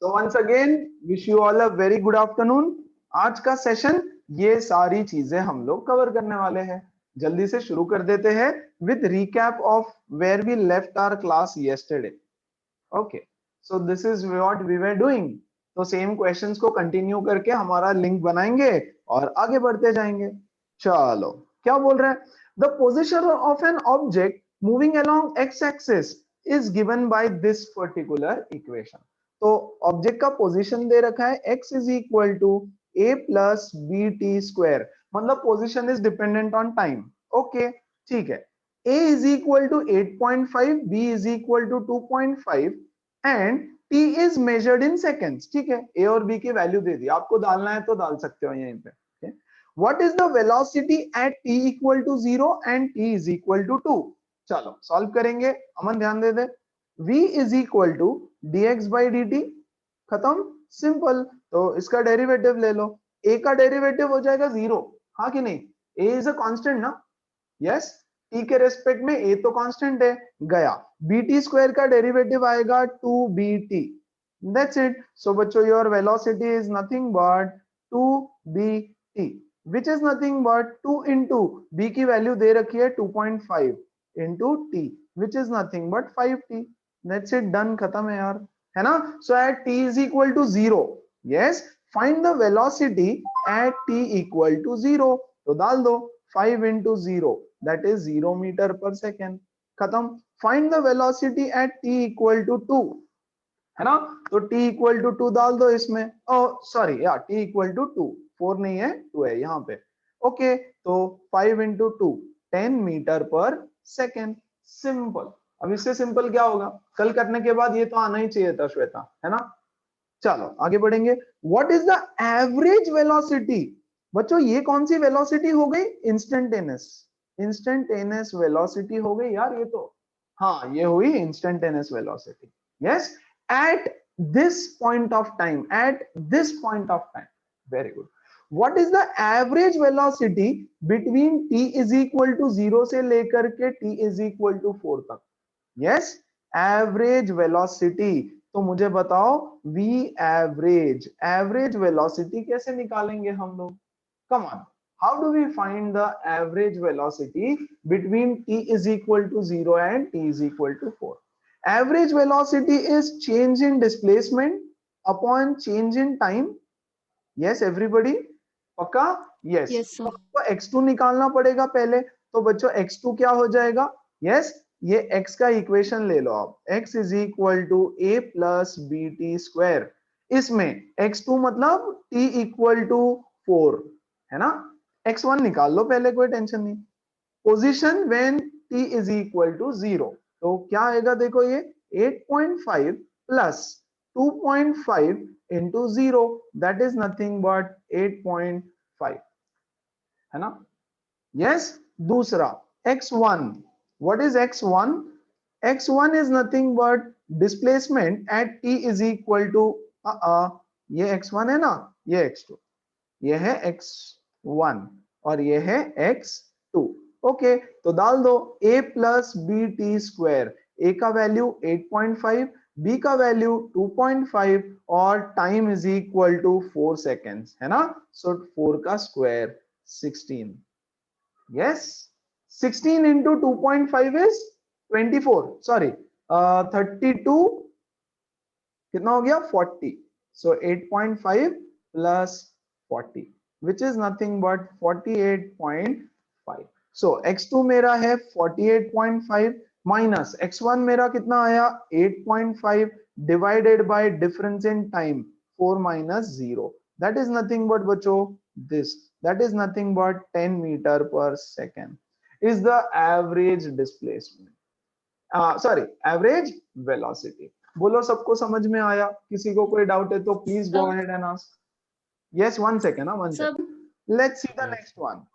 So once again, wish you all a very good afternoon. आज का session ये सारी चीजें हम लोग कवर करने वाले हैं. जल्दी से शुरू कर देते हैं with recap of where we left our class yesterday. Okay, so this is what we were doing. तो सेम क्वेश्चंस को कंटिन्यू करके हमारा लिंक बनाएंगे और आगे बढ़ते जाएंगे. चलो, क्या बोल रहे हैं? The position of an object moving along x-axis is given by this particular equation. तो ऑब्जेक्ट का पोजीशन दे रखा है x is equal to a plus bt square. मतलब position is dependent on time. Okay, ठीक है. a is equal to 8.5, b is equal to 2.5 and t is measured in seconds. ठीक है, a और b की value दे दी, आपको डालना है तो डाल सकते हो यहीं पे. What is the velocity at t equal to 0 and t is equal to 2? चलो सॉल्व करेंगे. अमन ध्यान दे दे. v is equal to dx by dt. खत्म, सिंपल. तो इसका डेरिवेटिव ले लो. a का डेरिवेटिव हो जाएगा 0, हाँ कि नहीं? a इज अ कांस्टेंट ना. यस, t के रेस्पेक्ट में a तो कांस्टेंट है, गया. bt स्क्वायर का डेरिवेटिव आएगा 2bt. That's it. सो बच्चों, your velocity is nothing but 2bt, which is nothing but 2 into b की वैल्यू दे रखी है 2.5 into t, which is nothing but 5t. That's it, done, खत्म है यार, है ना? So at t is equal to 0, yes, find the velocity at t equal to 0. तो डाल दो 5 into 0, that is 0 meter per second. खत्म. Find the velocity at t equal to 2, है ना? तो t equal to 2 डाल दो इसमें. oh sorry, या t equal to 2, 4 नहीं है, 2 है यहाँ पे. ओके, तो 5 into 2, 10 मीटर पर सेकेंड. सिंपल. अब इससे सिंपल क्या होगा? कल करने के बाद ये तो आना ही चाहिए था श्वेता, है ना? चलो आगे बढ़ेंगे. What is the average velocity? बच्चों ये कौन सी वेलोसिटी हो गई? इंस्टेंटेनियस. इंस्टेंटेनियस वेलोसिटी हो गई यार ये तो. हाँ, ये हुई instantaneous velocity. Yes, at this point of time, at this point of time. Very good. What is the average velocity between t is equal to 0 से लेकर के t is equal to 4 तक? Yes, average velocity. तो मुझे बताओ v average. Average velocity कैसे निकालेंगे हम लोग? Come on. How do we find the average velocity between t is equal to 0 and t is equal to 4? Average velocity is change in displacement upon change in time. Yes, everybody? पक्का? Yes. Yes, sir. तो x2 निकालना पड़ेगा पहले. तो बच्चों x2 क्या हो जाएगा? Yes, ये x का इक्वेशन ले लो आप. x is equal to a plus bt square. इसमें x2 मतलब t equal to 4, है ना? x1 निकाल लो पहले, कोई टेंशन नहीं. Position when t is equal to 0. तो क्या आएगा? देखो ये 8.5 plus 2.5 into 0, that is nothing but 8.5, है ना? Yes. दूसरा x1. What is x1? x1 is nothing but displacement at t is equal to ये x1 है ना, ये x2, ये है x1 और ये है x2. ओके, तो डाल दो a plus B T square. a का वैल्यू 8.5, b का वैल्यू 2.5 और time is equal to 4 seconds, है ना? सो 4 का square 16. Yes, 16 into 2.5 is 24, sorry 32, कितना हो गया? 40. So 8.5 plus 40, which is nothing but 48.5. So x2 मेरा है 48.5 माइनस x1 मेरा कितना आया? 8.5 divided by difference in time 4 minus 0. That is nothing but बच्चों this. That is nothing but 10 meter per second is the average displacement. Sorry, average velocity. बोलो सबको समझ में आया? किसी को कोई डाउट है तो please go ahead and ask. Yes, 1 second, one second. Let's see the next one.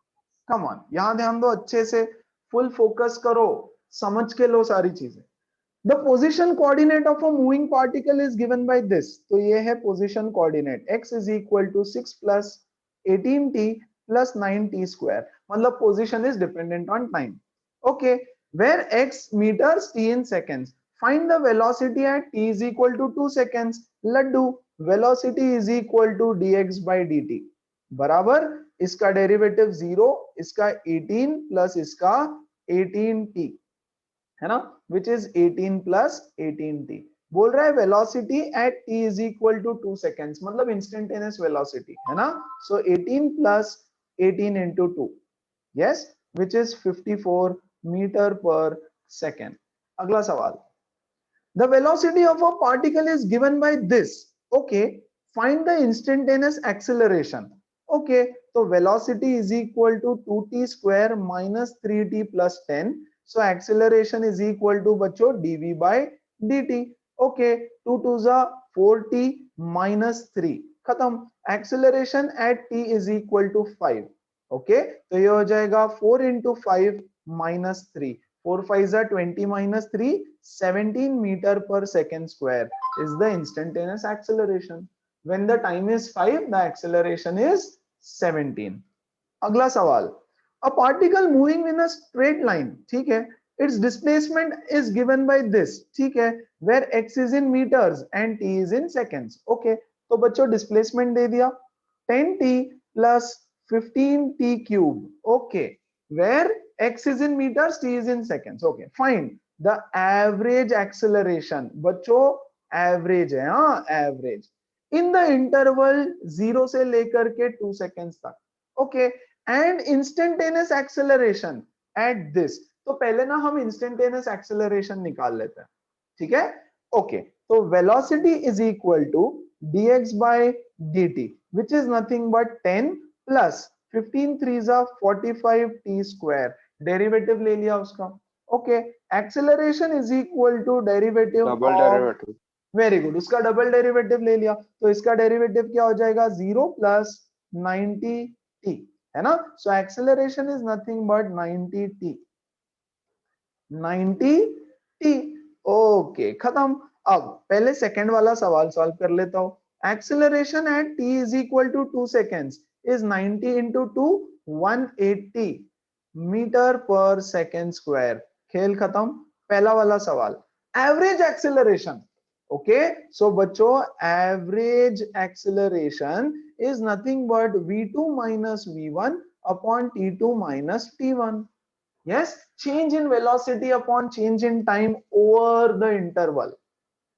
Come on, यहां ध्यान दो अच्छे से, फुल फोकस करो, समझ के लो सारी चीजें. The position coordinate of a moving particle is given by this. तो ये है position coordinate. X is equal to 6 plus 18t plus 9t square. मतलब position is dependent on time. Okay, where x meters, t in seconds. Find the velocity at t is equal to 2 seconds. Laddu, velocity is equal to dx by dt बराबर इसका derivative 0, इसका 18 plus इसका 18t है ना, which is 18 plus 18t. बोल रहा है velocity at t is equal to 2 seconds, मतलब instantaneous velocity है ना. So 18 plus 18 into 2, yes, which is 54 meter per second. अगला सवाल, the velocity of a particle is given by this. Okay, find the instantaneous acceleration. Okay, so velocity is equal to 2t square minus 3t plus 10. So acceleration is equal to बच्चों dv by dt. Okay, 2 2s are 4t minus 3 खत्म. Acceleration at t is equal to 5. Okay, तो ये हो जाएगा 4 into 5 minus 3. 4 5s are 20 minus 3, 17 meter per second square is the instantaneous acceleration. When the time is 5, the acceleration is 17. अगला सवाल, a particle moving in a straight line, ठीक है, its displacement is given by this, ठीक है, where x is in meters and t is in seconds. Okay, तो बच्चों displacement दे दिया 10t plus 15t cube. Okay, where x is in meters, t is in seconds. Okay, find the average acceleration. बच्चों average है, हाँ average in the interval 0 से लेकर के 2 seconds तक. Okay, and instantaneous acceleration at this. तो पहले ना हम instantaneous acceleration निकाल लेते हैं, ठीक है. Okay, तो velocity is equal to dx by dt, which is nothing but 10 plus 15 3s are 45 t square. Derivative ले लिया उसका. Okay, acceleration is equal to derivative double of, derivative, very good, उसका डबल डेरिवेटिव ले लिया, तो इसका derivative क्या हो जाएगा 0 प्लस 90t है ना. So acceleration is nothing but 90t. Okay खत्म. अब पहले सेकंड वाला सवाल सॉल्व कर लेता हूं. Acceleration at t is equal to 2 seconds is 90 into 2 180 metre पर सेकेंड स्क्वायर. खेल खत्म. पहला वाला सवाल, एवरेज एक्सेलरेशन. ओके, सो बच्चों average acceleration is nothing but v2 minus v1 upon t2 minus t1. yes, change in velocity upon change in time over the interval.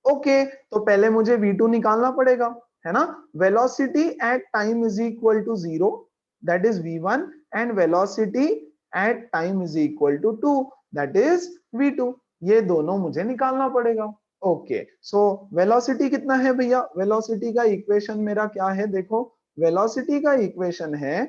Okay, तो पहले मुझे v2 निकालना पड़ेगा है ना. velocity at time is equal to 0, that is v1, and velocity at time is equal to 2, that is v2. ये दोनों मुझे निकालना पड़ेगा. ओके, सो वेलोसिटी कितना है भैया. वेलोसिटी का इक्वेशन मेरा क्या है, देखो वेलोसिटी का इक्वेशन है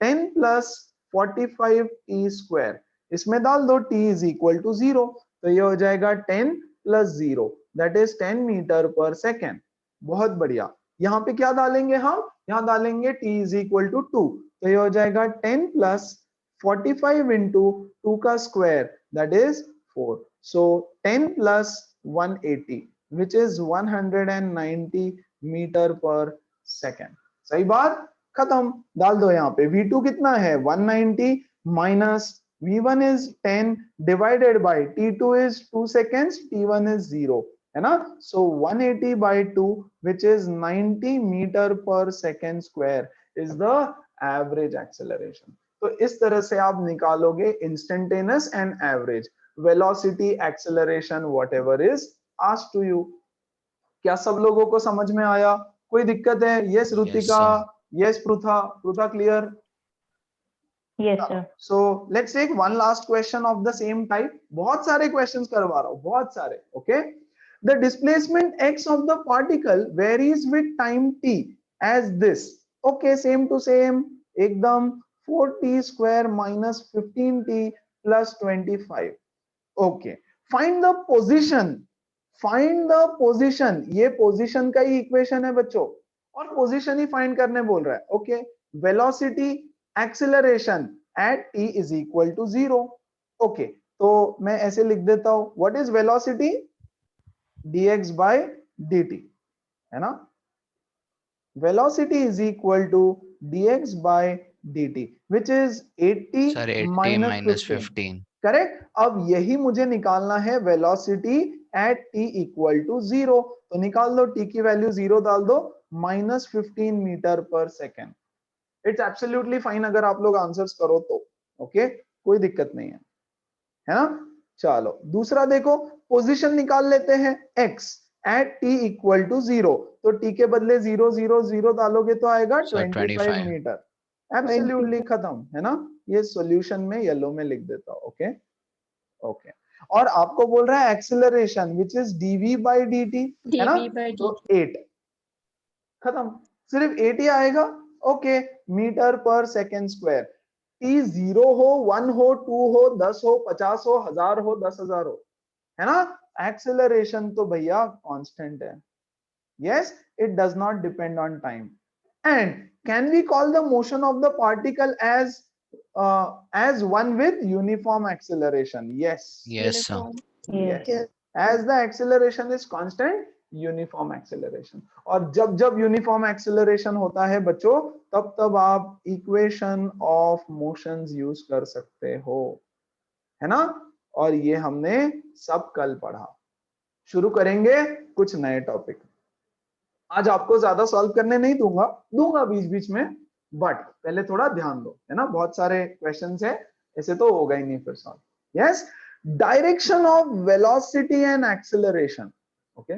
10 प्लस 45 टी स्क्वायर. इसमें डाल दो t इज इक्वल टू 0, तो ये हो जाएगा 10 प्लस 0, दैट इज 10 मीटर पर सेकेंड. बहुत बढ़िया. यहाँ पे क्या डालेंगे हम, यहाँ डालेंगे t इज इक्वल टू 2, तो ये हो जाएगा 10 प्लस 45 into 2 का स्क्वायर, दैट इज 4. सो 10 प्लस 180 which is 190 मीटर पर सेकेंड. सही बात, खत्म. डाल दो यहाँ पे v2 कितना है 190 minus v1 is 10 divided by t2 is 2 seconds, t1 is 0 है ना. so 180 by 2 which is 90 metre पर second square is the average acceleration. तो इस तरह से आप निकालोगे instantaneous and average velocity acceleration whatever is asked to you. क्या सब लोगों को समझ में आया, कोई दिक्कत है. Yes Rutika, yes Pritha, Pritha clear. Yes, sir. So let's take one last question of the same type. बहुत सारे questions करवा रहा हूँ, बहुत सारे. Okay, the displacement x of the particle varies with time t as this. Okay, same to same, एकदम 4t square minus 15t plus 25. Okay, find the position. Find the position. ये position का ही equation है बच्चों, और position ही find करने बोल रहा है. Okay, velocity acceleration at t is equal to 0. Okay, तो मैं ऐसे लिख देता हूं, what is velocity, dx by dt है ना. velocity is equal to dx by dt which is 80 Sir, 80 minus minus 15. 15. Correct. अब यही मुझे निकालना है velocity at t equal to 0, तो निकाल दो, t की वैल्यू 0 डाल दो, -15 मीटर पर सेकेंड। इट्स एब्सोल्युटली फाइन अगर आप लोग आंसर्स करो तो, ओके, कोई दिक्कत नहीं है ना। चलो दूसरा देखो, पोजीशन निकाल लेते हैं x at t equal to 0, तो t के बदले 0 0 0 डालोगे तो आएगा 25 मीटर। एब्सोल्युटली खत्म, है ना। ये सॉल्यूशन में येलो में लिख देता हूं, ओके ओके। और आपको बोल रहा है acceleration which is dv by dt, है ना, तो 8, खत्म, सिर्फ 8 ही आएगा, ओके, मीटर पर सेकेंड स्क्वायर। t 0 हो, 1 हो, 2 हो, 10 हो, 50 हो, 1000 हो, 10,000 हो, है ना। एक्सेलरेशन तो भैया कांस्टेंट है, yes, it does not depend on time. And can we call the motion of the particle as one with uniform acceleration? Yes, Yes, sir. yes, as the acceleration is constant, uniform acceleration. और जब जब uniform acceleration होता है बच्चों, तब तब आप equation of motions use कर सकते हो, है ना। और ये हमने सब कल पढ़ा। शुरू करेंगे कुछ नए टॉपिक। आज आपको ज्यादा सॉल्व करने नहीं दूंगा बीच बीच में, बट पहले थोड़ा ध्यान दो, है ना, बहुत सारे क्वेश्चंस है, ऐसे तो होगा ही नहीं फिर solve. Yes, direction of velocity and acceleration, okay,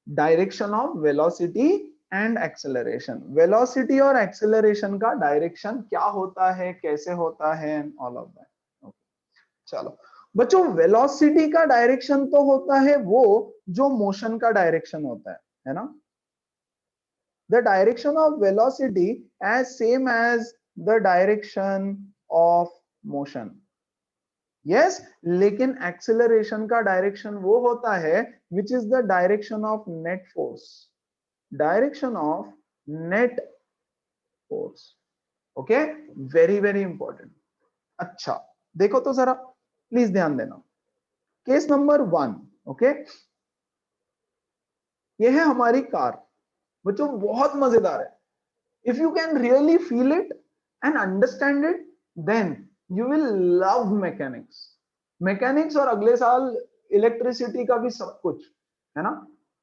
direction of velocity and acceleration. Velocity और एक्सेलरेशन का डायरेक्शन क्या होता है, कैसे होता है, ऑल ऑफ दैट। चलो बच्चों, वेलोसिटी का डायरेक्शन तो होता है वो जो मोशन का डायरेक्शन होता है ना। The direction of velocity as same as the direction of motion. Yes, लेकिन acceleration का direction वो होता है which is the direction of net force. Direction of net force. Okay, very very important. अच्छा देखो तो जरा, प्लीज ध्यान देना। केस नंबर 1, ओके, ये है हमारी कार। बच्चों बहुत मजेदार है। If you can really feel it and understand it, then you will love mechanics. Mechanics और अगले साल इलेक्ट्रिसिटी का भी सब कुछ, है ना।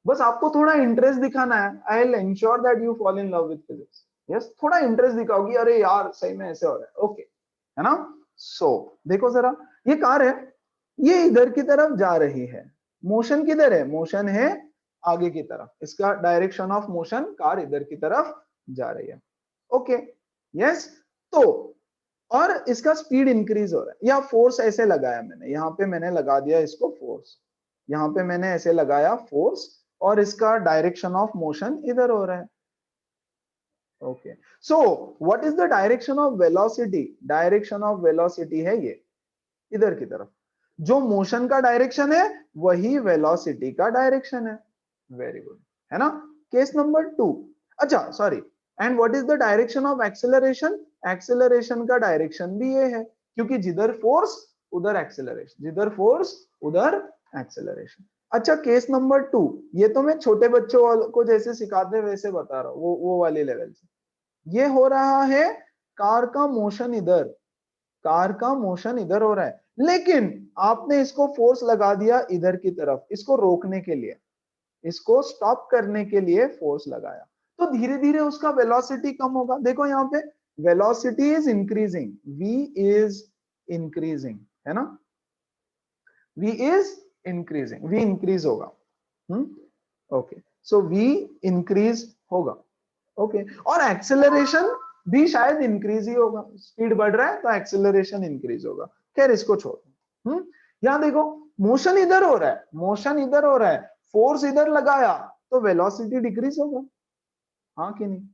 बस आपको थोड़ा इंटरेस्ट दिखाना है। I will ensure that you fall in love with physics. Yes, थोड़ा इंटरेस्ट दिखाओगी, अरे यार सही में ऐसे हो रहा है, ओके, है ना। सो देखो जरा, ये कार है, ये इधर की तरफ जा रही है। मोशन किधर है? मोशन है आगे की तरफ। इसका डायरेक्शन ऑफ मोशन, कार इधर की तरफ जा रही है, ओके, यस। तो और इसका स्पीड इंक्रीज हो रहा है, या फोर्स ऐसे लगाया मैंने, यहाँ पे मैंने लगा दिया इसको फोर्स, यहाँ पे मैंने ऐसे लगाया फोर्स, और इसका डायरेक्शन ऑफ मोशन इधर हो रहा है, okay. So what is the direction of velocity? Direction of velocity है ये इधर की तरफ। जो मोशन का डायरेक्शन है वही वेलोसिटी का डायरेक्शन है। वेरी गुड, है ना। केस नंबर 2, अच्छा sorry, and what is the direction of acceleration? Acceleration का डायरेक्शन भी ये है, क्योंकि जिधर फोर्स उधर एक्सेलरेशन, जिधर फोर्स उधर एक्सेलरेशन। अच्छा केस नंबर 2, ये तो मैं छोटे बच्चों को जैसे सिखाते वैसे बता रहा हूँ, वो वाली लेवल से। ये हो रहा है कार का मोशन इधर, कार का मोशन इधर हो रहा है, लेकिन आपने इसको फोर्स लगा दिया इधर की तरफ, इसको रोकने के लिए, इसको स्टॉप करने के लिए फोर्स लगाया, तो धीरे धीरे उसका वेलोसिटी कम होगा। देखो यहाँ पे velocity is increasing, v is increasing, है ना, v is increasing, v increase होगा, ओके, सो v इंक्रीज होगा, ओके। और एक्सेलरेशन भी शायद इंक्रीज ही होगा, स्पीड बढ़ रहा है तो एक्सेलरेशन इंक्रीज होगा। खैर इसको छोड़ो, यहां देखो मोशन इधर हो रहा है, मोशन इधर हो रहा है, फोर्स इधर लगाया तो वेलोसिटी डिक्रीज होगा, हाँ कि नहीं?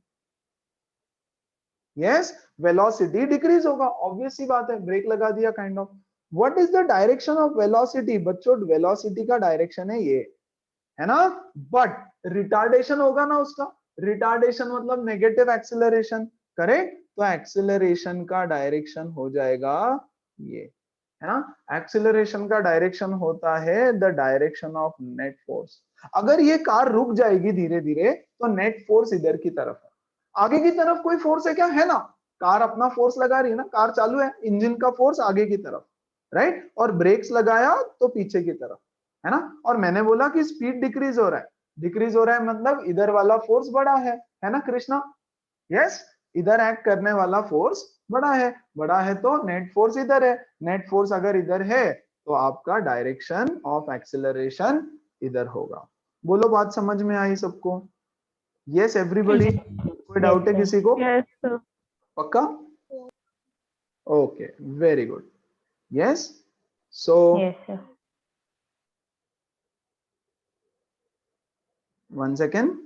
यस, वेलोसिटी डिक्रीज होगा, ऑब्वियस सी बात है, ब्रेक लगा दिया kind of. What is the direction of velocity? बच्चों वेलोसिटी का डायरेक्शन है ये, है ना, बट रिटार्डेशन होगा ना उसका, रिटार्डेशन मतलब नेगेटिव एक्सेलरेशन, करेक्ट। तो एक्सेलरेशन का डायरेक्शन हो जाएगा ये, है ना। एक्सेलरेशन का डायरेक्शन होता है the direction of net force. अगर ये कार रुक जाएगी धीरे धीरे तो नेट फोर्स इधर की तरफ है, आगे की तरफ कोई फोर्स है क्या? है ना, कार अपना फोर्स लगा रही है ना, कार चालू है, इंजन का फोर्स आगे की तरफ, राइट, और ब्रेक्स लगाया तो पीछे की तरफ, है ना। और मैंने बोला कि स्पीड डिक्रीज हो रहा है, डिक्रीज हो रहा है मतलब इधर वाला फोर्स बड़ा है ना कृष्णा। यस, इधर एक्ट करने वाला फोर्स बड़ा है तो नेट फोर्स इधर है, नेट फोर्स अगर इधर है तो आपका डायरेक्शन ऑफ एक्सेलरेशन इधर होगा। बोलो बात समझ में आई सबको? यस एवरीबॉडी, कोई Yes, डाउट है sir. किसी को? Yes, sir. पक्का? Okay, very good. यस, सो Yes, sir. 1 सेकेंड।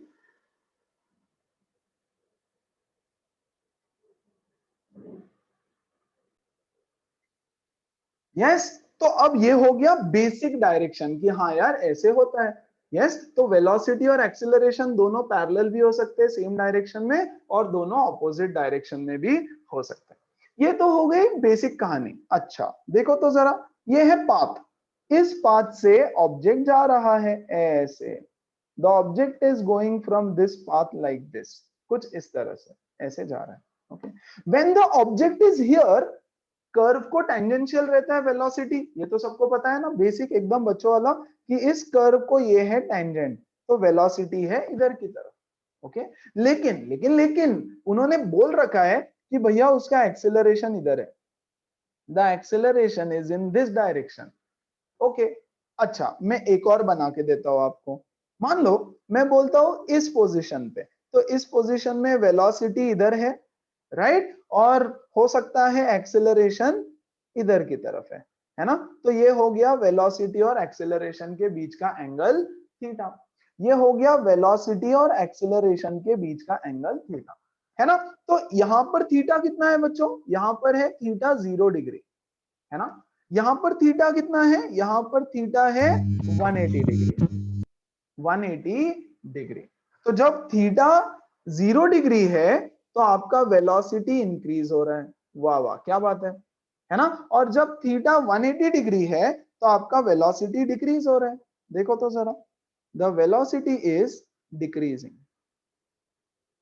यस, तो अब ये हो गया बेसिक डायरेक्शन कि हाँ यार ऐसे होता है। यस, तो वेलोसिटी और एक्सेलरेशन दोनों पैरेलल भी हो सकते हैं सेम डायरेक्शन में, और दोनों ऑपोजिट डायरेक्शन में भी हो सकते हैं। ये तो हो गई बेसिक कहानी। अच्छा देखो तो जरा, ये है पाथ, इस पाथ से ऑब्जेक्ट जा रहा है ऐसे, the object is going from this path like this, कुछ इस तरह से ऐसे जा रहा है। Okay, when the object is here, curve को टेंजेंशियल रहता है वेलोसिटी, ये तो सबको पता है ना, बेसिक एकदम बच्चों वाला, कि इस कर्व को ये है टेंजेंट, तो वेलोसिटी है इधर की तरफ। ओके, लेकिन लेकिन लेकिन उन्होंने बोल रखा है कि भैया उसका एक्सेलरेशन इधर है, the acceleration is in this direction. Okay, अच्छा मैं एक और बना के देता हूं आपको। मान लो मैं बोलता हूं इस पोजीशन पे, तो इस पोजीशन में वेलोसिटी इधर है, राइट, और हो सकता है एक्सेलरेशन इधर की तरफ है ना। तो ये हो गया वेलोसिटी और एक्सेलरेशन के बीच का एंगल थीटा। ये हो गया वेलोसिटी और एक्सेलरेशन के बीच का एंगल थीटा, है ना। तो यहां पर थीटा कितना है बच्चों? यहां पर है थीटा 0 डिग्री, है ना। यहां पर थीटा कितना है? यहां पर थीटा है 180 डिग्री, 180 डिग्री। तो जब थीटा 0 डिग्री है तो आपका वेलोसिटी इंक्रीज हो रहा है। वाह वाह, क्या बात है ना। और जब थीटा 180 डिग्री है तो आपका वेलोसिटी डिक्रीज हो रहा है। देखो तो जरा, द वेलोसिटी इज डिक्रीजिंग,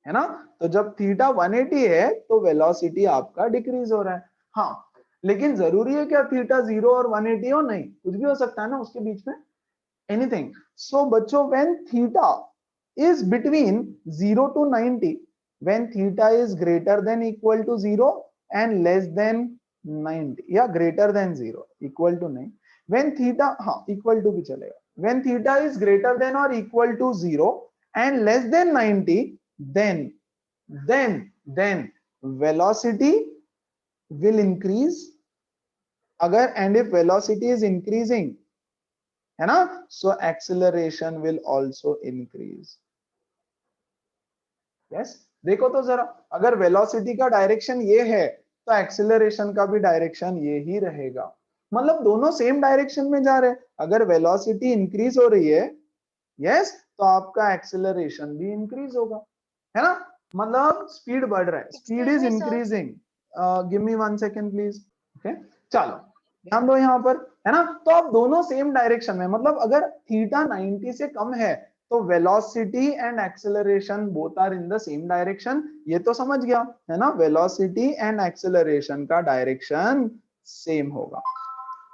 है ना। तो जब थीटा 180 है तो वेलोसिटी आपका डिक्रीज हो रहा है। हाँ, लेकिन जरूरी है क्या थीटा 0 और 180 हो? नहीं, कुछ भी हो सकता है ना उसके बीच में, एनीथिंग। सो बच्चों, when theta is between 0 to 90, when theta is greater than equal to 0 and less than 90, या greater than 0, equal to नहीं, when theta, हाँ equal to भी चलेगा, when theta is greater than or equal to 0 and less than 90, then velocity will increase, अगर and if velocity is increasing, है ना, so acceleration will also increase। Yes, देखो तो जरा, अगर वेलोसिटी का डायरेक्शन ये है तो एक्सेलरेशन का भी डायरेक्शन ये ही रहेगा, मतलब दोनों सेम डायरेक्शन में जा रहे हैं। अगर वेलोसिटी इंक्रीज हो रही है, यस, तो आपका एक्सेलरेशन भी इंक्रीज होगा, है ना। मतलब स्पीड बढ़ रहा है, speed is increasing. Give me 1 second please. Okay, चलो ध्यान दो यहाँ पर, है ना। तो अब दोनों सेम डायरेक्शन में, मतलब अगर थीटा 90 से कम है तो velocity and acceleration both are in the same direction. ये तो समझ गया है ना, वेलोसिटी एंड एक्सेलरेशन का डायरेक्शन सेम होगा।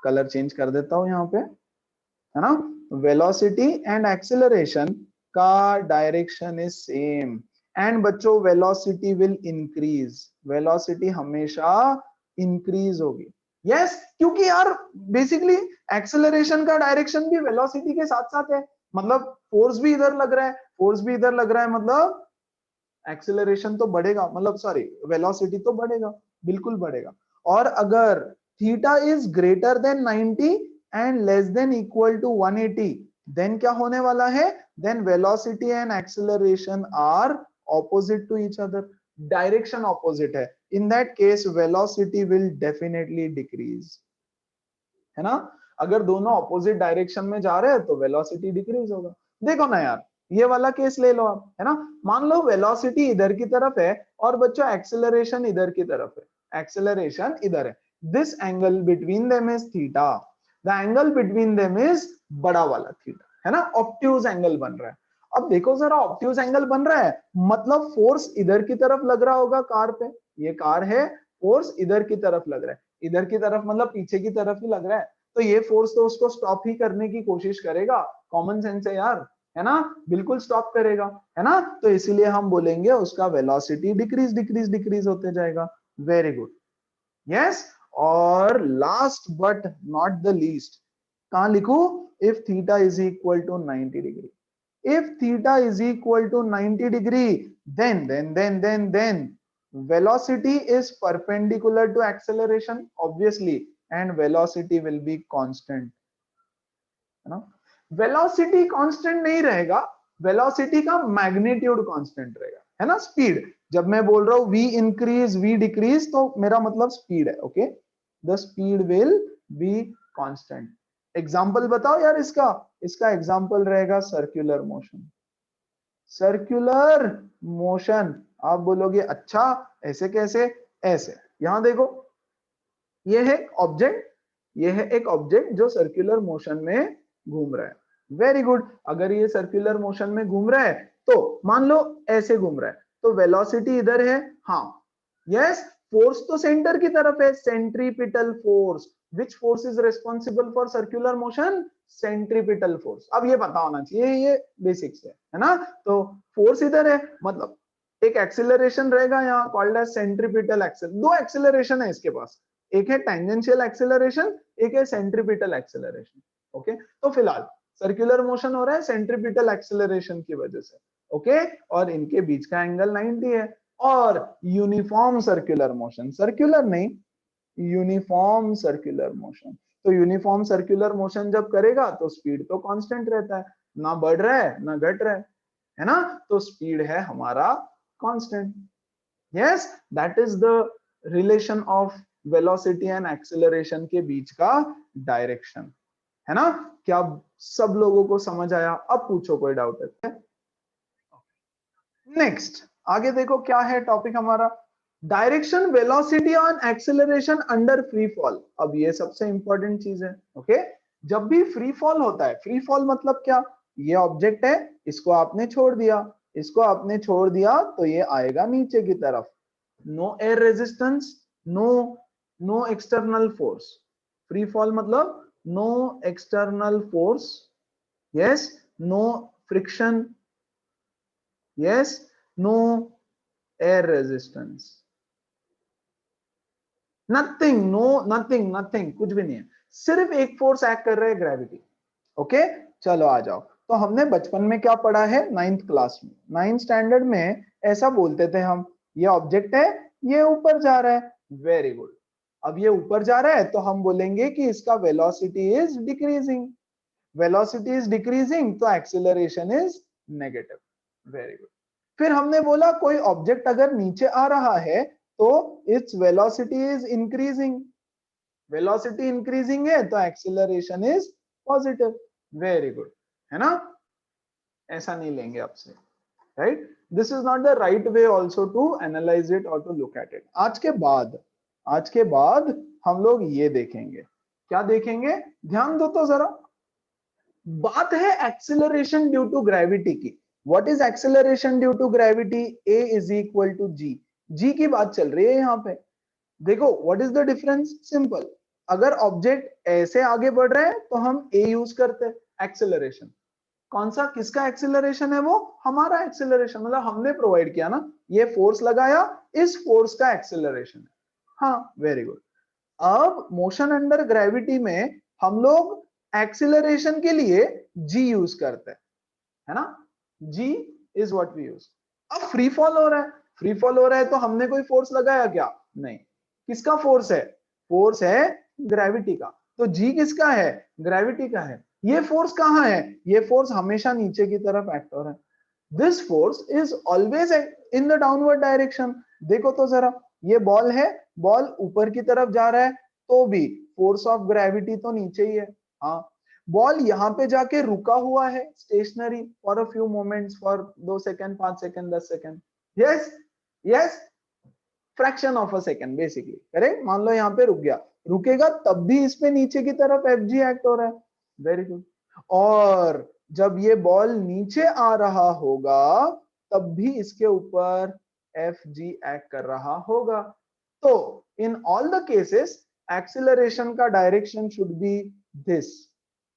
कलर चेंज कर देता हूं यहाँ पे, है ना। वेलोसिटी एंड एक्सेलरेशन का डायरेक्शन इज सेम, एंड बच्चों वेलोसिटी विल इंक्रीज, वेलोसिटी हमेशा इंक्रीज होगी। यस, क्योंकि यार बेसिकली एक्सेलरेशन का डायरेक्शन भी वेलोसिटी के साथ साथ है, मतलब फोर्स भी इधर लग रहा है, फोर्स भी इधर लग रहा है, मतलब एक्सेलरेशन तो बढ़ेगा, मतलब सॉरी वेलोसिटी तो बढ़ेगा, बिल्कुल बढ़ेगा। और अगर theta is greater than 90 and less than equal to 180, then क्या होने वाला है? Then velocity and acceleration are opposite to each other, direction opposite है। In that case velocity will definitely decrease, है ना। अगर दोनों ऑपोजिट डायरेक्शन में जा रहे हैं तो वेलोसिटी डिक्रीज होगा। देखो ना यार, ये वाला केस ले लो आप, है ना। मान लो वेलोसिटी इधर की तरफ है और बच्चों एक्सेलरेशन इधर की तरफ है, एक्सेलरेशन इधर है, this angle between them is theta, the angle between them is बड़ा वाला थीटा, है ना, ऑब्ट्यूज एंगल बन रहा है। अब देखो जरा, ऑब्ट्यूज एंगल बन रहा है मतलब फोर्स इधर की तरफ लग रहा होगा कार पे, ये कार है, फोर्स इधर की तरफ लग रहा है, इधर की तरफ मतलब पीछे की तरफ ही लग रहा है, तो ये फोर्स तो उसको स्टॉप ही करने की कोशिश करेगा। कॉमन सेंस है यार, है ना, बिल्कुल स्टॉप करेगा, है ना। तो इसीलिए हम बोलेंगे उसका वेलोसिटी डिक्रीज डिक्रीज डिक्रीज होते जाएगा। Very good, yes. और last but not the least, कहां लिखूं? If theta is equal to 90 degree, if theta is equal to 90 degree, then velocity is perpendicular to acceleration obviously, and velocity will be constant, है ना। Velocity constant नहीं रहेगा, velocity का magnitude constant रहेगा, है ना। स्पीड, जब मैं बोल रहा हूं v इंक्रीज v डिक्रीज, तो मेरा मतलब स्पीड है, okay. The speed will be constant. Example बताओ यार इसका, इसका एग्जांपल रहेगा सर्कुलर मोशन। सर्कुलर मोशन, आप बोलोगे अच्छा ऐसे कैसे? ऐसे, यहां देखो, ये है ऑब्जेक्ट, ये है एक ऑब्जेक्ट जो सर्कुलर मोशन में घूम रहा है। वेरी गुड, अगर ये सर्कुलर मोशन में घूम रहा है तो मान लो ऐसे घूम रहा है, तो वेलोसिटी इधर है, हाँ, यस। फोर्स तो सेंटर की तरफ है, centripetal force. Which force is responsible for circular motion? Centripetal force. अब ये पता होना चाहिए, ये बेसिक्स है ना। तो फोर्स इधर है, मतलब एक एक्सीलरेशन रहेगा यहाँ कॉल्ड एज सेंट्रीपिटल एक्सेल। दो एक्सीलरेशन है इसके पास, एक है टेंजेंशियल एक्सेलरेशन, एक है सेंट्रीपिटल एक्सेलरेशन, ओके। तो फिलहाल सर्कुलर मोशन हो रहा है सेंट्रीपिटल एक्सेलरेशन की वजह से, ओके। और इनके बीच का एंगल 90 है। और यूनिफॉर्म सर्कुलर मोशन, सर्कुलर नहीं, यूनिफॉर्म सर्कुलर मोशन। तो यूनिफॉर्म सर्कुलर मोशन जब करेगा तो स्पीड तो कांस्टेंट रहता है, ना बढ़ रहा है ना घट रहा है ना। तो स्पीड है हमारा constant. Yes, that is the relation of velocity and acceleration के बीच का डायरेक्शन, है ना। क्या सब लोगों को समझ आया? अब पूछो कोई डाउट है? नेक्स्ट, आगे देखो क्या है टॉपिक हमारा, direction velocity on acceleration under free fall. अब ये सबसे इंपॉर्टेंट चीज है, ओके। जब भी फ्री फॉल होता है, फ्री फॉल मतलब क्या? ये ऑब्जेक्ट है, इसको आपने छोड़ दिया, इसको आपने छोड़ दिया तो ये आएगा नीचे की तरफ। No air resistance, no no external force. Free fall मतलब no external force, yes, no friction, yes, no air resistance, nothing, no nothing, nothing, कुछ भी नहीं है, सिर्फ एक फोर्स एक्ट कर रहा है, ग्रेविटी, ओके। चलो आ जाओ। तो हमने बचपन में क्या पढ़ा है? 9th क्लास में, 9th स्टैंडर्ड में ऐसा बोलते थे हम, ये ऑब्जेक्ट है, ये ऊपर जा रहा है। Very good. अब ये ऊपर जा रहा है तो हम बोलेंगे कि इसका velocity is decreasing, velocity is decreasing तो acceleration is negative. Very good. फिर हमने बोला कोई ऑब्जेक्ट अगर नीचे आ रहा है तो it's velocity is increasing, velocity increasing है तो acceleration is positive. Very good, है ना। ऐसा नहीं लेंगे आपसे, right. This is not the right way also to analyse it और टू लुक एट इट। आज के बाद हम लोग ये देखेंगे, क्या देखेंगे? ध्यान दो तो जरा, बात है एक्सेलरेशन ड्यू टू ग्रेविटी की। What is acceleration due to gravity? A is equal to g, g की बात चल रही है यहाँ पे। देखो what is the difference? Simple, अगर ऑब्जेक्ट ऐसे आगे बढ़ रहा है तो हम ए यूज करते हैं एक्सेलरेशन। कौन सा, किसका एक्सेलरेशन है? वो हमारा एक्सेलरेशन, मतलब हमने प्रोवाइड किया ना, ये फोर्स लगाया, इस फोर्स का एक्सेलरेशन है। हाँ, वेरी गुड। अब मोशन अंडर ग्रेविटी में हम लोग एक्सेलरेशन के लिए जी यूज करते हैं, है ना। जी इज व्हाट वी यूज। अब फ्री फॉल हो रहा है, फ्री फॉल हो रहा है तो हमने कोई फोर्स लगाया क्या? नहीं। किसका फोर्स है? फोर्स है ग्रेविटी का। तो जी किसका है? ग्रेविटी का है। ये फोर्स कहाँ है? ये फोर्स हमेशा नीचे की तरफ एक्ट हो रहा है। This force is always in the downward direction. देखो तो जरा, ये बॉल है, बॉल ऊपर की तरफ जा रहा है तो भी फोर्स ऑफ ग्रेविटी तो नीचे ही है। हाँ, बॉल यहाँ पे जाके रुका हुआ है stationary for a few moments, for 2 second, 5 second, 10 second, yes yes, fraction of a second basically, correct. मान लो यहाँ पे रुक गया, रुकेगा तब भी इस पे नीचे की तरफ एफ जी एक्ट हो रहा है। Very good. और जब ये बॉल नीचे आ रहा होगा तब भी इसके ऊपर एफ जी एक्ट कर रहा होगा। तो in all the cases acceleration का डायरेक्शन शुड बी दिस,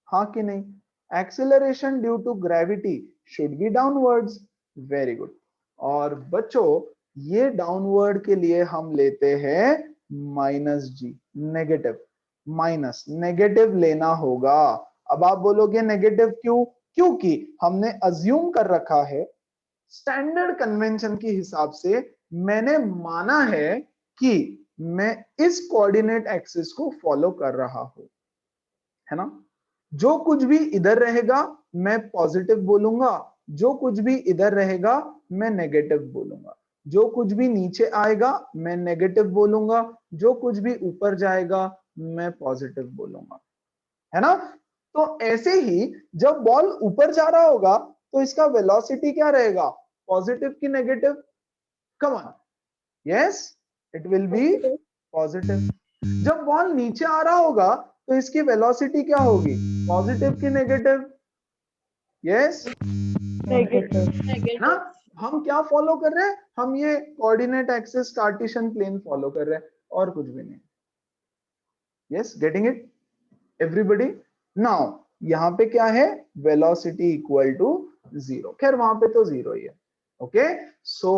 हाँ कि नहीं? Acceleration due to gravity should be downwards, very good. और बच्चों ये डाउनवर्ड के लिए हम लेते हैं minus G, negative, minus negative लेना होगा। अब आप बोलोगे नेगेटिव क्यों? क्योंकि हमने अज्यूम कर रखा है, स्टैंडर्ड कन्वेंशन के हिसाब से मैंने माना है कि मैं इस कोऑर्डिनेट एक्सिस को फॉलो कर रहा हूं, है ना? जो कुछ भी इधर रहेगा मैं पॉजिटिव बोलूंगा, जो कुछ भी इधर रहेगा मैं नेगेटिव बोलूंगा, जो कुछ भी नीचे आएगा मैं नेगेटिव बोलूंगा, जो कुछ भी ऊपर जाएगा मैं पॉजिटिव बोलूंगा, है ना? तो ऐसे ही जब बॉल ऊपर जा रहा होगा तो इसका वेलोसिटी क्या रहेगा, पॉजिटिव की negative? Come on, yes it will B positive. जब बॉल नीचे आ रहा होगा तो इसकी वेलोसिटी क्या होगी, पॉजिटिव की नेगेटिव? Yes negative. ना? हम क्या फॉलो कर रहे हैं, हम ये coordinate axis Cartesian plane follow कर रहे हैं और कुछ भी नहीं। Yes, getting it everybody? Now यहाँ पे क्या है, वेलोसिटी इक्वल टू जीरो, खैर वहां पे तो जीरो ही है। Okay, so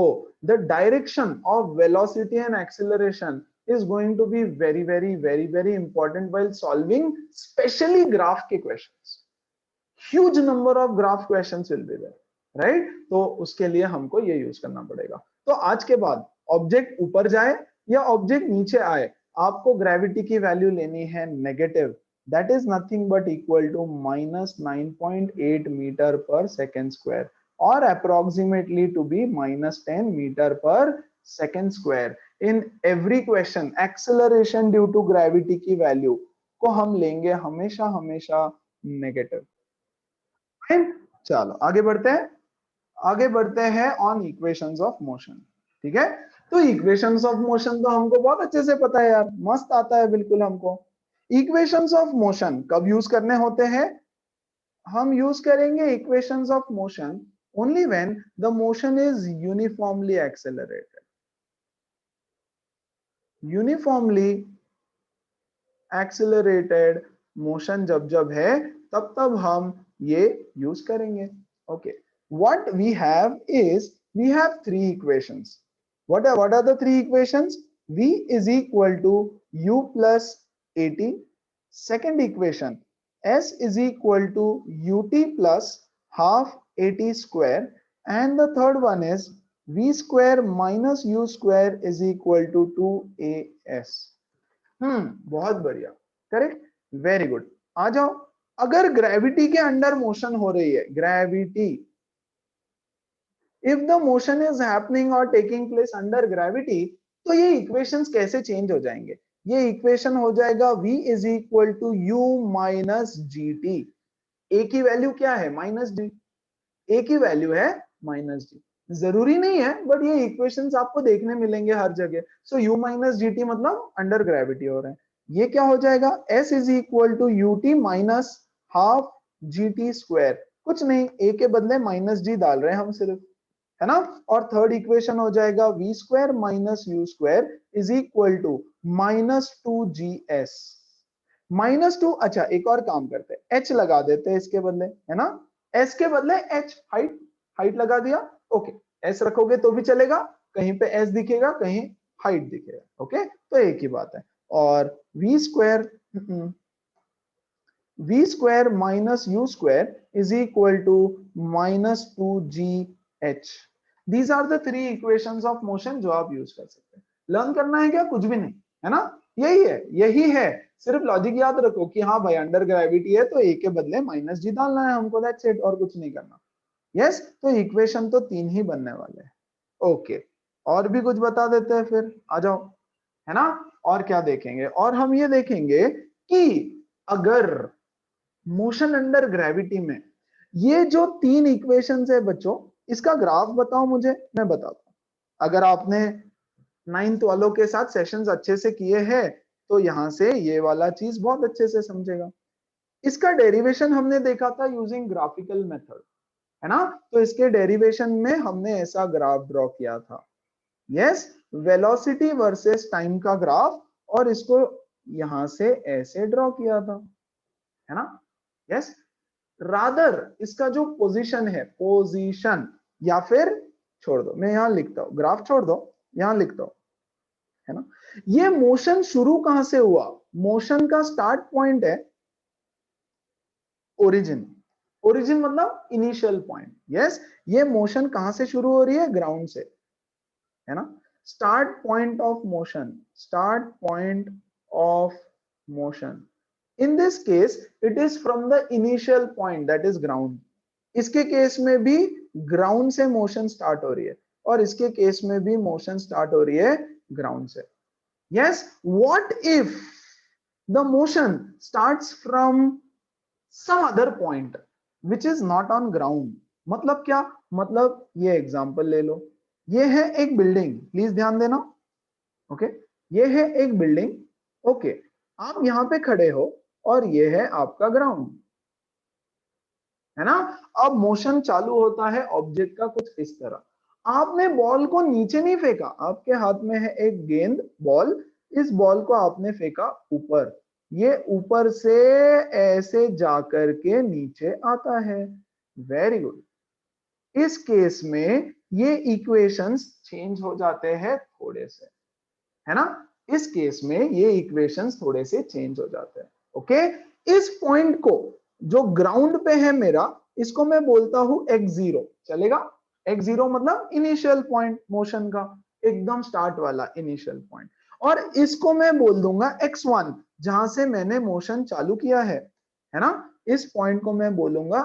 the direction of velocity and acceleration is going to be very important while solving especially graph के questions. Huge number of graph questions will be there, right? तो उसके लिए हमको ये यूज करना पड़ेगा। तो आज के बाद ऑब्जेक्ट ऊपर जाए या ऑब्जेक्ट नीचे आए, आपको ग्रेविटी की वैल्यू लेनी है negative, that is nothing but equal to minus 9.8 meter per second square or approximately to be minus 10 meter per second square. In every question acceleration due to gravity की value को हम लेंगे हमेशा हमेशा negative. चलो आगे बढ़ते हैं ऑन इक्वेशंस ऑफ मोशन। ठीक है, तो इक्वेशंस ऑफ मोशन तो हमको बहुत अच्छे से पता है यार, मस्त आता है बिल्कुल हमको। इक्वेशंस ऑफ मोशन कब यूज करने होते हैं? हम यूज करेंगे equations of motion only when the motion is uniformly accelerated. Uniformly accelerated motion जब है तब हम ये यूज करेंगे। Okay, what we have is we have three equations. What are the three equations? V is equal to u plus at. Second equation, S is equal to ut plus half at square, and the third one is v square minus u square is equal to 2as. बहुत बढ़िया, correct, very good. आ जाओ, अगर gravity के under motion हो रही है, gravity, if the motion is happening और taking place under gravity, तो ये इक्वेशंस कैसे चेंज हो जाएंगे? ये इक्वेशन हो जाएगा v is equal to u minus ji t. A की वैल्यू क्या है, माइनस डी, ए की वैल्यू है माइनस डी। जरूरी नहीं है बट ये इक्वेशंस आपको देखने मिलेंगे हर जगह। सो u माइनस जी टी मतलब अंडर ग्रेविटी हो रहे हैं। ये क्या हो जाएगा, s is equal to you T minus half G T square, कुछ नहीं, a के बदले माइनस जी डाल रहे हैं हम सिर्फ, है ना? और थर्ड इक्वेशन हो जाएगा v square minus U square is equal to minus two G S, minus two. अच्छा एक और काम करते हैं, h लगा देते हैं इसके बदले, है ना? s के बदले h, हाइट लगा दिया। ओके, s रखोगे तो भी चलेगा, कहीं पे s दिखेगा कहीं हाइट दिखेगा। ओके, तो एक ही बात है। और v square minus U square is equal to minus two G H. These are the three equations of motion जो आप यूज कर सकते हैं। लर्न करना है क्या, कुछ भी नहीं, है ना? यही है, सिर्फ लॉजिक याद रखो कि हाँ भाई अंडर ग्रेविटी है तो ए के बदले माइनस जी डालना है हमको, दैट्स इट, और कुछ नहीं करना। यस, तो इक्वेशन तो तीन ही बनने वाले हैं। ओके, और भी कुछ बता देते हैं फिर, आ जाओ, है ना? और क्या देखेंगे, और हम ये देखेंगे कि अगर मोशन अंडर ग्रेविटी में ये जो तीन इक्वेशंस है बच्चों, इसका ग्राफ बताओ मुझे, मैं बताता हूं। अगर आपने 9th वालों के साथ सेशंस अच्छे से किए हैं तो यहां से ये वाला चीज बहुत अच्छे से समझेगा। इसका डेरिवेशन हमने देखा था यूजिंग ग्राफिकल मेथड, है ना? तो इसके डेरिवेशन में हमने ऐसा ग्राफ ड्रॉ किया था। यस, वेलोसिटी वर्सेस टाइम का ग्राफ, और इसको यहां से ऐसे ड्रॉ किया था, है ना? यस, रादर इसका जो पोजीशन है, पोजीशन, या फिर छोड़ दो, मैं यहां लिखता हूं, ग्राफ छोड़ दो, यहां लिखता हूं, है ना? ये मोशन शुरू कहां से हुआ? मोशन का स्टार्ट पॉइंट है ओरिजिन। ओरिजिन मतलब इनिशियल पॉइंट। यस, ये मोशन कहां से शुरू हो रही है? ग्राउंड से, है ना? Start point of motion, start point of motion, in this case it is from the initial point that is ground. इसके केस में भी ग्राउंड से मोशन स्टार्ट हो रही है और इसके केस में भी मोशन स्टार्ट हो रही है ग्राउंड से। Yes, what if the motion starts from some other point which is not on ground? मतलब क्या? मतलब ये एग्जांपल ले लो, ये है एक बिल्डिंग, प्लीज ध्यान देना, ओके? ये है एक बिल्डिंग, ओके? आप यहां पे खड़े हो और ये है आपका ग्राउंड, है ना? अब मोशन चालू होता है ऑब्जेक्ट का कुछ इस तरह। आपने बॉल को नीचे नहीं फेंका, आपके हाथ में है एक गेंद बॉल, इस बॉल को आपने फेंका ऊपर, ये ऊपर से ऐसे जाकर के नीचे आता है। Very good. इस केस में ये इक्वेशंस चेंज हो जाते हैं थोड़े से, है ना? इस केस में ये इक्वेशंस थोड़े से चेंज हो जाते हैं, ओके? इस पॉइंट को जो ग्राउंड पे है मेरा, इसको मैं बोलता हूं x0, चलेगा? x0 मतलब इनिशियल पॉइंट मोशन का, एकदम स्टार्ट वाला इनिशियल पॉइंट। और इसको मैं बोल दूंगा x1, जहां से मैंने मोशन चालू किया है ना? इस पॉइंट को मैं बोलूंगा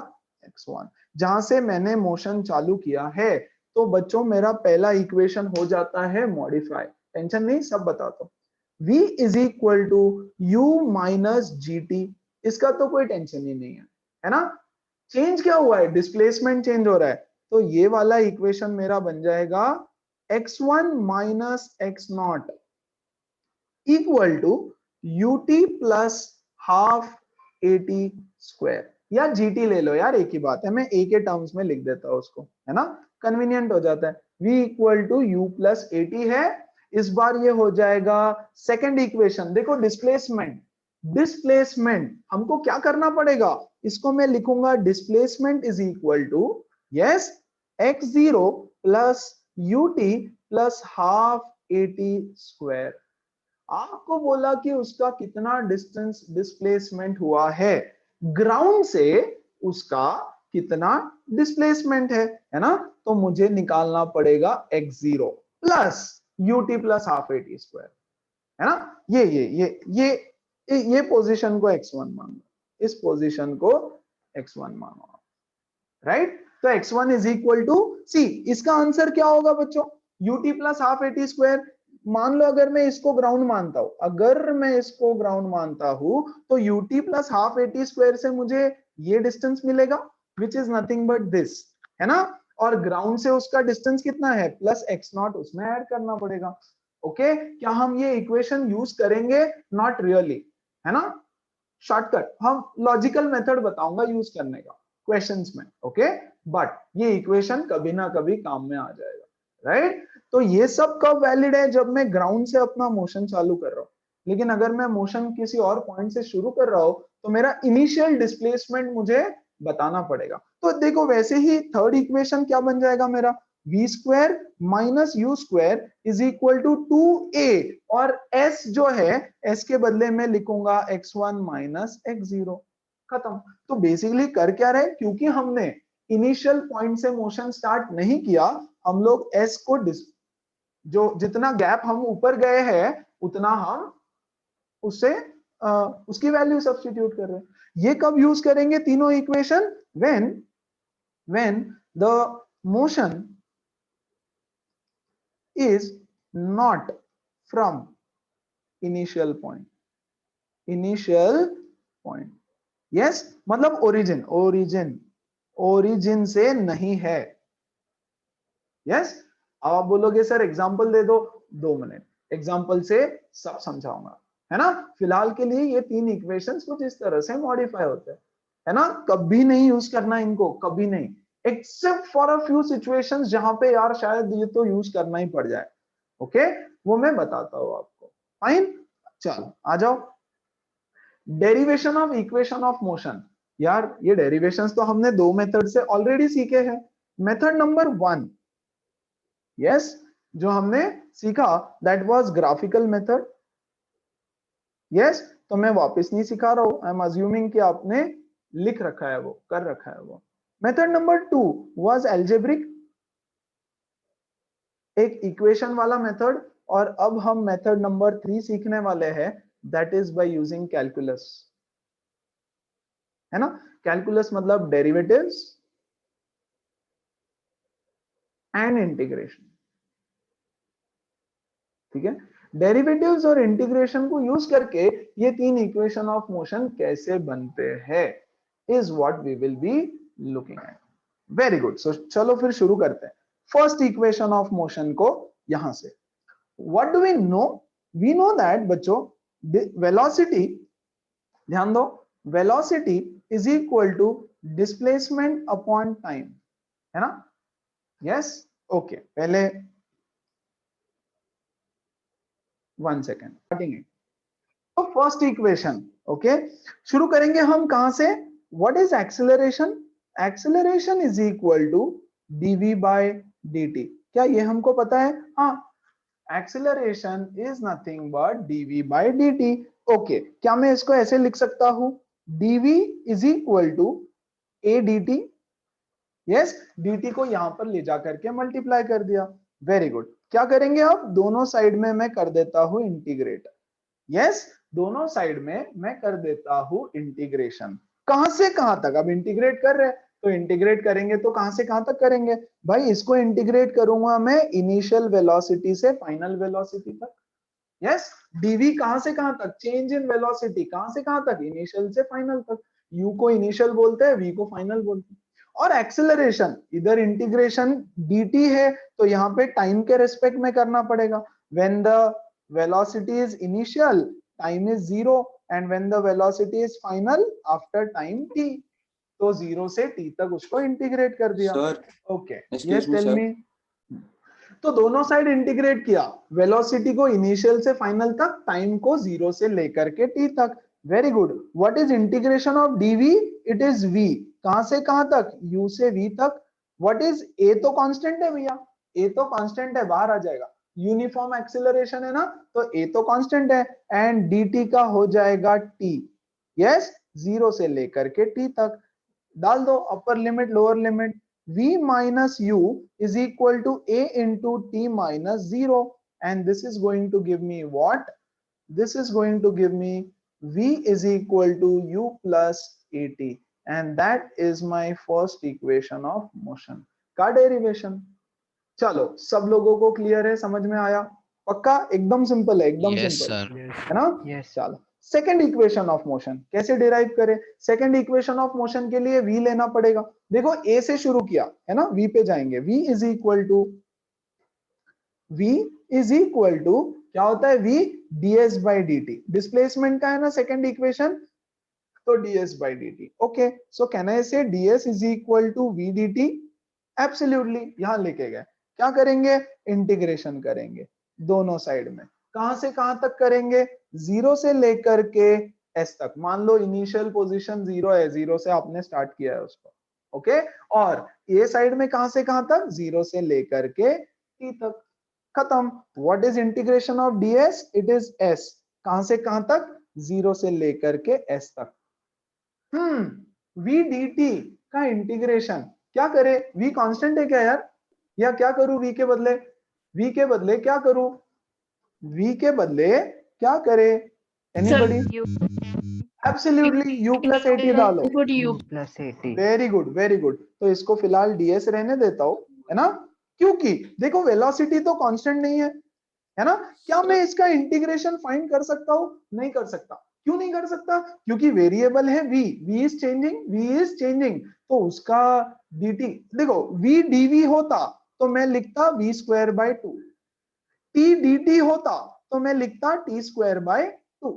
x1, जहां से मैंने मोशन चालू किया है। तो बच्चों मेरा पहला इक्वेशन हो जाता है मॉडिफाई, टेंशन नहीं, सब बताता हूं। v is equal to U minus ji T, इसका तो कोई टेंशन ही नहीं है ना? चेंज क्या हुआ है? डिस्प्लेसमेंट चेंज हो रहा है, तो ये वाला इक्वेशन मेरा बन जाएगा x1 minus X not equal to U T plus half A T square, या जीटी ले लो यार, एक ही बात है, मैं ए के टर्म्स में लिख देता हूं उसको, है ना? कन्वीनियंट हो जाता है। v equal to U plus A T है, इस बार ये हो जाएगा सेकंड इक्वेशन। देखो डिस्प्लेसमेंट, डिस्प्लेसमेंट हमको क्या करना पड़ेगा? इसको मैं लिखूंगा displacement is equal to, yes, x0 plus U T plus half A T square. आपको बोला कि उसका कितना डिस्टेंस डिस्प्लेसमेंट हुआ है ग्राउंड से, उसका कितना डिस्प्लेसमेंट है ना? तो मुझे निकालना पड़ेगा x0 plus ut plus half A T square, है ना? ये पोजीशन को x1 मानो, इस पोजीशन को x1 मानो, राइट? तो x1 इज इक्वल टू, सी इसका आंसर क्या होगा बच्चों? ut plus half A T square. मान लो अगर मैं इसको ग्राउंड मानता हूं, अगर मैं इसको ग्राउंड मानता हूं, तो ut plus half A T square से मुझे ये डिस्टेंस मिलेगा, which is nothing but this, है ना? और ग्राउंड से उसका डिस्टेंस कितना है? प्लस एक्स नॉट, उसमें ऐड करना पड़ेगा, ओके? क्या हम ये इक्वेशन यूज करेंगे? नॉट रियली, है ना? शॉर्टकट, हम लॉजिकल मेथड बताऊंगा यूज करने का क्वेश्चंस में, ओके? बट ये इक्वेशन कभी ना कभी काम में आ जाएगा, राइट? तो ये सब कब वैलिड है? जब मैं ग्राउंड से अपना मोशन चालू कर रहा हूं। लेकिन अगर मैं मोशन किसी और पॉइंट से शुरू कर रहा हूं, तो मेरा इनिशियल डिस्प्लेसमेंट मुझे बताना पड़ेगा। तो देखो वैसे ही थर्ड इक्वेशन क्या बन जाएगा मेरा? v square minus U square is equal to 2a, और s जो है, s के बदले में लिखूंगा x1 माइनस x0, खत्म। तो बेसिकली कर क्या रहे? क्योंकि हमने इनिशियल पॉइंट से मोशन स्टार्ट नहीं किया, हम लोग s को जो जितना गैप हम ऊपर गए हैं उतना हम उससे उसकी वैल्यू सब्स्टिट्यूट कर रहे हैं। ये कब यूज करेंगे तीनों equation? when the motion is not from initial point, yes, मतलब ओरिजिन से नहीं है, यस? अब आप बोलोगे सर एग्जांपल दे दो, 2 मिनट, एग्जांपल से सब समझाऊंगा, है ना? फिलहाल के लिए ये तीन इक्वेशंस कुछ इस तरह से मॉडिफाई होते हैं, है ना? कभी नहीं यूज करना इनको, कभी नहीं, except for a few situations जहां पे यार शायद ये तो यूज करना ही पड़ जाए, ओके? वो मैं बताता हूं आपको, फाइन? चलो आ जाओ, derivation of equation of motion, यार ये डेरिवेशंस तो हमने दो मेथड से ऑलरेडी सीखे हैं। मेथड नंबर 1, यस, जो हमने सीखा that was graphical method. Yes, तो मैं वापस नहीं सिखा रहा हूं, आई एम अज्यूमिंग कि आपने लिख रखा है, वो कर रखा है वो। मेथड नंबर 2 वाज एल्जेब्रिक, एक इक्वेशन वाला मेथड। और अब हम मेथड नंबर 3 सीखने वाले हैं, that is by using calculus, है ना। कैलकुलस मतलब डेरिवेटिव्स एंड इंटीग्रेशन, ठीक है। डेरिवेटिव्स और इंटीग्रेशन को यूज करके ये तीन इक्वेशन ऑफ मोशन कैसे बनते हैं is what we will be looking at. Very good, so चलो फिर शुरू करते हैं। फर्स्ट इक्वेशन ऑफ मोशन को यहां से, what do we know, we know that बच्चों वेलोसिटी, ध्यान दो, velocity is equal to displacement upon time, है ना। यस, ओके, पहले 1 सेकेंड स्टार्टिंग है। तो फर्स्ट इक्वेशन, ओके, शुरू करेंगे हम कहां से। What is acceleration, acceleration is equal to dv by dt, क्या ये हमको पता है। हाँ, acceleration is nothing but dv by dt। Okay, क्या मैं इसको ऐसे लिख सकता हूं, dv is equal to a dt। Yes, dt को यहां पर ले जाकर के मल्टीप्लाई कर दिया। वेरी गुड, क्या करेंगे अब, दोनों साइड में मैं कर देता हूं इंटीग्रेट। यस, दोनों साइड में मैं कर देता हूं इंटीग्रेशन। कहां से कहां तक, अब इंटीग्रेट कर रहे हैं तो इंटीग्रेट करेंगे तो कहां से कहां तक करेंगे भाई, इसको इंटीग्रेट करूंगा मैं इनिशियल वेलोसिटी से फाइनल वेलोसिटी तक। यस, डीवी कहां से कहां तक, चेंज इन वेलोसिटी, कहां से कहां तक, इनिशियल से फाइनल तक। यू को इनिशियल बोलते हैं, वी को फाइनल बोलते हैं। और एक्सेलरेशन, इधर इंटीग्रेशन dt है तो यहाँ पे टाइम के रेस्पेक्ट में करना पड़ेगा। When the velocity is initial time is 0 and when the velocity is final after time t, तो 0 से t तक उसको इंटीग्रेट कर दिया। Sir, okay, excuse yes, me, tell sir. Me. तो दोनों साइड इंटीग्रेट किया, वेलोसिटी को इनिशियल से फाइनल तक, टाइम को 0 से लेकर के t तक। Very good, what is integration of dv, it is v, कहां से कहां तक, u से v तक। व्हाट इज a, तो कांस्टेंट है भैया, a तो कांस्टेंट है, बाहर आ जाएगा। यूनिफॉर्म एक्सीलरेशन है ना, तो a तो कांस्टेंट है, एंड dt का हो जाएगा t। यस, 0 से लेकर के t तक डाल दो, upper limit lower limit, v minus u is equal to a into t minus 0, and this is going to give me what, this is going to give me v is equal to u plus at, and that is my first equation of motion का derivation. चलो, सब लोगों को clear है, समझ में आया, पक्का, एकदम सिंपल है, एकदम Yes, सिंपल sir. है ना। Yes. चलो, सेकंड इक्वेशन ऑफ मोशन कैसे डिराइव करें। सेकंड इक्वेशन ऑफ मोशन के लिए v लेना पड़ेगा। देखो, a से शुरू किया है ना, v पे जाएंगे, v इज इक्वल टू क्या होता है, v ds by dt, displacement का है ना सेकंड इक्वेशन, तो ds by dt। Okay, so can I say ds is equal to v dt, absolutely, यहां लेके गए, क्या करेंगे, इंटीग्रेशन करेंगे दोनों साइड में। कहां से कहां तक करेंगे, 0 से लेकर के s तक। मान लो इनिशियल पोजीशन 0 है, 0 से आपने स्टार्ट किया है उसको, ओके। और ये साइड में कहां से कहां तक, 0 से लेकर के t तक, खत्म। What is integration of ds, it is s, कहां से कहां तक, 0 से लेकर के s तक। v dt का इंटीग्रेशन क्या करे, v कांस्टेंट है क्या यार, या क्या करूं, v के बदले, v के बदले क्या करूं, v के बदले क्या करे, एनीबॉडी, एब्सोल्युटली u प्लस 80 डालो। U plus 80. Very good, very good, तो इसको फिलहाल ds रहने देता हूं, है ना, क्योंकि देखो वेलोसिटी तो कांस्टेंट नहीं है ना। क्या मैं इसका इंटीग्रेशन फाइंड कर सकता हूं, नहीं कर सकता। क्यों नहीं कर सकता, क्योंकि वेरिएबल है v, v is changing, v is changing, तो उसका dt, देखो v dv होता तो मैं लिखता v square by 2, t dt होता तो मैं लिखता t स्क्वायर बाय 2,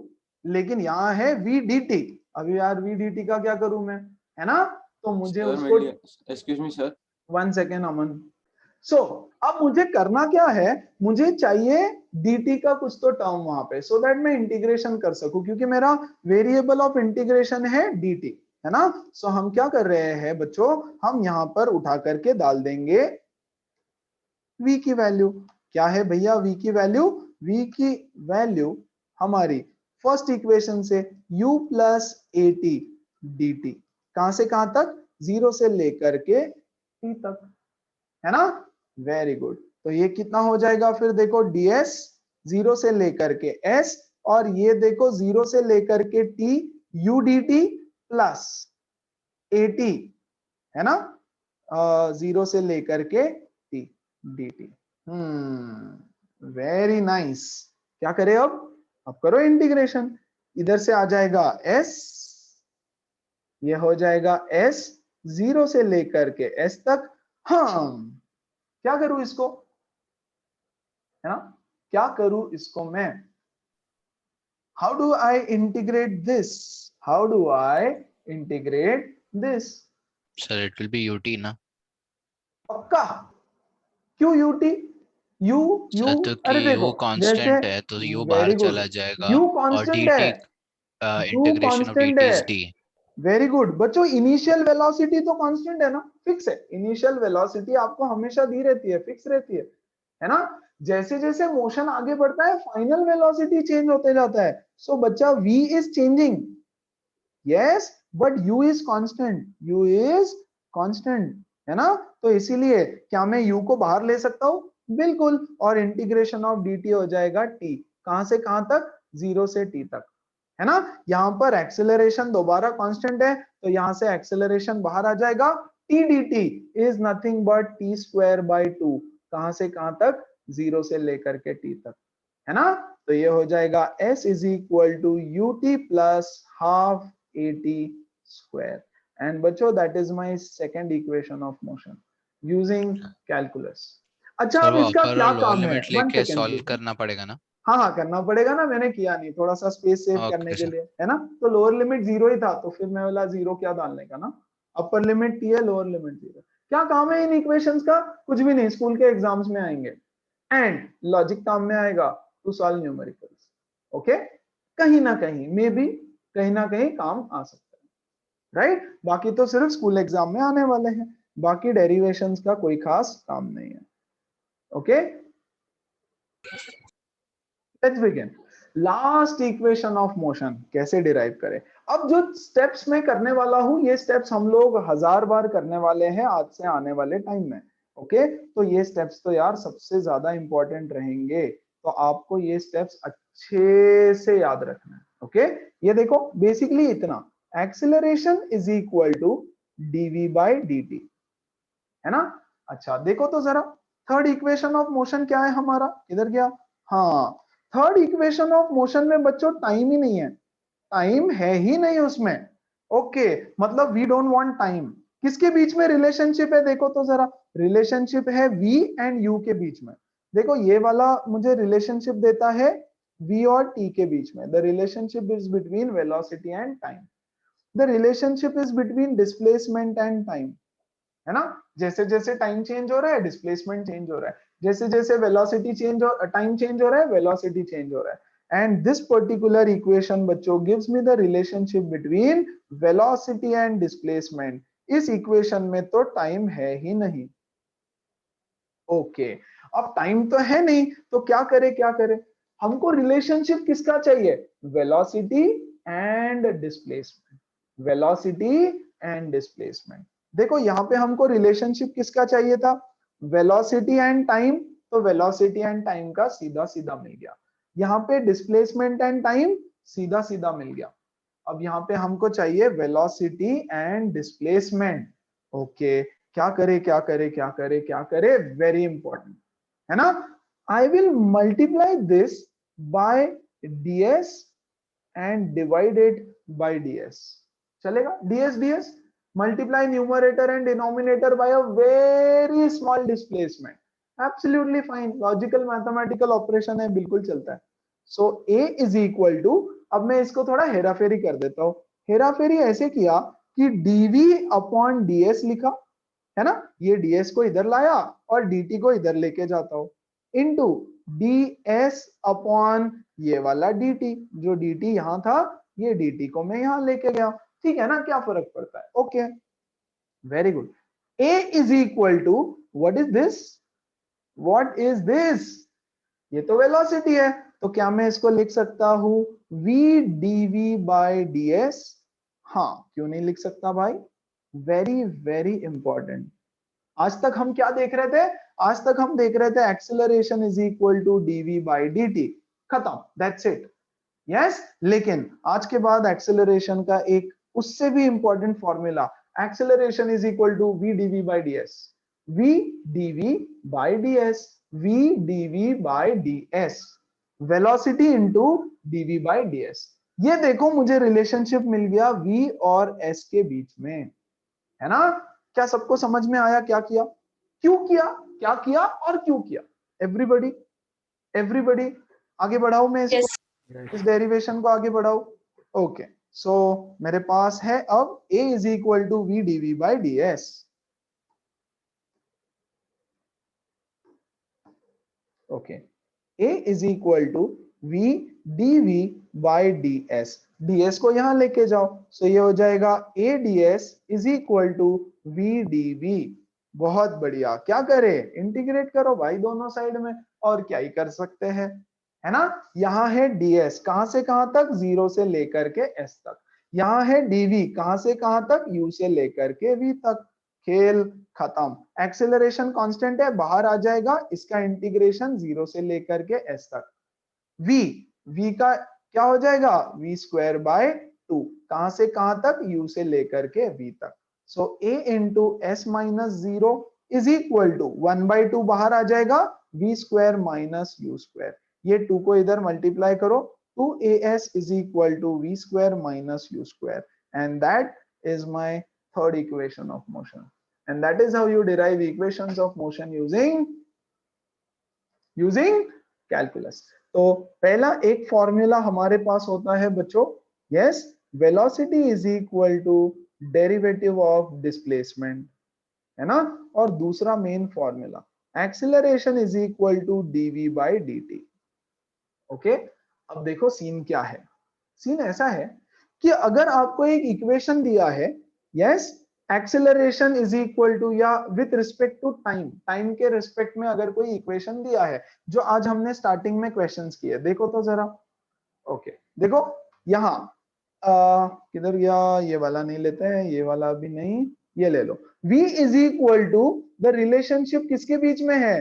लेकिन यहाँ है v dt। अभी यार v dt का क्या करूं मैं, है ना, तो मुझे Sir, उसको, excuse me, sir. 1 सेकेंड अमन, सो अब मुझे करना क्या है, मुझे चाहिए dt का कुछ तो टर्म वहां पे, सो दैट मैं इंटीग्रेशन कर सकूं, क्योंकि मेरा वेरिएबल ऑफ इंटीग्रेशन है dt, है ना। सो हम क्या कर रहे हैं बच्चों, हम यहां पर उठा करके डाल देंगे v की वैल्यू। क्या है भैया v की वैल्यू, v की वैल्यू हमारी फर्स्ट इक्वेशन से u plus A T D T, कहां से कहां तक, 0 से लेकर के t तक, है ना। वेरी गुड, तो ये कितना हो जाएगा फिर देखो, ds 0 से लेकर के s, और ये देखो 0 से लेकर के t u dt plus A T, है ना, 0 से लेकर के t dt। Very nice. क्या करें अब करो इंटीग्रेशन, इधर से आ जाएगा s, ये हो जाएगा s 0 से लेकर के s तक। हाँ, क्या करूं इसको, है ना, क्या करूं इसको मैं, how do I integrate this, how do I integrate this. Sir it will B UT ना। पक्का, क्यों यूटी, यू यू, सर तो कि अरे देखो यू जैसे, कांस्टेंट है तो यू बाहर वेरी गुड, चला जाएगा यू और कांस्टेंट है, dt you integration of constant dt है। Is D. वेरी गुड बच्चों, इनिशियल वेलोसिटी तो कांस्टेंट है ना, फिक्स है, इनिशियल वेलोसिटी आपको हमेशा दी रहती है, फिक्स रहती है ना। जैसे जैसे मोशन आगे बढ़ता है फाइनल वेलोसिटी चेंज होते जाता है। सो बच्चा v is changing, yes, but u is constant, u is constant, है ना। तो इसीलिए क्या मैं u को बाहर ले सकता हूं, बिल्कुल, और इंटीग्रेशन ऑफ dt हो जाएगा t, कहां से कहां तक, 0 से t तक, है ना। यहां पर एक्सेलरेशन दोबारा कांस्टेंट है, तो यहां से एक्सेलरेशन बाहर आ जाएगा, t dt is nothing but t square by 2, कहां से कहां तक, 0 से लेकर के t तक, है ना। तो ये हो जाएगा s is equal to U T plus half A T square, and बच्चों that is my second equation of motion using calculus. अच्छा, सर अब वो इसका अपर क्या और लोअर काम है, लिमिट वन लेके सेकेंड सॉल्व प्लीज। करना पड़ेगा ना। हाँ हाँ करना पड़ेगा ना, मैंने किया नहीं, थोड़ा सा स्पेस सेव करने ओके के सर। लिए, है ना। तो लोअर लिमिट 0 ही था, तो फिर मैं बोला 0 क्या डालने का ना, अपर लिमिट t है, लोअर लिमिट 0। क्या काम है इन इक्वेशंस का, कुछ भी नहीं, स्कूल के एग्जाम्स में आएंगे, एंड लॉजिक काम में आएगा टू सॉल्व न्यूमेरिकल्स, ओके। कहीं ना कहीं मे बी, कहीं ना कहीं काम आ सकता है, राइट। बाकी तो सिर्फ स्कूल एग्जाम में आने वाले हैं, बाकी डेरिवेशंस का कोई खास काम नहीं है, okay. Let's begin. Last equation of motion कैसे डिराइव करें। अब जो स्टेप्स मैं करने वाला हूं, ये स्टेप्स हम लोग 1000 बार करने वाले हैं आज से आने वाले टाइम में, ओके। तो ये स्टेप्स तो यार सबसे ज्यादा इंपॉर्टेंट रहेंगे, तो आपको ये स्टेप्स अच्छे से याद रखना है, ओके। ये देखो बेसिकली इतना, acceleration is equal to D V by D T, है ना। अच्छा देखो तो जरा, थर्ड इक्वेशन ऑफ मोशन क्या है हमारा, इधर गया, हाँ, थर्ड इक्वेशन ऑफ मोशन में बच्चों टाइम ही नहीं है, टाइम है ही नहीं उसमें, ओके। मतलब वी डोंट वांट टाइम। किसके बीच में रिलेशनशिप है देखो तो जरा, रिलेशनशिप है v एंड u के बीच में। देखो ये वाला मुझे रिलेशनशिप देता है v और t के बीच में, the relationship is between velocity and time, the relationship is between displacement and time, है ना। जैसे जैसे टाइम चेंज हो रहा है डिस्प्लेसमेंट चेंज हो रहा है, जैसे जैसे वेलोसिटी चेंज हो, टाइम चेंज हो रहा है, वेलोसिटी चेंज हो रहा है। एंड दिस पर्टिकुलर इक्वेशन बच्चों gives me the relationship between velocity and displacement. इस इक्वेशन में तो टाइम है ही नहीं, ओके। अब टाइम तो है नहीं, तो क्या करे क्या करे, हमको रिलेशनशिप किसका चाहिए, velocity and displacement, velocity and displacement. देखो यहाँ पे हमको रिलेशनशिप किसका चाहिए था, वेलोसिटी एंड टाइम, तो वेलोसिटी एंड टाइम का सीधा सीधा मिल गया। यहाँ पे डिस्प्लेसमेंट एंड टाइम सीधा सीधा मिल गया। अब यहाँ पे हमको चाहिए वेलोसिटी एंड डिस्प्लेसमेंट, ओके। क्या करे क्या करे क्या करे क्या करे, वेरी इंपॉर्टेंट, है ना। I will multiply this by ds and divide it by ds, चलेगा, ds ds, multiply numerator and denominator by a very small displacement, absolutely fine, logical mathematical operation है, बिल्कुल चलता है। so a is equal to, अब मैं इसको थोड़ा हेराफेरी कर देता हूं, हेराफेरी ऐसे किया कि dv अपॉन ds लिखा, है ना, ये ds को इधर लाया और dt को इधर लेके जाता हूं, इनटू ds अपॉन ये वाला dt, जो dt यहां था ये dt को मैं यहां लेके गया, ठीक है ना, क्या फर्क पड़ता है। Okay, very good. a is equal to what is this, what is this, ये तो वेलोसिटी है, तो क्या मैं इसको लिख सकता हूं v dv बाय ds, हाँ क्यों नहीं लिख सकता भाई, वेरी वेरी इंपॉर्टेंट। आज तक हम क्या देख रहे थे, आज तक हम देख रहे थे acceleration is equal to dv by dt, खत्म, दैट्स इट। यस, लेकिन आज के बाद एक्सेलरेशन का एक उससे भी important formula, acceleration is equal to v dv by ds, v dv by ds, v dv by ds, velocity into dv by ds। ये देखो मुझे रिलेशनशिप मिल गया v और s के बीच में, है ना। क्या सबको समझ में आया क्या किया, क्यों किया, क्या किया और क्यों किया, एवरीबॉडी, एवरीबॉडी आगे बढ़ाओ, मैं इस डेरिवेशन को आगे बढ़ाओ। ओके, सो मेरे पास है अब a is equal to v dv by ds। Okay, a is equal to v dv by ds, ds को यहां लेके जाओ, सो ये हो जाएगा a ds is equal to v dv। बहुत बढ़िया, क्या करें, इंटीग्रेट करो भाई दोनों साइड में, और क्या ही कर सकते हैं, है ना। यहाँ है ds, कहां से कहां तक, 0 से लेकर के s तक, यहाँ है dv, कहां से कहां तक, u से लेकर के v तक, खेल खत्म। एक्सेलरेशन कांस्टेंट है, बाहर आ जाएगा, इसका इंटीग्रेशन 0 से लेकर के s तक, v का क्या हो जाएगा, v स्क्वायर बाय 2, कहां से कहां तक, u से लेकर के v तक। So a into s minus 0 is equal to 1/2 बाहर आ जाएगा, v square minus u square, ये 2 को इधर मल्टीप्लाई करो, 2as is equal to v square minus u square, and that is my third equation of motion, and that is how you derive equations of motion using calculus। तो पहला एक formula हमारे पास होता है बच्चों, yes, velocity is equal to derivative of displacement, है ना, और दूसरा main formula acceleration is equal to dv by dt। Okay, अब देखो सीन क्या है, सीन ऐसा है कि अगर आपको एक इक्वेशन दिया है, yes, acceleration is equal to, या with respect to time, time के रिस्पेक्ट में अगर कोई इक्वेशन दिया है, जो आज हमने स्टार्टिंग में क्वेश्चंस किए, देखो तो जरा। ओके, देखो यहाँ किधर गया, ये वाला नहीं लेते हैं, ये वाला भी नहीं, ये ले लो। v is equal to, the relationship किसके बीच में है,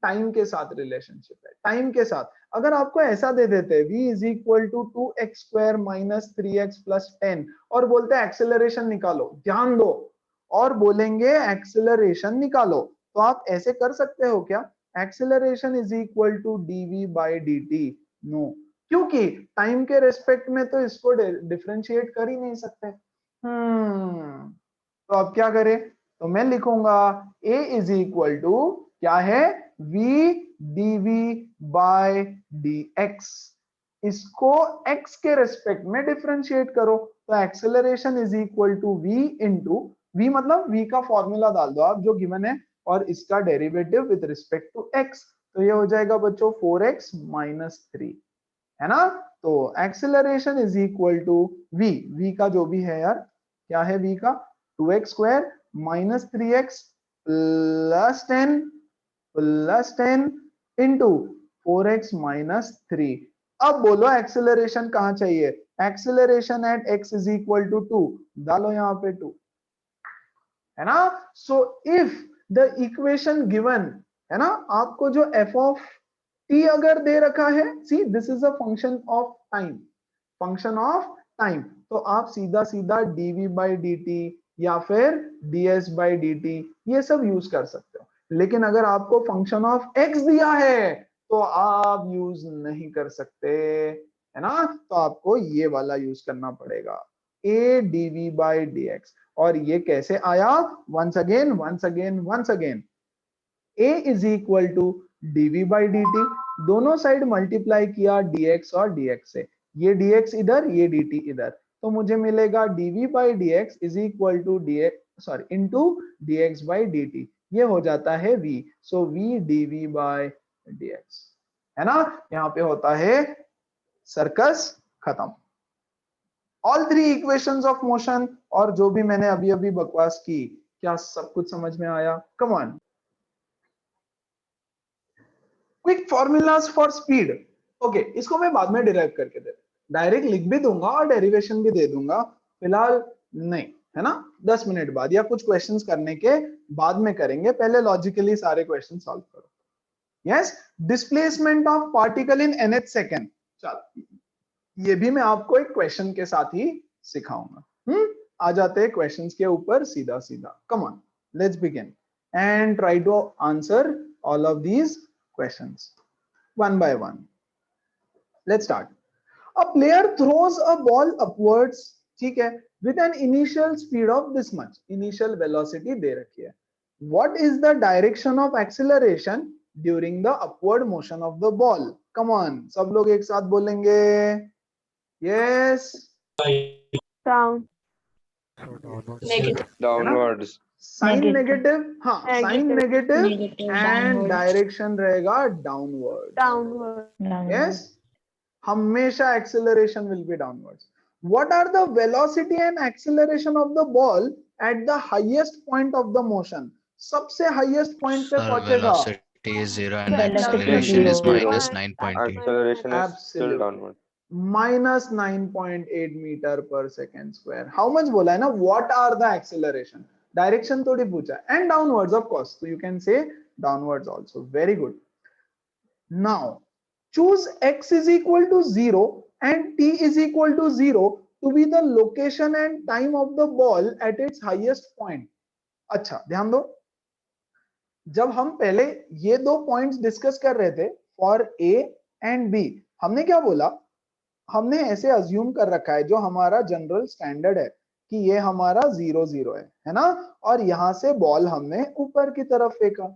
टाइम के साथ रिलेशनशिप है, टाइम के साथ। अगर आपको ऐसा दे देते v is equal to 2x square minus 3x plus 10 और बोलते हैं एक्सेलरेशन निकालो, ध्यान दो, और बोलेंगे एक्सेलरेशन निकालो, तो आप ऐसे कर सकते हो क्या, acceleration is equal to dv by dt, no, क्योंकि टाइम के रेस्पेक्ट में तो इसको डिफरेंशिएट कर ही नहीं सकते। तो अब क्या करें, तो मैं लिखूंगा a इज इक्वल टू क्या है, v dv बाय dx, इसको x के रेस्पेक्ट में डिफरेंशिएट करो, तो acceleration is equal to v into, v मतलब v का फॉर्मूला डाल दो आप जो गिवन है, और इसका derivative with respect to x, तो ये हो जाएगा बच्चों 4x माइनस 3, है ना। तो acceleration is equal to v का जो भी है यार, क्या है v का, 2x square minus 3x plus 10 into 4x minus 3। अब बोलो एक्सेलरेशन कहां चाहिए, acceleration at x is equal to 2, डालो यहाँ पे 2, है ना। So if the equation given, है ना, आपको जो f ऑफ t अगर दे रखा है, see this is a function of time, function of time, तो आप सीधा सीधा dv बाई dt या फिर ds बाई dt ये सब यूज कर सकते हो, लेकिन अगर आपको फंक्शन ऑफ x दिया है तो आप यूज नहीं कर सकते, है ना, तो आपको ये वाला यूज करना पड़ेगा, a dv बाई dx। और ये कैसे आया, once again a is equal to dv by dt, दोनों साइड मल्टीप्लाई किया dx और dx से, ये dx इधर, ये dt इधर, तो मुझे मिलेगा dv by dx is equal to sorry into dx by dt, ये हो जाता है v, so v dv by dx, है ना। यहाँ पे होता है सर्कस खत्म। All three equations of motion, और जो भी मैंने अभी अभी बकवास की, क्या सब कुछ समझ में आया? Come on. Quick formulas for speed, okay, इसको मैं बाद में डिराइव करके दे, डायरेक्ट लिख भी दूंगा और डेरिवेशन भी दे दूंगा, फिलहाल नहीं, है ना। 10 मिनट बाद या कुछ क्वेश्चंस करने के बाद में करेंगे, पहले लॉजिकली सारे क्वेश्चन सॉल्व करो। Yes, displacement of particle in nth second, चलो ये भी मैं आपको एक क्वेश्चन के साथ ही सिखाऊंगा। आ जाते हैं क्वेश्चंस के ऊपर सीधा सीधा। Come on, let's begin and try to answer all of these questions one by one. Let's start. A player throws a ball upwards, ठीक है, with an initial speed of this much, initial velocity दे रखी है। What is the direction of acceleration during the upward motion of the ball? Come on, सब लोग एक साथ बोलेंगे। Yes. Down. Downwards. Sign Negative. Negative, हाँ sign negative Negative and downwards. Direction रहेगा downward. Downward. Yes, हमेशा acceleration will be downwards. What are the velocity and acceleration of the ball at the highest point of the motion? सबसे highest point पे Sir, पहुंचेगा। velocity is 0 and Velocity acceleration is zero. minus 9.8. Acceleration is still Absolutely. downward. minus 9.8 meter per second square. How much बोला है ना? What are the acceleration? Direction थोड़ी पूछा है, and downwards of course. So you can say downwards also. Very good. Now choose x is equal to 0 and t is equal to 0 to be the location and time of the ball at its highest point. अच्छा ध्यान दो, जब हम पहले ये दो points discuss कर रहे थे फॉर ए एंड बी, हमने क्या बोला? हमने ऐसे अज्यूम कर रखा है, जो हमारा जनरल स्टैंडर्ड है कि ये हमारा 0 0 है ना, और यहां से बॉल हमने ऊपर की तरफ फेंका।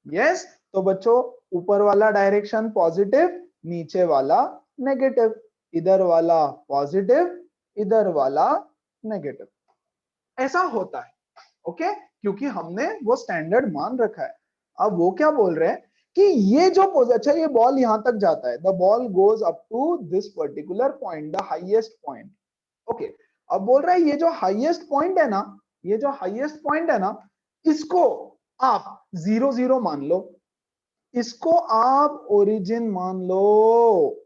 यस, तो बच्चों ऊपर वाला डायरेक्शन पॉजिटिव, नीचे वाला नेगेटिव, इधर वाला पॉजिटिव, इधर वाला नेगेटिव, ऐसा होता है। ओके, क्योंकि हमने वो स्टैंडर्ड मान रखा है। अब वो क्या बोल रहे हैं कि ये जो अच्छा ये बॉल यहां तक जाता है, the ball goes up to this particular point, the highest point. Okay, अब बोल रहा है ये जो हाईएस्ट पॉइंट है ना, ये जो हाईएस्ट पॉइंट है ना, इसको आप 0 0 मान लो, इसको आप ओरिजिन मान लो।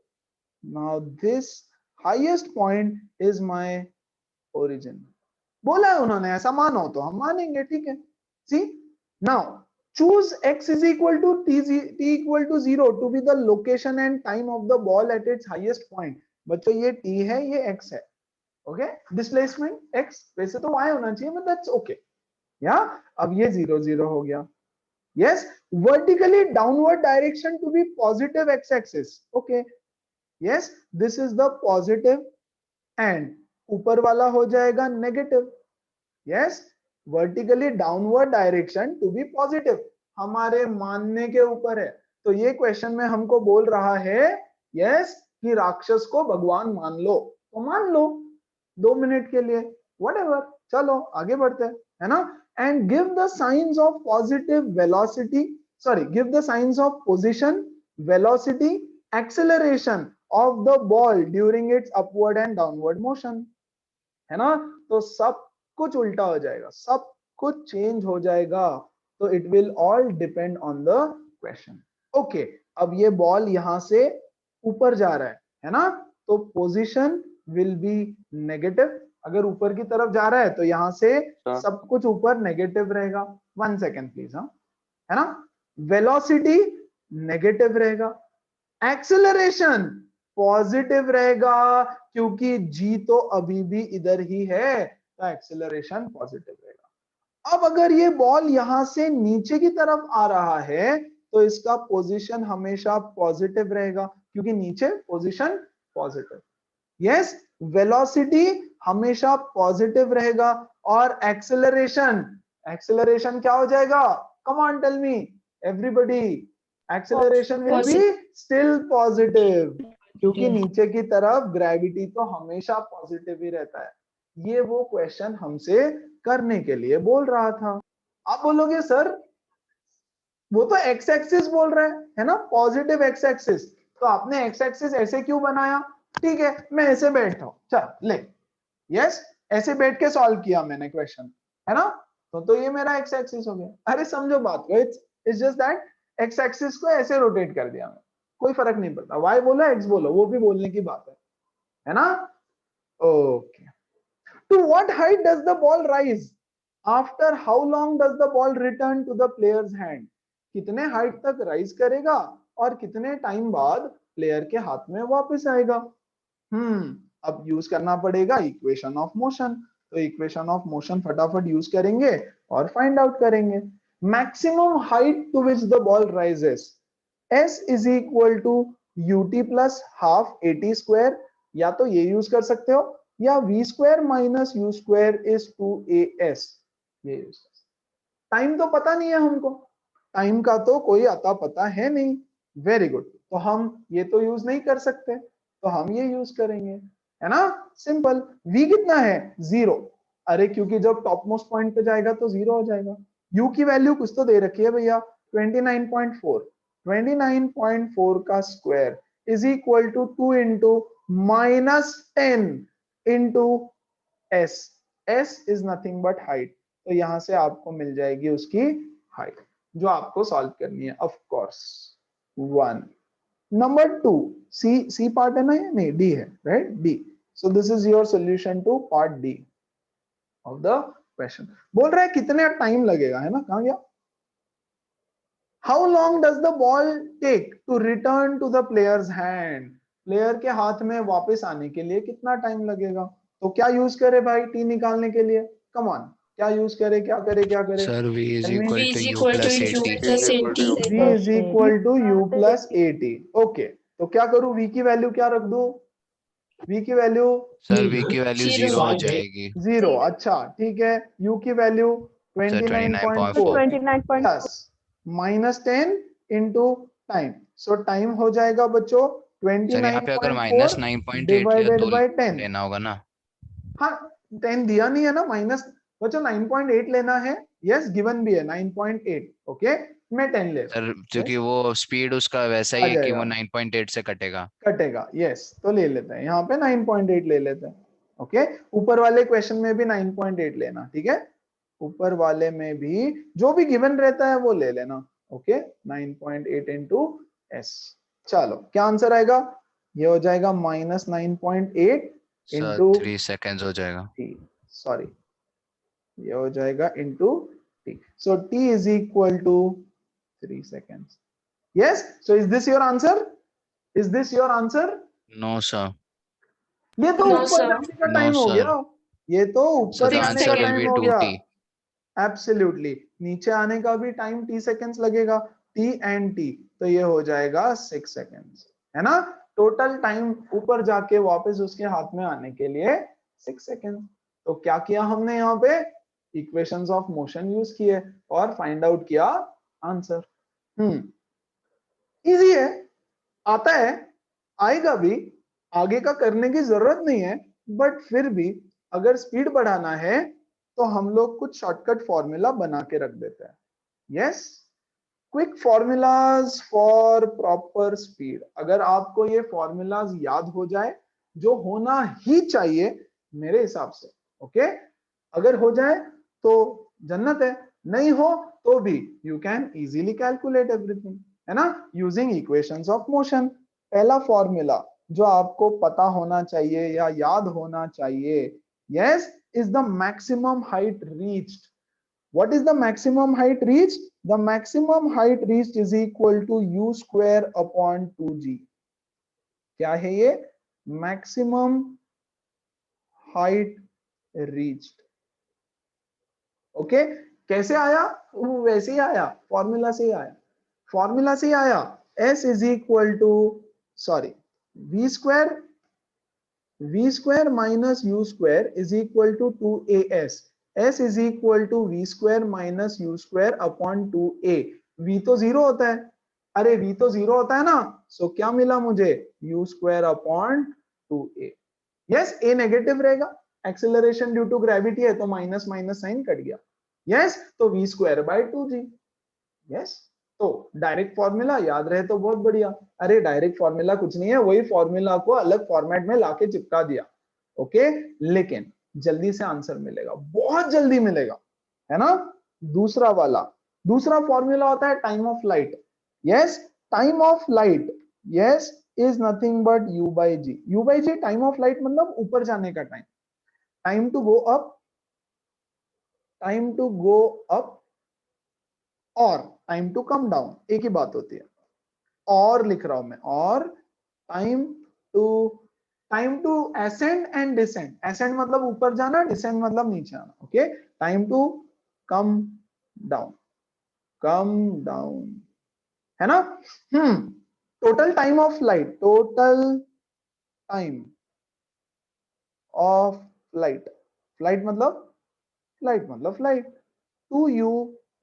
Now this highest point is my origin, बोला है उन्होंने, ऐसा मानो तो हम मानेंगे, ठीक है। सी now choose x is equal to t equal to 0 to be the location and time of the ball at its highest point. बच्चों ये t है, ये x है, ओके, डिस्प्लेसमेंट x, वैसे तो y होना चाहिए, but that's okay, या अब ये 0 0 हो गया। yes, vertically downward direction to be positive x axis, okay, yes, this is the positive and ऊपर वाला हो जाएगा negative. yes, vertically downward direction to be positive, हमारे मानने के ऊपर है। तो ये क्वेश्चन में हमको बोल रहा है यस कि राक्षस को भगवान मान लो, तो मान लो 2 मिनट के लिए, व्हाटएवर, चलो आगे बढ़ते हैं, है ना। And give the science of positive velocity, sorry give the science of position, velocity, acceleration of the ball during its upward and downward motion, है ना। तो सब कुछ उल्टा हो जाएगा, सब कुछ चेंज हो जाएगा, तो it will all depend on the question. Okay, अब ये बॉल यहां से ऊपर जा रहा है ना, तो पोजीशन विल बी नेगेटिव। अगर ऊपर की तरफ जा रहा है तो यहां से सब कुछ ऊपर नेगेटिव रहेगा। 1 सेकेंड प्लीज, हाँ, है ना। वेलोसिटी नेगेटिव रहेगा, एक्सेलरेशन पॉजिटिव रहेगा, क्योंकि जी तो अभी भी इधर ही है, तो एक्सेलरेशन पॉजिटिव रहेगा। अब अगर ये बॉल यहां से नीचे की तरफ आ रहा है, तो इसका पोजीशन हमेशा पॉजिटिव रहेगा, क्योंकि नीचे पोजीशन पॉजिटिव। यस, वेलोसिटी हमेशा पॉजिटिव रहेगा, और एक्सेलरेशन, एक्सेलरेशन क्या हो जाएगा? Come on tell me everybody, acceleration will be still positive, क्योंकि नीचे की तरफ ग्रेविटी तो हमेशा पॉजिटिव ही रहता है। ये वो क्वेश्चन हमसे करने के लिए बोल रहा था। आप बोलोगे सर वो तो एक्स एक्सिस बोल रहा है ना, पॉजिटिव एक्स एक्सिस, तो आपने एक्स एक्सिस ऐसे क्यों बनाया? ठीक है, मैं ऐसे बैठा हूं, चल ले, यस, ऐसे बैठ के सॉल्व किया मैंने क्वेश्चन, है ना, तो ये मेरा एक्स एक्सिस हो गया। अरे समझो बात को, it's just that x axis को ऐसे रोटेट कर दिया मैं, कोई फर्क नहीं पड़ता, वाई बोलो एक्स बोलो, वो भी बोलने की बात है ना। Okay, to what height does the ball rise, after how long does the ball return to the player's hand, कितने हाइट तक राइज करेगा और कितने टाइम बाद प्लेयर के हाथ में वापस आएगा। अब यूज करना पड़ेगा इक्वेशन ऑफ मोशन, तो इक्वेशन ऑफ मोशन फटाफट यूज करेंगे और फाइंड आउट करेंगे। Maximum height to which the ball rises, s is equal to ut plus half at square, या तो ये यूज कर सकते हो, या v square minus u square is 2as, ये यूज कर सकते। टाइम तो पता नहीं है हमको, टाइम का तो कोई अता पता है नहीं, वेरी गुड, तो हम ये तो यूज नहीं कर सकते, तो हम ये यूज करेंगे, है ना, सिंपल। v कितना है 0, अरे क्योंकि जब टॉप मोस्ट पॉइंट पे जाएगा तो 0 हो जाएगा। u की वैल्यू कुछ तो दे रखी है भैया 29.4, 29.4 का square is equal to 2 into minus 10 into s, s is nothing but height, तो यहां से आपको मिल जाएगी उसकी हाइट जो आपको सॉल्व करनी है, of course 1। Number 2, C part है ना, ये नहीं डी है, right, D, so this is your solution to part D of the question. बोल रहा है कितने टाइम लगेगा, है ना, कहां गया, how long does the ball take to return to the player's hand, player के हाथ में वापस आने के लिए कितना टाइम लगेगा, तो क्या यूज करे भाई टी निकालने के लिए, कम ऑन, क्या यूज करे, क्या करे, क्या करे, Sir, V is Tell me. equal V to is U equal to plus U 80. plus is equal 80. to v is equal to u plus 80, okay, तो क्या करूं, v की वैल्यू क्या रख दूं, v की वैल्यू Sir, V की value 0 हो 0. जाएगी। 0, अच्छा ठीक है, u की value Sir, 29.4 29.4. Plus minus 10 into time, सो टाइम हो जाएगा बच्चों सर यहाँ पे अगर 29.4 -9.8 लिया डिवाइडेड तो बाय 10, लेना होगा ना। हाँ 10 दिया नहीं है ना, माइनस बच्चों 9.8 लेना है, यस गिवन भी है 9.8, ओके, मैं 10 ले रहा सर हूँ, क्योंकि वो स्पीड उसका वैसा आ ही है कि जाएगा, वो 9.8 से कटेगा। कटेगा, यस, तो ले लेते हैं यहाँ पे 9.8 ले लेते हैं, ओके, ऊपर वाले क्वेश्चन में भी 9.8 लेना, ठीक है, ऊपर वाले में भी जो भी गिवन रहता है वो ले लेना, ओके, 9.8 इंटू एस, चलो क्या आंसर आएगा, ये हो जाएगा -9.8 सर इंटू 3 सेकेंड्स हो जाएगा। टी, सॉरी, ये हो जाएगा into t, so t is equal to 3 seconds, yes, so is this your answer, is this your answer, no sir. ये तो No, ऊपर sir. जाने का No, टाइम हो sir. गया, ये तो सर ऊपर द 6 जाने का आंसर विल टाइम बी हो 2t। गया, एब्सोल्युटली, नीचे आने का भी टाइम t सेकेंड्स लगेगा, t एंड t, तो ये हो जाएगा 6 सेकेंड्स, है ना, टोटल टाइम ऊपर जाके वापस उसके हाथ में आने के लिए 6 सेकेंड। तो क्या किया हमने यहाँ पे, इक्वेशंस ऑफ मोशन यूज किए और फाइंड आउट किया आंसर। इजी है, आता है, आएगा भी, आगे का करने की जरूरत नहीं है, बट फिर भी अगर स्पीड बढ़ाना है तो हम लोग कुछ शॉर्टकट फॉर्मूला बना के रख देते हैं, yes, quick formulas for proper speed. अगर आपको ये फॉर्मूलाज याद हो जाए, जो होना ही चाहिए मेरे हिसाब से, ओके, अगर हो जाए तो जन्नत है, नहीं हो तो भी you can easily calculate everything, है ना, यूजिंग इक्वेशंस ऑफ मोशन। पहला फॉर्मूला जो आपको पता होना चाहिए या याद होना चाहिए, yes, is the maximum height reached. What is the maximum height reached? The maximum height reached is equal to u square upon 2g. क्या है ये, maximum height reached, ओके, कैसे आया, वैसे ही आया, फॉर्मूला से ही आया, फॉर्मूला से ही आया, s is equal to, sorry, v square minus u square is equal to 2as, s is equal to v square minus u square upon 2a, v तो 0 होता है, अरे v तो 0 होता है ना, सो क्या मिला मुझे, u square upon 2a, yes, a negative रहेगा, एक्सेलरेशन ड्यू टू ग्रेविटी है तो माइनस माइनस साइन कट गया। यस, तो v square by 2g। Yes, तो डायरेक्ट फॉर्मूला याद रहे तो बहुत बढ़िया। अरे डायरेक्ट फॉर्मूला कुछ नहीं है, वही फॉर्मूला को अलग फॉर्मेट में लाके चिपका दिया। ओके, लेकिन जल्दी से आंसर मिलेगा, बहुत जल्दी मिलेगा, है ना। दूसरा वाला, दूसरा फॉर्मूला होता है time of light. Yes, time of light yes is nothing but u by g। u by g time of light मतलब ऊपर जाने का time, time to go up, time to go up और टाइम टू कम डाउन, एक ही बात होती है। और लिख रहा हूं मैं, और time to ascend and descend. Ascend मतलब ऊपर जाना, डिसेंड मतलब नीचे आना। Okay, time to come down, come down, है ना। Total time of light, total time of light, flight मतलब flight, two u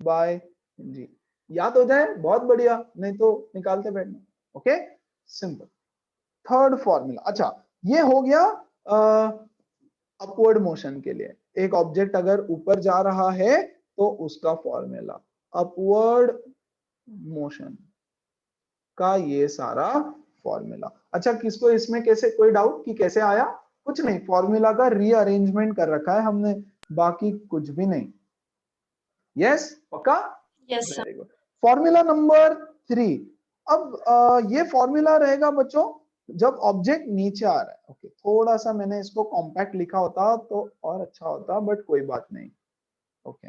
by g. याद हो जाए बहुत बढ़िया, नहीं तो निकालते बैठना। Okay, simple. थर्ड फॉर्मूला, अच्छा ये हो गया अपवर्ड मोशन के लिए। एक ऑब्जेक्ट अगर ऊपर जा रहा है तो उसका फॉर्मूला, अपवर्ड मोशन का ये सारा फॉर्मूला। अच्छा, किसको इसमें कैसे कोई डाउट कि कैसे आया? कुछ नहीं, फॉर्मूला का रीअरेंजमेंट कर रखा है हमने, बाकी कुछ भी नहीं। यस, पक्का? Yes, sir. Very good. Formula number 3। अब ये फॉर्मूला रहेगा बच्चों जब ऑब्जेक्ट नीचे आ रहा है। ओके, थोड़ा सा मैंने इसको कॉम्पैक्ट लिखा होता तो और अच्छा होता, बट कोई बात नहीं। ओके,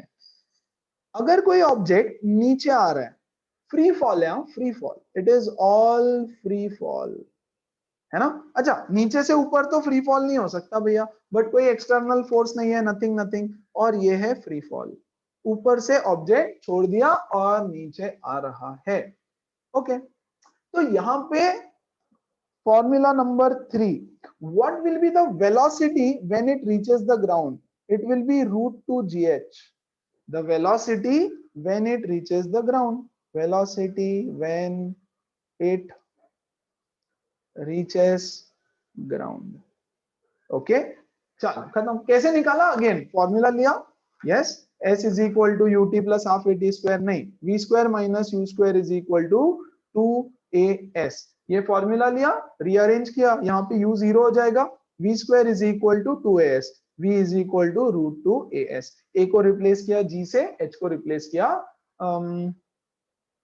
अगर कोई ऑब्जेक्ट नीचे आ रहा है, फ्री फॉल है, free fall, it is all free fall, है ना। अच्छा, नीचे से ऊपर तो फ्री फॉल नहीं हो सकता भैया, बट कोई एक्सटर्नल फोर्स नहीं है, नथिंग नथिंग, और ये है फ्री फॉल। ऊपर से ऑब्जेक्ट छोड़ दिया और नीचे आ रहा है। ओके, तो यहां पे formula number 3, what will be the velocity when it reaches the ground? It will be √2gh। The velocity when it reaches the ground, velocity when it reaches ground. Okay, चलो खत्म। कैसे निकाला? अगेन फॉर्मूला लिया। Yes, s is equal to ut plus half at square, नहीं, v square minus u square is equal to 2as। ये formula लिया, rearrange किया, यहाँ पे u 0 हो जाएगा, v square is equal to 2as, v is equal to √2as। a को replace किया g से, h को रिप्लेस किया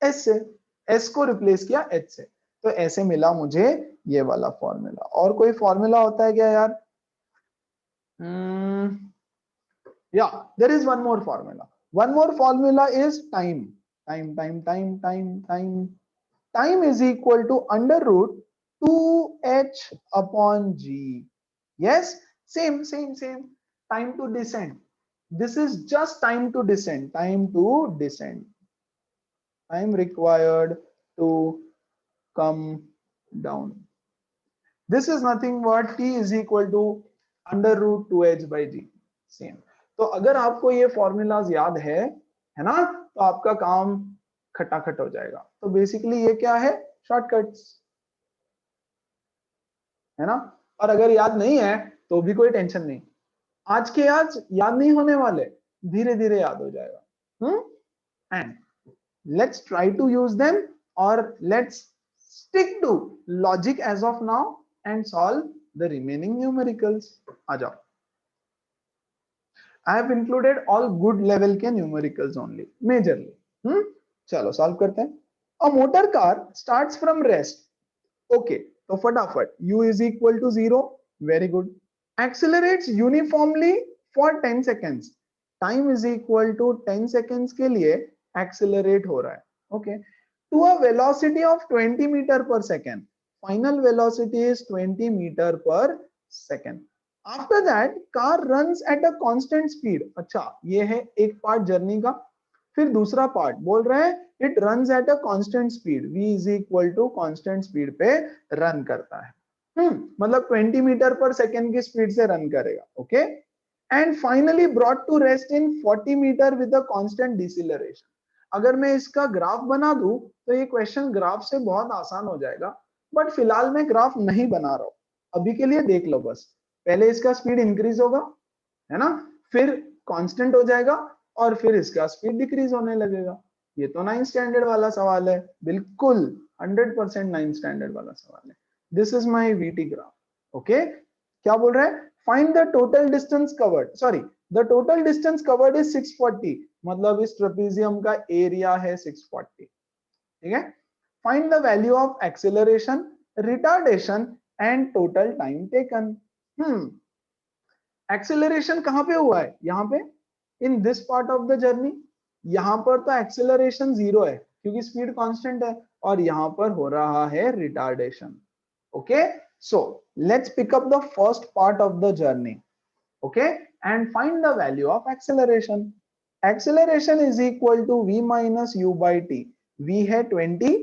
s से, s को रिप्लेस किया h से, तो ऐसे मिला मुझे ये वाला फॉर्मूला। और कोई फॉर्मूला होता है क्या यार? Yeah, there is one more formula. One more formula is time. Time is equal to under root 2h upon g. Yes, same. Time to descend. This is just time to descend. Time required to come down. This is nothing but t is equal to under root 2h by g. Same. तो अगर आपको ये formulas याद है ना, तो आपका काम खटाखट हो जाएगा। तो बेसिकली ये क्या है? शॉर्टकट्स, है ना। और अगर याद नहीं है तो भी कोई टेंशन नहीं, आज के आज याद नहीं होने वाले, धीरे धीरे याद हो जाएगा। And let's try to use them, और let's stick to logic as of now and solve the remaining numericals. आ जाओ। I have included all good level के numericals only, majorly. चलो सॉल्व करते हैं। A motor car starts from rest. Okay, तो फटाफट u is equal to 0, very good. Accelerates uniformly for 10 seconds. Time is equal to 10 seconds के लिए accelerate हो रहा है। Okay, to a velocity of 20 meter per second. Final velocity is 20 meter per second. After that, car runs at a constant speed. अच्छा, ये है एक part journey का। फिर दूसरा पार्ट बोल रहे हैं it runs at a constant speed, v is equal to constant speed पे रन करता है। मतलब 20 मीटर पर सेकेंड की स्पीड से रन करेगा। Okay, and finally brought to rest in 40 metre with a constant deceleration. अगर मैं इसका ग्राफ बना दूं तो ये क्वेश्चन ग्राफ से बहुत आसान हो जाएगा, बट फिलहाल मैं ग्राफ नहीं बना रहा हूं, अभी के लिए देख लो बस। पहले इसका स्पीड इंक्रीज होगा, है ना, फिर कांस्टेंट हो जाएगा और फिर इसका स्पीड डिक्रीज होने लगेगा। ये तो 9th स्टैंडर्ड वाला सवाल है, बिल्कुल 100% 9th स्टैंडर्ड वाला सवाल है। This is my VT graph. Okay, क्या बोल रहा है, find the total distance covered, sorry the total distance covered is 640, मतलब इस ट्रेपेजियम का एरिया है 640, ठीक है। Find the value of acceleration, retardation and total time taken. Acceleration कहां पे हुआ है, यहाँ पे in this part of the journey. यहां पर तो एक्सेलरेशन 0 है क्योंकि स्पीड कांस्टेंट है, और यहां पर हो रहा है retardation. Okay, so let's pick up the first part of the journey, okay, and find the value of acceleration. Acceleration is equal to v minus u by t. v है 20,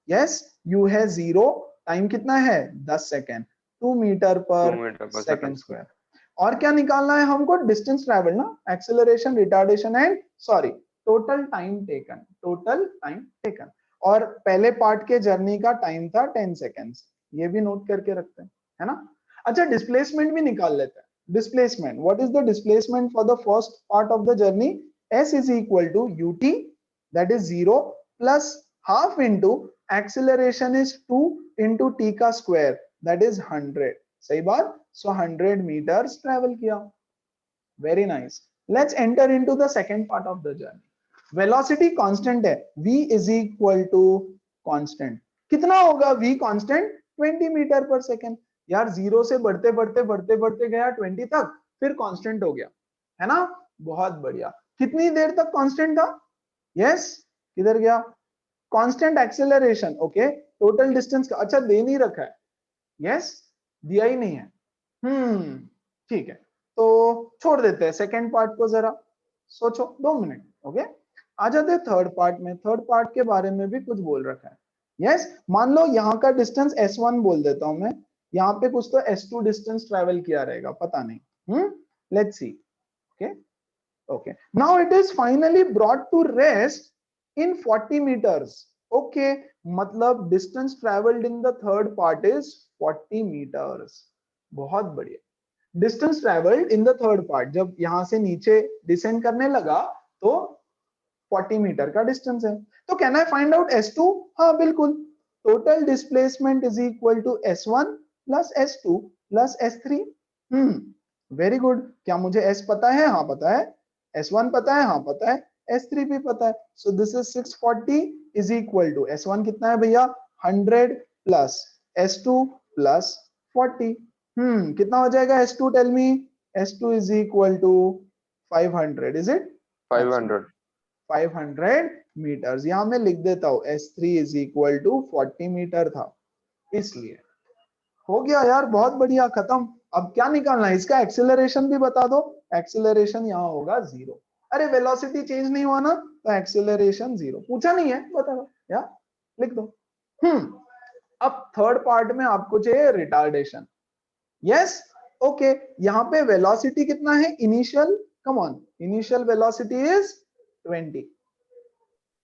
yes, u है 0, time कितना है 10 second, 2 metre पर second square. और क्या निकालना है हमको, डिस्टेंस ट्रैवल ना, acceleration, retardation and sorry total time taken, total time taken. और पहले पार्ट के जर्नी का टाइम था 10 सेकेंड्स, ये भी नोट करके रखते हैं, है ना। अच्छा, डिस्प्लेसमेंट भी निकाल लेते हैं। Displacement, what is the displacement for the first part of the journey, s is equal to ut, that is 0 plus half into acceleration is 2 into t का square, that is 100, सही बात। so 100 meters travel किया, very nice। let's enter into the second part of the journey। velocity constant है, v is equal to constant, कितना होगा v constant, 20 metre पर second. यार 0 से बढ़ते बढ़ते बढ़ते बढ़ते गया 20 तक, फिर कांस्टेंट हो गया, है ना, बहुत बढ़िया। कितनी देर तक कांस्टेंट था, यस, किधर गया, constant acceleration, okay, total distance का, अच्छा दे नहीं रखा है, यस, दिया ही नहीं है, ठीक है, तो छोड़ देते हैं सेकेंड पार्ट को, जरा सोचो 2 मिनट, ओके। आ जाते थर्ड पार्ट में। थर्ड पार्ट के बारे में भी कुछ बोल रखा है, यस। मान लो यहाँ का डिस्टेंस s1 बोल देता हूं मैं, यहाँ पे कुछ तो s2 डिस्टेंस ट्रेवल किया रहेगा, पता नहीं, let's see, okay okay, now it is finally brought to rest in 40 meters, okay, मतलब distance traveled in the third part is 40 meters, बहुत बढ़िया। distance traveled in the third part, जब यहां से नीचे डिसेंड करने लगा तो 40 मीटर का डिस्टेंस है। तो can I find out s2, हाँ बिल्कुल, total displacement is equal to s1 plus s2 plus s3। Very good, क्या मुझे s पता है, हाँ पता है, S1 पता है, हाँ पता है, S3 भी पता है। So this is 640 is equal to S1 कितना है भैया, 100 प्लस S2 प्लस 40, कितना हो जाएगा S2, tell me. S2 is equal to 500, is it 500 500 meters. यहां मैं लिख देता हूं S3 is equal to 40 metre था, इसलिए हो गया यार, बहुत बढ़िया, खत्म। अब क्या निकालना है, इसका एक्सेलरेशन भी बता दो। एक्सेलरेशन यहाँ होगा 0। अरे वेलोसिटी चेंज नहीं हुआ ना, तो एक्सेलरेशन 0, पूछा नहीं है, बता दो या लिख दो। अब थर्ड पार्ट में आपको चाहिए रिटार्डेशन, यस, ओके। यहाँ पे वेलोसिटी कितना है initial, come on, initial velocity is 20,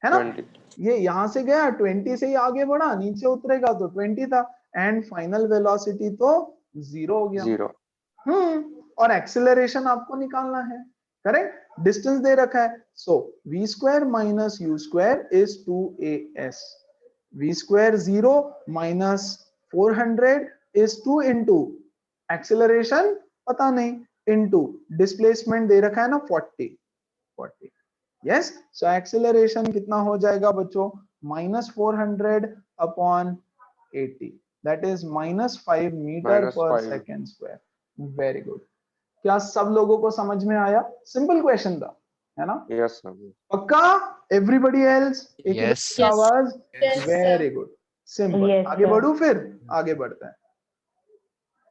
है ना, 20 ये यहां से गया 20 से ही आगे बढ़ा, नीचे उतरेगा तो 20 था, एंड फाइनल वेलोसिटी तो 0 हो गया। 0 और एक्सेलरेशन आपको निकालना है, करेक्ट, डिस्टेंस दे रखा है। सो v square minus u square is 2as, v square 0 minus 400 is 2 into acceleration पता नहीं, इंटू डिस्प्लेसमेंट दे रखा है ना 40, यस। सो एक्सेलरेशन कितना हो जाएगा बच्चों, -400 अपॉन 80, दैट इज -5 मीटर पर -5 सेकेंड स्क्वायर। वेरी गुड, क्या सब लोगों को समझ में आया, सिंपल क्वेश्चन था, है ना, यस सर पक्का, एवरीबडी एल्स, एक ही Yes. आवाज, Yes, very good, simple. Yes, आगे sir. बढ़ू, फिर आगे बढ़ते हैं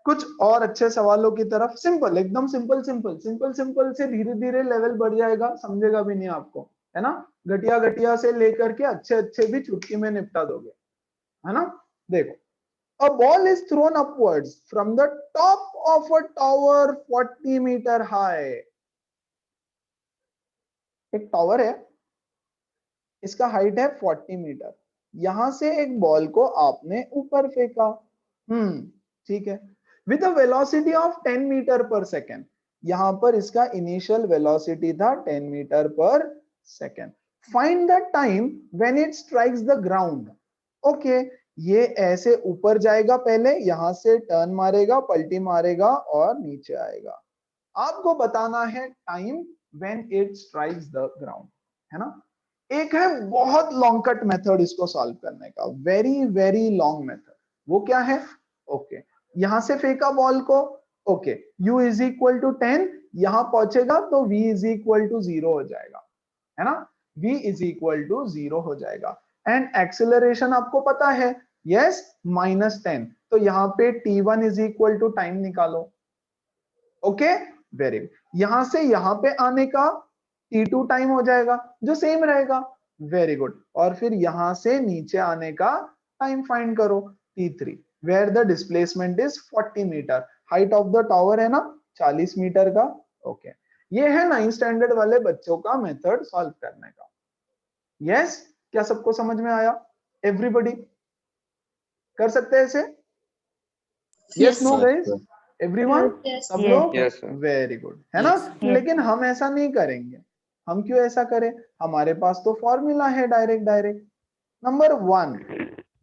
कुछ और अच्छे सवालों की तरफ। सिंपल, एकदम सिंपल सिंपल सिंपल सिंपल से धीरे धीरे लेवल बढ़ जाएगा, समझेगा भी नहीं आपको, है ना, घटिया घटिया से लेकर के अच्छे अच्छे भी चुटकी में निपटा दोगे, है ना। देखो, a ball is thrown upwards from the top of a tower 40 meter high। एक टावर है, इसका हाइट है 40 मीटर, यहां से एक बॉल को आपने ऊपर फेंका, ठीक है, with a velocity of 10 meter पर सेकेंड। यहां पर इसका इनिशियल वेलोसिटी था 10 मीटर पर second. Find the time when it strikes the ground. Okay, ये ऐसे ऊपर जाएगा, पहले यहां से टर्न मारेगा, पलटी मारेगा और नीचे आएगा। आपको बताना है time when it strikes the ground, है ना। एक है बहुत लॉन्ग कट मेथड इसको सॉल्व करने का, वेरी वेरी लॉन्ग मेथड। वो क्या है? ओके, यहां से फेंका बॉल को, okay, u is equal to 10, यहां पहुंचेगा तो v इज इक्वल टू 0 हो जाएगा, है ना। v इज इक्वल टू 0 हो जाएगा। एंड एक्सेलरेशन आपको पता है, यस, -10। तो यहाँ पे t1 is equal to time निकालो। Okay, very good. यहां से यहां पे आने का t2 टाइम हो जाएगा, जो सेम रहेगा। Very good. और फिर यहां से नीचे आने का टाइम फाइंड करो, t3, where the displacement is 40 meter. Height of the tower है ना 40 मीटर का। ओके, ये है 9th स्टैंडर्ड वाले बच्चों का मेथड सॉल्व करने का। यस, क्या सबको समझ में आया? एवरीबॉडी कर सकते हैं इसे? यस, नो गाइस, एवरीवन, सब लोग? Yes, sir. वेरी गुड, है ना। लेकिन हम ऐसा नहीं करेंगे। हम क्यों ऐसा करें? हमारे पास तो फॉर्मूला है direct direct. Number 1,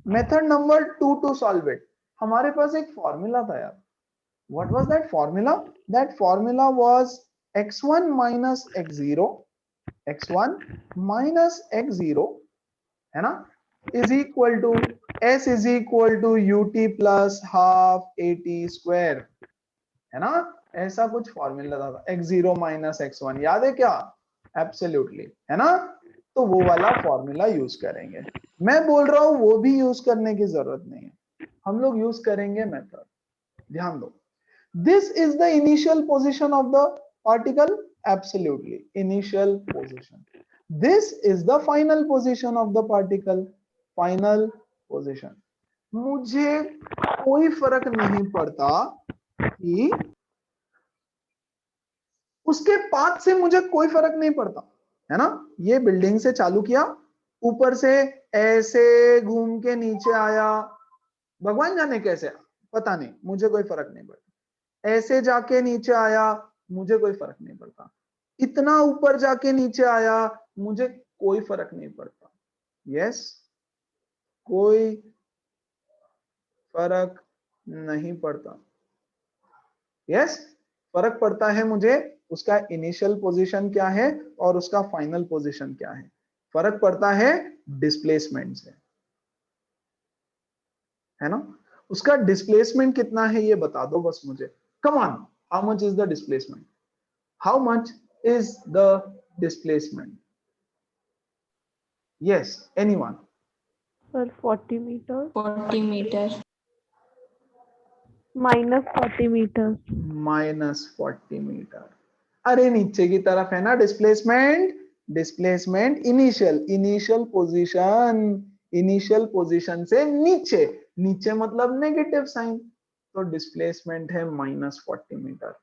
method number 2 to solve it. हमारे पास एक फॉर्मूला था यार। What was that formula? That formula was x1 minus x0, x1 minus x0, है ना, is equal to s is equal to ut plus half at square, है ना। ऐसा कुछ फॉर्मूला था, x0 माइनस x1, याद है क्या? एब्सोल्युटली, है ना। तो वो वाला फॉर्मूला यूज करेंगे। मैं बोल रहा हूं वो भी यूज करने की जरूरत नहीं है, हम लोग यूज करेंगे मेथड। ध्यान दो, this is the initial position of the particle, absolutely initial position. This is the final position of the particle, final position. मुझे कोई फर्क नहीं पड़ता कि उसके पाथ से, मुझे कोई फर्क नहीं पड़ता, है ना। ये बिल्डिंग से चालू किया, ऊपर से ऐसे घूम के नीचे आया, भगवान जाने कैसे, पता नहीं, मुझे कोई फर्क नहीं पड़ता। ऐसे जाके नीचे आया, मुझे कोई फर्क नहीं पड़ता। इतना ऊपर जाके नीचे आया, मुझे कोई फर्क नहीं पड़ता। यस, कोई फर्क नहीं पड़ता। यस, फर्क पड़ता है मुझे उसका इनिशियल पोजीशन क्या है और उसका फाइनल पोजीशन क्या है। फर्क पड़ता है डिस्प्लेसमेंट से, है ना। उसका डिस्प्लेसमेंट कितना है ये बता दो बस मुझे। Come on, how much is the displacement? How much is the displacement? Yes, anyone? Sir, 40 meters. 40 meter. Minus 40 meters. -40 meter. अरे नीचे की तरफ है ना displacement, displacement initial, initial position, initial position से नीचे, नीचे मतलब नेगेटिव साइन, तो डिस्प्लेसमेंट है -40 मीटर।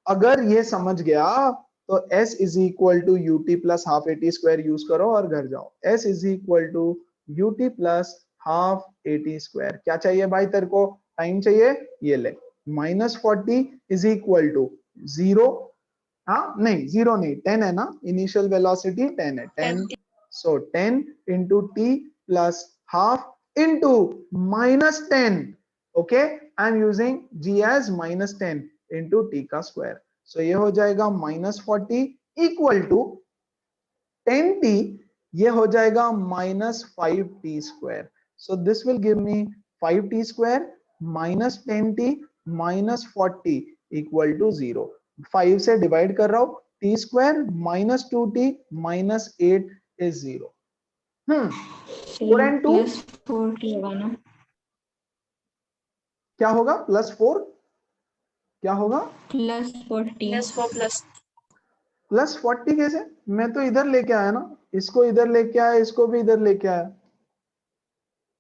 अगर ये समझ गया तो s is equal to ut plus half at square use करो और घर जाओ। s is equal to ut plus half at square. क्या चाहिए भाई तेरे को? टाइम चाहिए, ये ले। -40 इज इक्वल टू 0, हाँ नहीं 0 नहीं, 10 है ना, इनिशियल वेलोसिटी 10 है, 10, so 10 into t plus half into -10। Okay, I am using g as -10 into t का स्क्वायर। सो ये हो जाएगा -40 इक्वल टू 10t, ये हो जाएगा -5t square. So this will give me 5t square -10t -40 equal to 0। 5 से divide कर रहा हूं, t square -2t -8 is 0। 4 and 2 plus 40 होगा ना? क्या होगा? +4 क्या होगा? प्लस 40। +40 कैसे? मैं तो इधर लेके आया ना, इसको इधर लेके आया, इसको भी इधर लेके आया।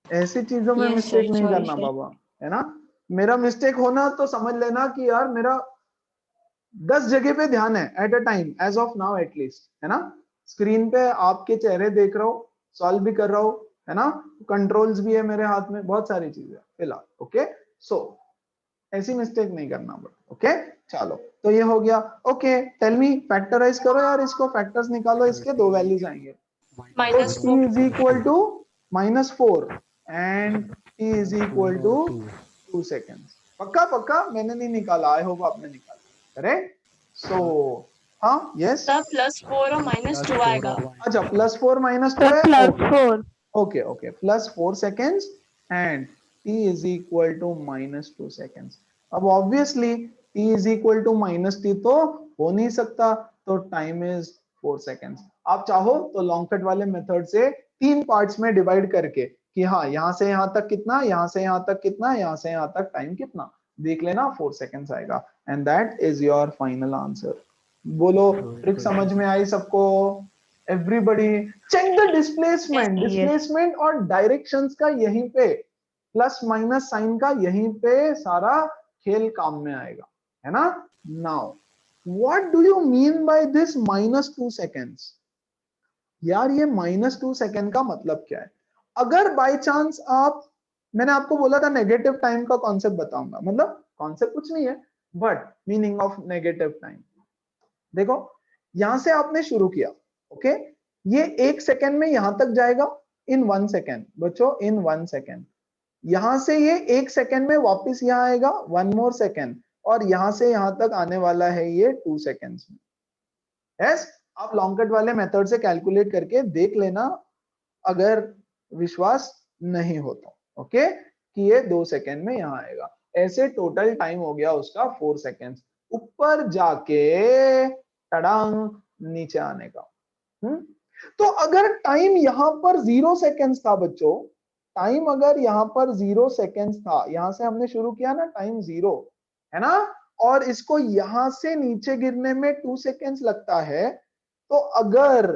ऐसी चीजों में Yes, मिस्टेक sir. नहीं Sorry, करना sir. बाबा, है ना। मेरा मिस्टेक होना तो समझ लेना कि यार मेरा 10 जगह पे ध्यान है at a time, as of now at least, है ना। स्क्रीन पे आपके चेहरे देख रहा हूँ, सॉल्व भी कर रहा हूँ, है ना। कंट्रोल्स भी है मेरे हाथ में, बहुत सारी चीजें फिलहाल। ओके, सो ऐसी मिस्टेक नहीं करना बट ओके। चलो तो ये हो गया। ओके टेल मी फैक्टराइज करो यार इसको, फैक्टर्स निकालो, इसके दो वैल्यूज आएंगे। minus t is equal to -4 and t is equal to 2 seconds। पक्का पक्का मैंने नहीं निकाला, आई होप आपने निकाला, करेक्ट। सो हाँ यस, सब +4 और -2 आएगा। अच्छा +4 -2 सर है, +4 okay okay +4 seconds and t is equal to -2 seconds। अब obviously t is equal to -t तो हो नहीं सकता, तो टाइम इज 4 seconds। आप चाहो तो लॉन्ग कट वाले मेथड से 3 पार्ट्स में डिवाइड करके कि हाँ यहाँ से यहाँ तक कितना, यहाँ से यहाँ तक कितना, यहाँ से यहाँ तक टाइम कितना, देख लेना 4 seconds आएगा and that is your final answer. बोलो ट्रिक समझ में आई सबको? Everybody check the displacement, Yes. Displacement और डायरेक्शंस का यहीं पे प्लस माइनस साइन का यहीं पे सारा खेल काम में आएगा, है ना। Now what do you mean by this -2 seconds? यार ये -2 सेकेंड का मतलब क्या है? अगर बाय चांस आप, मैंने आपको बोला था नेगेटिव टाइम का कॉन्सेप्ट बताऊंगा, मतलब कॉन्सेप्ट कुछ नहीं है but meaning of negative time. देखो यहां से आपने शुरू किया, ओके ये 1 सेकेंड में यहां तक जाएगा इन 1 सेकेंड, बच्चों इन 1 सेकेंड। यहां से ये 1 सेकेंड में वापस यहां आएगा 1 मोर सेकेंड, और यहां से यहां तक आने वाला है ये 2 सेकेंड्स में। यस, आप लॉन्ग कट वाले मेथड से कैलकुलेट करके देख लेना अगर विश्वास नहीं होता, ओके कि ये 2 सेकेंड में यहां आएगा। ऐसे टोटल टाइम हो गया उसका 4 सेकेंड्स, ऊपर जाके टडांग नीचे आने का। तो अगर टाइम यहां पर 0 सेकेंड्स था बच्चों, टाइम अगर यहां पर 0 सेकेंड्स था, यहां से हमने शुरू किया ना टाइम 0 है ना, और इसको यहां से नीचे गिरने में 2 सेकेंड्स लगता है, तो अगर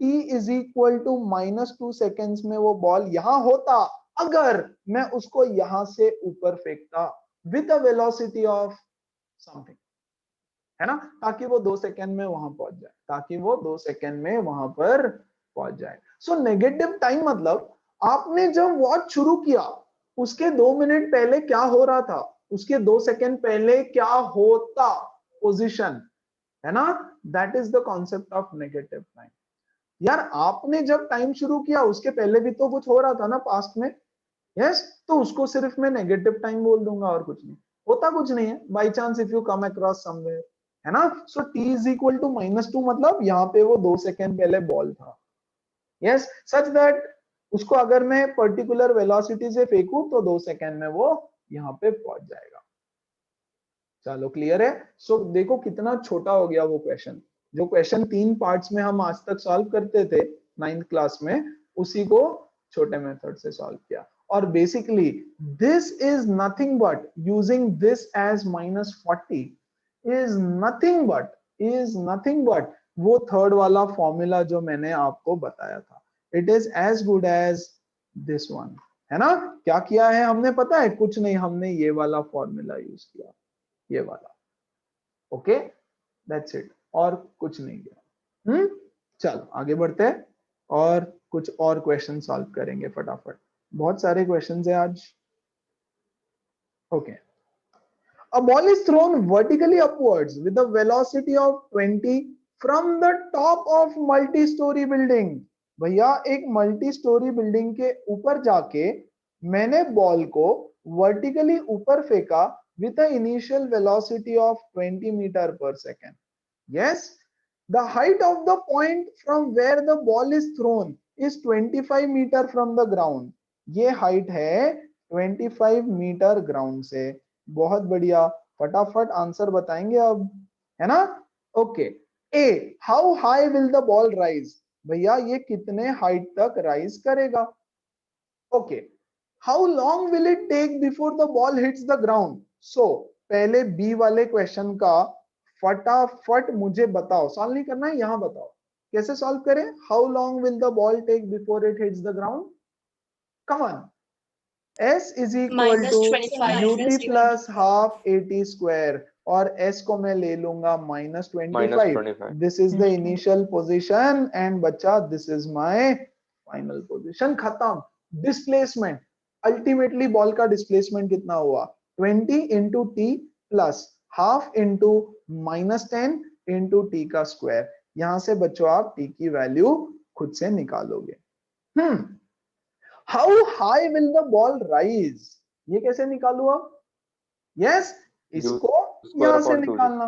t is equal to -2 seconds में वो बॉल यहां होता, अगर मैं उसको यहां से ऊपर फेंकता with a velocity of something, है ना, ताकि वो 2 सेकेंड में वहां पहुंच जाए, ताकि वो 2 सेकेंड में वहां पर पहुंच जाए। सो नेगेटिव टाइम मतलब आपने जब वॉच शुरू किया उसके 2 मिनट पहले क्या हो रहा था, उसके 2 सेकेंड पहले क्या होता पोजीशन, है ना, that is the concept of negative time. यार आपने जब टाइम शुरू किया उसके पहले भी तो कुछ हो रहा था ना पास्ट में, यस तो उसको सिर्फ मैं नेगेटिव टाइम बोल दूंगा और कुछ नहीं, होता कुछ नहीं है, by chance if you come across somewhere, है ना। सो t इज इक्वल टू -2 मतलब यहाँ पे वो 2 सेकेंड पहले बॉल था, यस सच दैट उसको अगर मैं पर्टिकुलर वेलोसिटी से फेंकूं तो 2 सेकेंड में वो यहाँ पे पहुंच जाएगा। चलो क्लियर है। सो देखो कितना छोटा हो गया वो क्वेश्चन, जो क्वेश्चन 3 पार्ट्स में हम आज तक सॉल्व करते थे 9th क्लास में, उसी को छोटे मेथड से सॉल्व किया। और basically this is nothing but using this as -40 is nothing but वो थर्ड वाला फॉर्मूला जो मैंने आपको बताया था, it is as good as this one, है ना। क्या किया है हमने पता है? कुछ नहीं, हमने ये वाला फॉर्मूला यूज किया, ये वाला, ओके दैट्स इट, और कुछ नहीं किया। चलो आगे बढ़ते हैं और कुछ और क्वेश्चन सॉल्व करेंगे फटाफट, बहुत सारे क्वेश्चंस है आज। Okay, a ball is thrown vertically upwards with a velocity of 20 from the top of multi-story building। भैया एक मल्टी स्टोरी बिल्डिंग के ऊपर जाके मैंने बॉल को वर्टिकली ऊपर फेंका with an initial velocity of 20 meter per second। Yes, the height of the point from where the ball is thrown is 25 meter from the ground। ये हाइट है 25 metre ground से। बहुत बढ़िया, फटाफट आंसर बताएंगे अब, है ना। Okay, a how high will the ball rise, भैया ये कितने हाइट तक राइज करेगा। Okay, how long will it take before the ball hits the ground. So पहले बी वाले क्वेश्चन का फटाफट मुझे बताओ, सॉल्व नहीं करना है, यहां बताओ कैसे सॉल्व करें। How long will the ball take before it hits the ground, come on. S is equal to ut plus half at square, और S को मैं ले लूंगा -25। This is the initial position and बच्चा this is my final position। खत्म। Displacement, ultimately ball का displacement कितना हुआ 20 into t plus half into -10 into t का स्क्वायर। यहां से बच्चों आप टी की वैल्यू खुद से निकालोगे। How high will the ball rise, ये कैसे निकालू अब? यस, इसको square यहां से upon 2G. निकालना।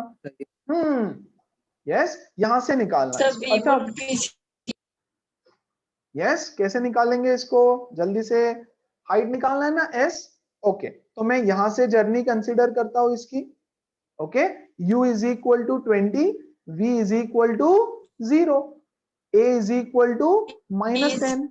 यस, यहां से निकालना Sir, इसको। V अच्छा, would be यस, कैसे निकालेंगे इसको? जल्दी से, हाइट निकालना है ना एस। ओके, तो मैं यहां से जर्नी कंसीडर करता हूं इसकी। Okay, u is equal to 20, v is equal to 0, a is equal to -10,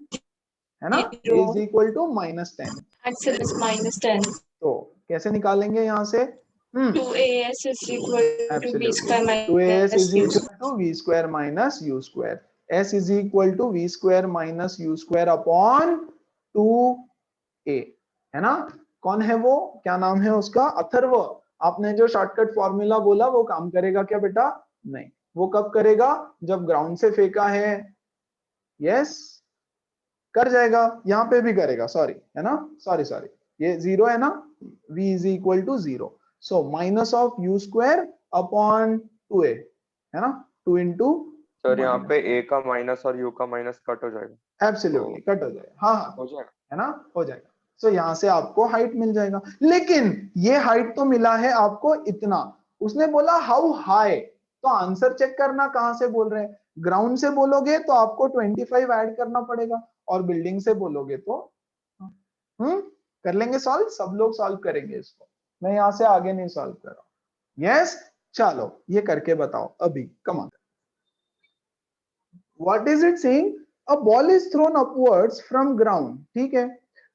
है ना? a is equal to -10। axis is -10. तो कैसे निकालेंगे यहां से? 2AS is equal to V square Absolutely. 2as minus is U equal to v square minus u square. S is equal to v square minus u square upon 2a, है ना? कौन है वो? क्या नाम है उसका? अथर्व। आपने जो शॉर्टकट फॉर्मूला बोला वो काम करेगा क्या बेटा? नहीं। वो कब करेगा? जब ग्राउंड से फेंका है। यस, कर जाएगा। यहाँ पे भी करेगा, सॉरी, है ना? सॉरी, ये 0 है ना? v is equal to 0. So minus of u square upon 2a, है ना? 2 into सर यहाँ पे a का माइनस और u का माइनस कट हो जाएगा। एब्सोल्युटली कट हो जाएगा। हाँ, हो जाएगा, है ना? हो जाएगा। सो यहाँ से आपको हाइट मिल जाएगा। लेकिन ये हाइट तो मिला है आपको इतना। उसने बोला हाउ हाई, तो आंसर चेक करना कहां से बोल रहे हैं। ग्राउंड से बोलोगे तो आपको 25 ऐड करना पड़ेगा, और बिल्डिंग से बोलोगे तो कर लेंगे सॉल्व। सब लोग सॉल्व करेंगे इसको, मैं यहां से आगे नहीं सॉल्व कर रहा हूं। यस, चलो ये करके बताओ अभी। Come, what is it saying? A ball is thrown upwards from ground, ठीक है,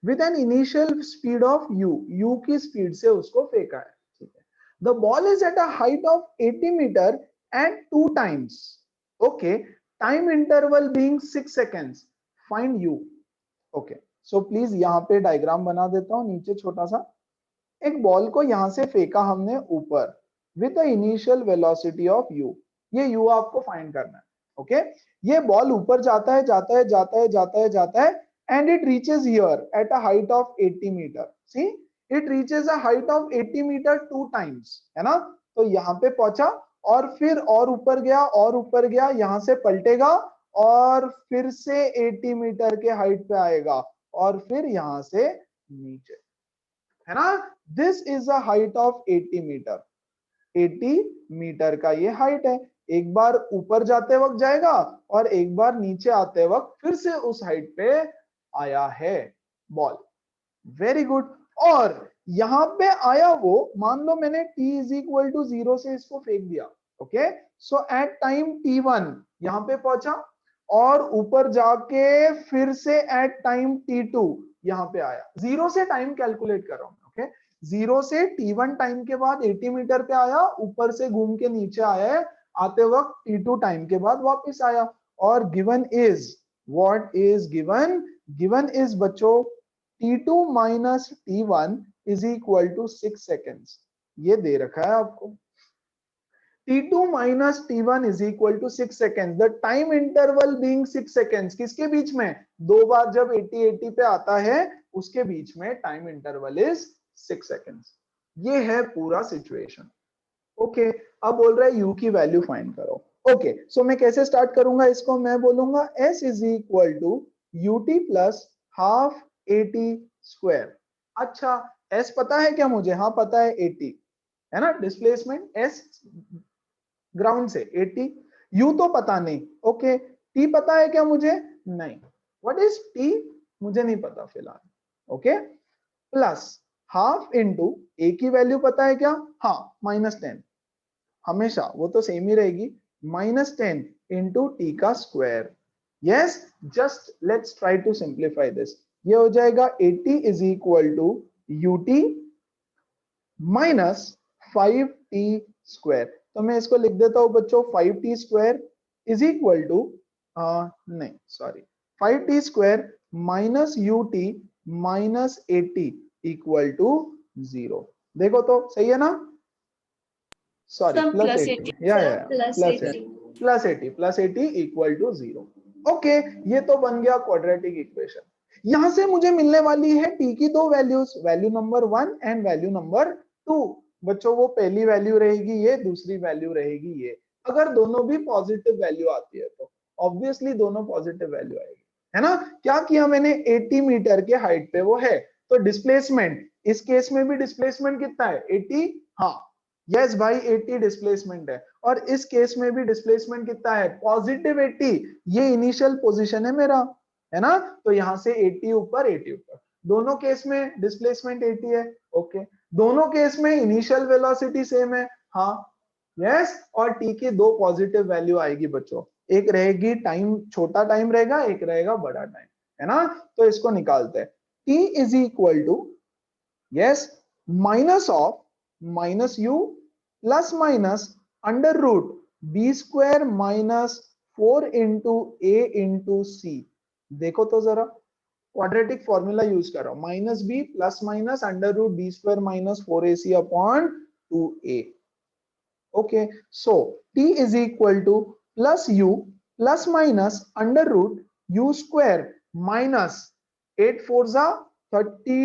with an initial speed of u की स्पीड से उसको फेंका है, ठीक है। The ball is at a height of 80 metre at 2 times, okay, time interval being 6 seconds, find u। Okay, so please यहाँ पे डायग्राम बना देता हूँ नीचे छोटा सा। एक बॉल को यहां से फेंका हमने ऊपर with the initial velocity of u, ये u आपको फाइंड करना है। ओके, ये बॉल ऊपर जाता है and it reaches here at a height of 80 meter. See, it reaches a height of 80 meter 2 times, है ना? तो यहाँ पे पहुंचा, और फिर और ऊपर गया, यहां से पलटेगा और फिर से 80 मीटर के हाइट पे आएगा, और फिर यहां से नीचे, है ना? This is a height of 80 meter. 80 meter का ये हाइट है। एक बार ऊपर जाते वक्त जाएगा, और एक बार नीचे आते वक्त फिर से उस हाइट पे आया है बॉल। Very good. और यहां पे आया वो, मान लो मैंने t इज इक्वल टू 0 से इसको फेंक दिया। Okay, so at time t1 यहां पे पहुंचा, और ऊपर जाके फिर से एट टाइम t2 यहां पे आया। 0 से टाइम कैलकुलेट कर रहा हूं। ओके, 0 से t1 टाइम के बाद 80 मीटर पे आया, ऊपर से घूम के नीचे आया है, आते वक्त t2 टाइम के बाद वापस आया। और given is, what is given? Given is बच्चों t2 minus t1 is equal to 6 seconds. ये दे रखा है आपको। t2 minus t1 is equal to 6 seconds, the time interval being 6 seconds. किसके बीच में? दो बार जब 80-80 पे आता है उसके बीच में टाइम इंटरवल इज 6 सेकेंड्स। ये है पूरा सिचुएशन। ओके, अब बोल रहा है u की वैल्यू फाइंड करो। ओके, सो मैं कैसे स्टार्ट करूंगा इसको? मैं बोलूंगा s is equal to ut plus half 80 square. अच्छा, s पता है क्या मुझे? हाँ पता है, 80 है ना डिस्प्लेसमेंट। s ग्राउंड से 80, u तो पता नहीं। ओके, t पता है क्या मुझे? नहीं। What is t? मुझे नहीं पता फिलहाल। Okay, plus half into a की वैल्यू पता है क्या? हाँ, -10, हमेशा वो तो सेम ही रहेगी। -10 इंटू टी का square. Yes, just let's try to simplify this. ये हो जाएगा 80 is equal to ut minus 5t square. तो मैं इसको लिख देता हूं बच्चों, 5t square is equal to, नहीं sorry, 5t square minus ut minus 80 equal to 0। देखो तो सही है ना? Sorry, Some plus plus 80, 80. या Plus 80. Plus 80 equal to 0। Okay, ये तो बन गया क्वाड्रेटिक इक्वेशन। यहां से मुझे मिलने वाली है t की दो values, value number 1 and value number 2। बच्चों वो पहली वैल्यू रहेगी ये, दूसरी वैल्यू रहेगी ये। अगर दोनों भी पॉजिटिव वैल्यू आती है तो ऑब्वियसली दोनों पॉजिटिव वैल्यू आएगी, है ना। क्या किया मैंने, 80 मीटर के हाइट पे वो है, तो डिस्प्लेसमेंट इस केस में भी डिस्प्लेसमेंट कितना है 80, हाँ यस भाई 80 डिस्प्लेसमेंट है। और इस केस में भी डिस्प्लेसमेंट कितना है पॉजिटिव 80, ये इनिशियल पोजीशन है मेरा, है ना। तो यहां से 80 ऊपर 80 ऊपर, दोनों केस में डिस्प्लेसमेंट 80 है, ओके। दोनों केस में इनिशियल वेलोसिटी सेम है, हाँ यस। और टी की दो पॉजिटिव वैल्यू आएगी बच्चों, एक रहेगी टाइम, छोटा टाइम रहेगा, एक रहेगा बड़ा टाइम, है ना। तो इसको निकालते हैं, t is equal to yes minus of minus u plus minus under root b square minus 4 into a into c. देखो तो जरा, क्वाड्रेटिक फॉर्मूला यूज कर रहा हूं, minus b plus minus under root b square minus 4ac upon 2a। okay, so t is equal to plus u plus minus under root u square minus 8 4 जा 30,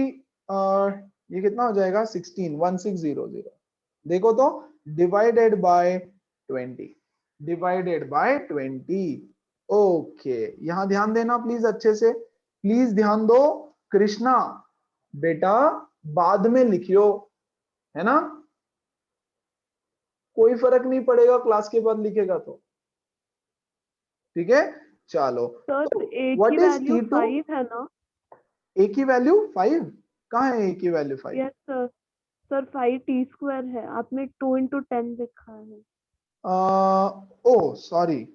ये कितना हो जाएगा 16 1600। देखो तो divided by 20, divided by 20। Okay यहां ध्यान देना प्लीज, अच्छे से प्लीज ध्यान दो। कृष्णा बेटा बाद में लिखियो, है ना, कोई फर्क नहीं पड़ेगा क्लास के बाद लिखेगा तो, ठीक है। चलो सर तो a व्हाट की इज वैल्यू T2? 5 है ना? a की वैल्यू 5, कहाँ है a की value 5? Yes sir, sir 5 t square है, आपने 2 into 10 लिखा है। Oh sorry,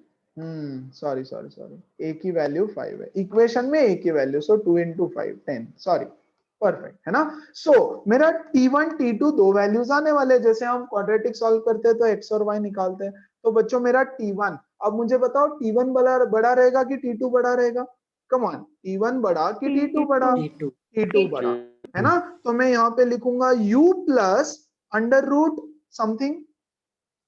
sorry sorry sorry, a की वैल्यू 5 है इक्वेशन में, a की value, so 2 into 5 10, sorry, perfect, है ना। सो मेरा t1 t2 दो वैल्यूज आने वाले, जैसे हम क्वाड्रेटिक सॉल्व करते हैं तो x और y निकालते हैं। तो बच्चों मेरा t1, अब मुझे बताओ t1 बड़ा रहेगा कि t2 बड़ा रहेगा, कम ऑन, t1 बड़ा कि t2 बड़ा, t2 बड़ा, है ना। तो मैं यहाँ पे लिखूंगा u plus under root something,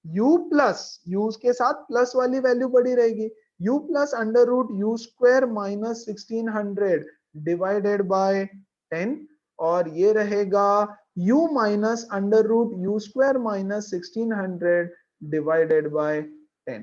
u plus, u के साथ प्लस वाली वैल्यू बड़ी रहेगी, u plus under root u square minus 1600 divided by 10, और ये रहेगा u minus under root u square minus 1600 divided by 10,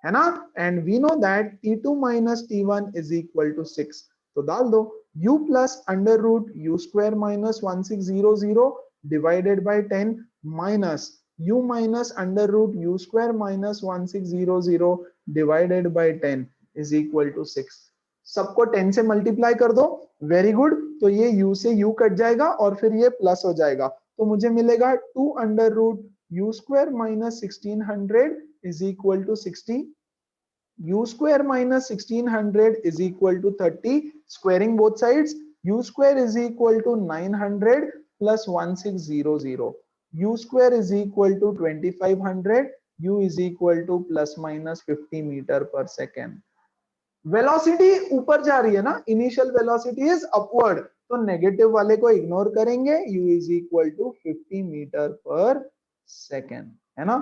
है ना। And we know that t2 minus t1 is equal to 6, तो डाल दो u plus under root u square minus 1600 divided by 10 minus u minus under root u square minus 1600 divided by 10 is equal to 6। सबको 10 से multiply कर दो, very good. तो ये u से u कट जाएगा और फिर ये प्लस हो जाएगा, तो मुझे मिलेगा 2 under root u square minus 1600 is equal to 60, u square minus 1600 is equal to 30, squaring both sides, u square is equal to 900 plus 1600, u square is equal to 2500, u is equal to plus minus 50 meter per second। Velocity ऊपर जा रही है ना, initial velocity is upward, तो negative वाले को ignore करेंगे, u is equal to 50 metre पर सेकेंड, है ना।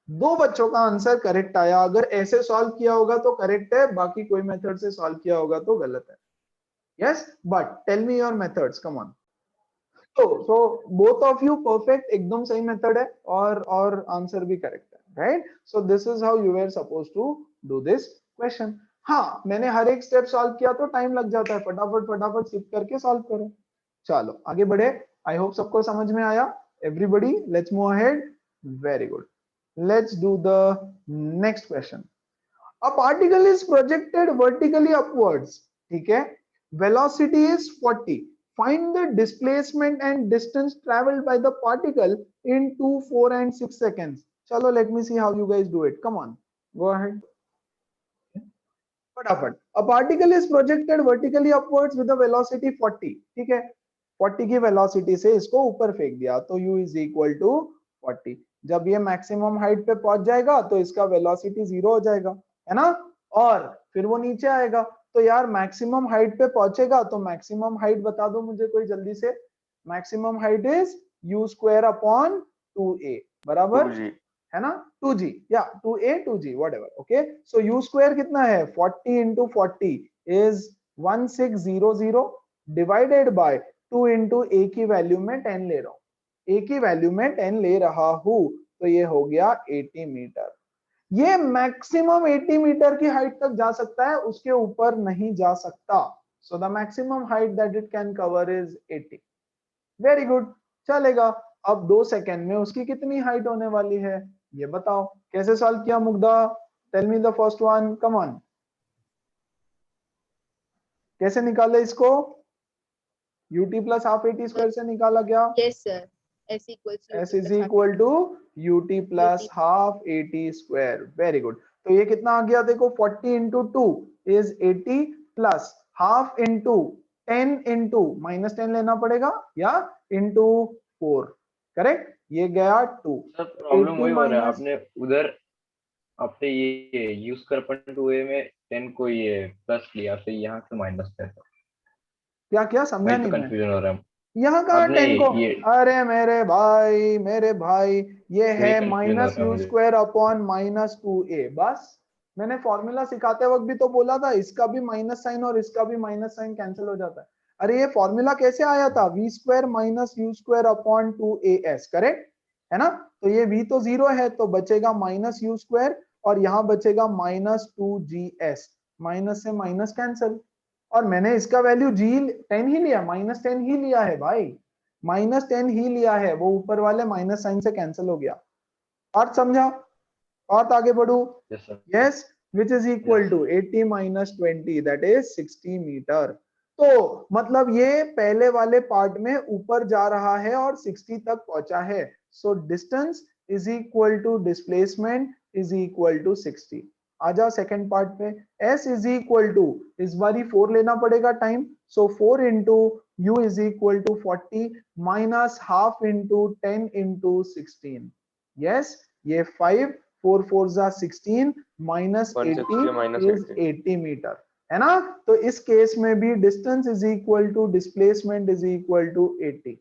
दो बच्चों का आंसर करेक्ट आया, अगर ऐसे सॉल्व किया होगा तो करेक्ट है, बाकी कोई मेथड से सॉल्व किया होगा तो गलत है। Yes, but tell me your methods, come on. so both of you perfect, एकदम सही मेथड है, और आंसर भी करेक्ट है, right. So this is how you were suppose to do this question. हाँ मैंने हर एक स्टेप सॉल्व किया तो टाइम लग जाता है, फटाफट फटाफट स्किप करके सॉल्व करो। चलो आगे बढ़े, आई होप सबको समझ में आया, everybody let's move ahead, very good. Let's do the next question. A particle is projected vertically upwards, ठीक है, velocity is 40, find the displacement and distance traveled by the particle in 2 4 and 6 seconds। chalo let me see how you guys do it, come on go ahead फटाफट। a particle is projected vertically upwards with a velocity 40, ठीक है, 40 की velocity से इसको ऊपर फेंक दिया, तो u is equal to 40। जब ये मैक्सिमम हाइट पे पहुंच जाएगा तो इसका वेलोसिटी 0 हो जाएगा, है ना, और फिर वो नीचे आएगा। तो यार मैक्सिमम हाइट पे पहुंचेगा, तो मैक्सिमम हाइट बता दो मुझे कोई जल्दी से। Maximum height is u square upon 2a, बराबर 2g, है ना, 2g या 2a 2g whatever, okay. So u square कितना है 40 into 40 is 1600 divided by 2 into a की वैल्यू में 10 ले रहा हूं, ए की वैल्यू में 10 ले रहा हूं, तो ये हो गया 80 मीटर। ये मैक्सिमम 80 मीटर की हाइट तक जा सकता है, उसके ऊपर नहीं जा सकता। So the maximum height that it can cover is 80। Very good, चलेगा। अब 2 सेकेंड में उसकी कितनी हाइट होने वाली है ये बताओ। कैसे सॉल्व किया Mugdha? Tell me the first one, come on. कैसे निकाले इसको? ut plus half at square से निकाला क्या? Yes, sir. S equals to s is equal to ut plus half at square. Very good. तो ये कितना आ गया देखो, 40 इंटू 2 इज 80 प्लस हाफ इंटू 10 इंटू -10 लेना पड़ेगा या इंटू 4, करेक्ट? ये गया 2। सर प्रॉब्लम वही हो रहा है, minus- आपने उधर आपने ये यूज कर पॉइंट 2a में 10 को ये प्लस लिया, फिर यहाँ से माइनस है, क्या क्या समझा वही नहीं तो मैं। कंफ्यूजन हो रहा है। यहाँ का आपने 10 को, ये अरे मेरे भाई ये है confusion हो माइनस रहा है यू मुझे। Square upon -2a। बस मैंने फॉर्मूला सिखाते वक्त भी तो बोला था, इसका भी माइनस साइन और इसका भी माइनस साइन कैंसिल हो जाता है। अरे ये फॉर्मूला कैसे आया था? v square minus U square upon 2as, correct है ना? तो ये v तो 0 है, तो बचेगा माइनस यू स्क्वायर और यहाँ बचेगा -2gs। माइनस से माइनस कैंसिल, और मैंने इसका वैल्यू -10 ही लिया, -10 ही लिया है भाई, -10 ही लिया है, वो ऊपर वाले माइनस साइन से कैंसिल हो गया। और समझा? और आगे बढ़ू। Yes, sir. yes, which is equal Yes. to 80 minus 20, that is 60 metre. तो मतलब ये पहले वाले पार्ट में ऊपर जा रहा है और 60 तक पहुंचा है। So distance is equal to displacement is equal to 60। आ जाओ सेकेंड पार्ट पे। s इज इक्वल टू, इस बारी 4 लेना पड़ेगा time, so 4 into u is equal to 40 minus half into 10 into 16। Yes, ये 5 4 4 जा 16 माइनस 160 minus 80 इज 80 मीटर, है ना? तो इस केस में भी distance is equal to displacement is equal to 80।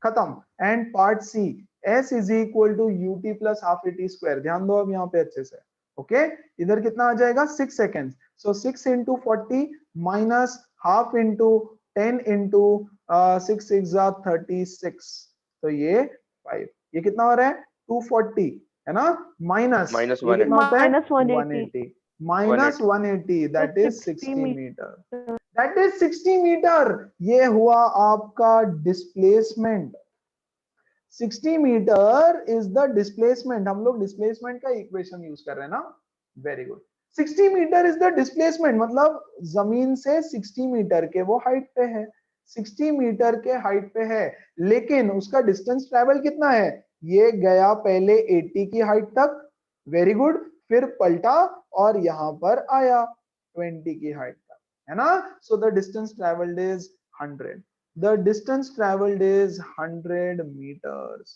खत्म। And part C, s is equal to ut plus half at square. ध्यान दो अब यहाँ पे अच्छे से, ओके? इधर कितना आ जाएगा? 6 सेकेंड। सो 6 into 40 minus half into 10 into 6 6 जा 36, तो ये 5। ये कितना हो रहा है? 240, है ना? माइनस Minus ये कितना होता है? Minus 180. 180 माइनस 180, दैट तो is 60 60 metre. That is 60 metre. ये हुआ आपका displacement. 60 metre is the displacement. हम लोग डिस्प्लेसमेंट का इक्वेशन यूज कर रहे हैं ना? Very good. 60 metre is the displacement, मतलब जमीन से 60 मीटर के वो हाइट पे है, 60 मीटर के हाइट पे है, लेकिन उसका डिस्टेंस ट्रेवल कितना है? ये गया पहले 80 की हाइट तक, वेरी गुड, फिर पलटा और यहां पर आया 20 की हाइट तक, है ना? So the distance travelled is 100। The distance traveled is 100 meters,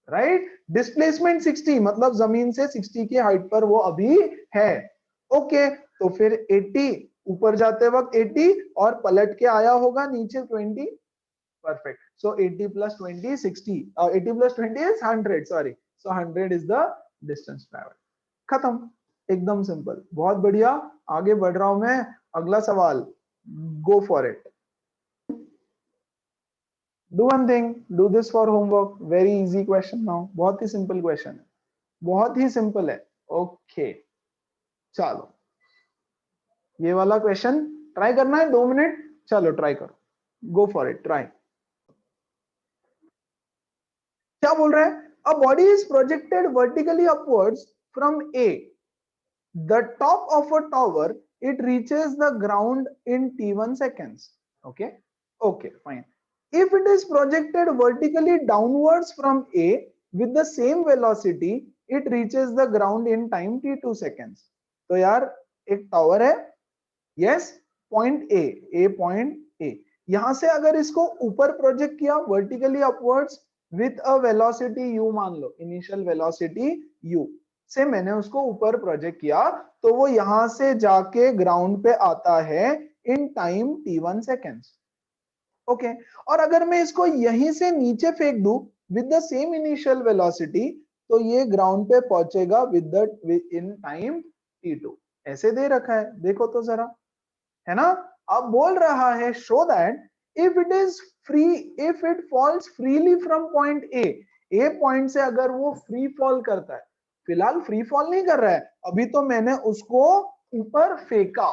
right? Displacement 60, मतलब जमीन से 60 की हाइट पर वो अभी है। ओके, तो फिर 80 ऊपर जाते वक्त 80 और पलट के आया होगा नीचे 20। Perfect. So 80 plus 20 60, 80 plus 20 is 100, sorry. So 100 is the distance traveled। खत्म, एकदम सिंपल, बहुत बढ़िया। आगे बढ़ रहा हूं मैं, अगला सवाल, go for it. Do one thing, do this for homework, very easy question now, बहुत ही simple question है, बहुत ही simple है। ओके चलो, ये वाला क्वेश्चन ट्राई करना है 2 मिनट, चलो ट्राई करो, गो फॉर इट, ट्राई। क्या बोल रहा है? A body is projected vertically upwards from A the top of a tower, it reaches the ground in t1 seconds। Okay okay fine. If it is projected vertically downwards from A with the same velocity, it reaches the ground in time t2 seconds। तो यार एक tower है, yes, point A point A, यहां से अगर इसको ऊपर project किया vertically upwards with a velocity u, मान लो initial velocity u से मैंने उसको ऊपर प्रोजेक्ट किया, तो वो यहां से जाके ग्राउंड पे आता है in time t1 seconds। Okay और अगर मैं इसको यहीं से नीचे फेंक दूं with the same initial velocity, तो ये ग्राउंड पे पहुंचेगा विद इन टाइम t2। ऐसे दे रखा है, देखो तो जरा, है ना? अब बोल रहा है show that if it is free, if it falls freely from point A point से अगर वो फ्री फॉल करता है, फिलहाल फ्री फॉल नहीं कर रहा है, अभी तो मैंने उसको ऊपर फेंका,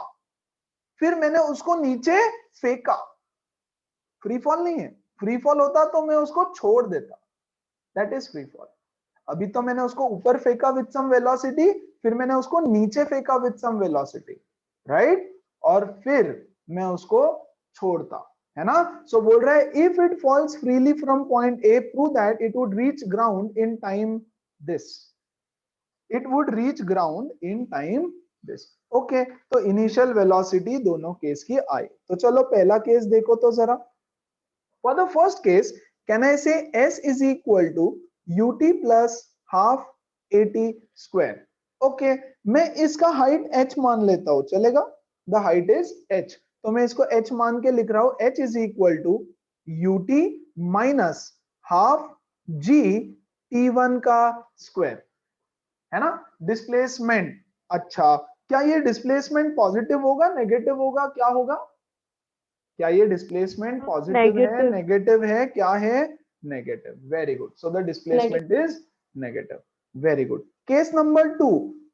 फिर मैंने उसको नीचे फेंका, फ्री फॉल नहीं है, फ्री फॉल होता तो मैं उसको छोड़ देता, दैट इज फ्री फॉल। अभी तो मैंने उसको ऊपर फेंका विद सम वेलोसिटी, फिर मैंने उसको नीचे फेंका विद सम वेलोसिटी, राइट, और फिर मैं उसको छोड़ता, है ना। सो बोल रहा है if it falls freely from point A prove that it would reach ground in time this, it would reach ground in time this. Okay, तो इनिशियल वेलोसिटी दोनों केस की आई। तो चलो पहला केस देखो तो जरा। For the first case can I say s is equal to ut plus half at square. Okay, मैं इसका हाइट h मान लेता हूं, चलेगा, द हाइट इज h, तो मैं इसको h मान के लिख रहा हूं, h is equal to ut minus half g t1 का स्क्वायर, है ना। डिस्प्लेसमेंट, अच्छा क्या ये डिस्प्लेसमेंट पॉजिटिव होगा नेगेटिव होगा, क्या होगा, क्या ये डिस्प्लेसमेंट पॉजिटिव है Negative. नेगेटिव है, क्या है, negative, very good, so the displacement is negative, very good. Case number 2,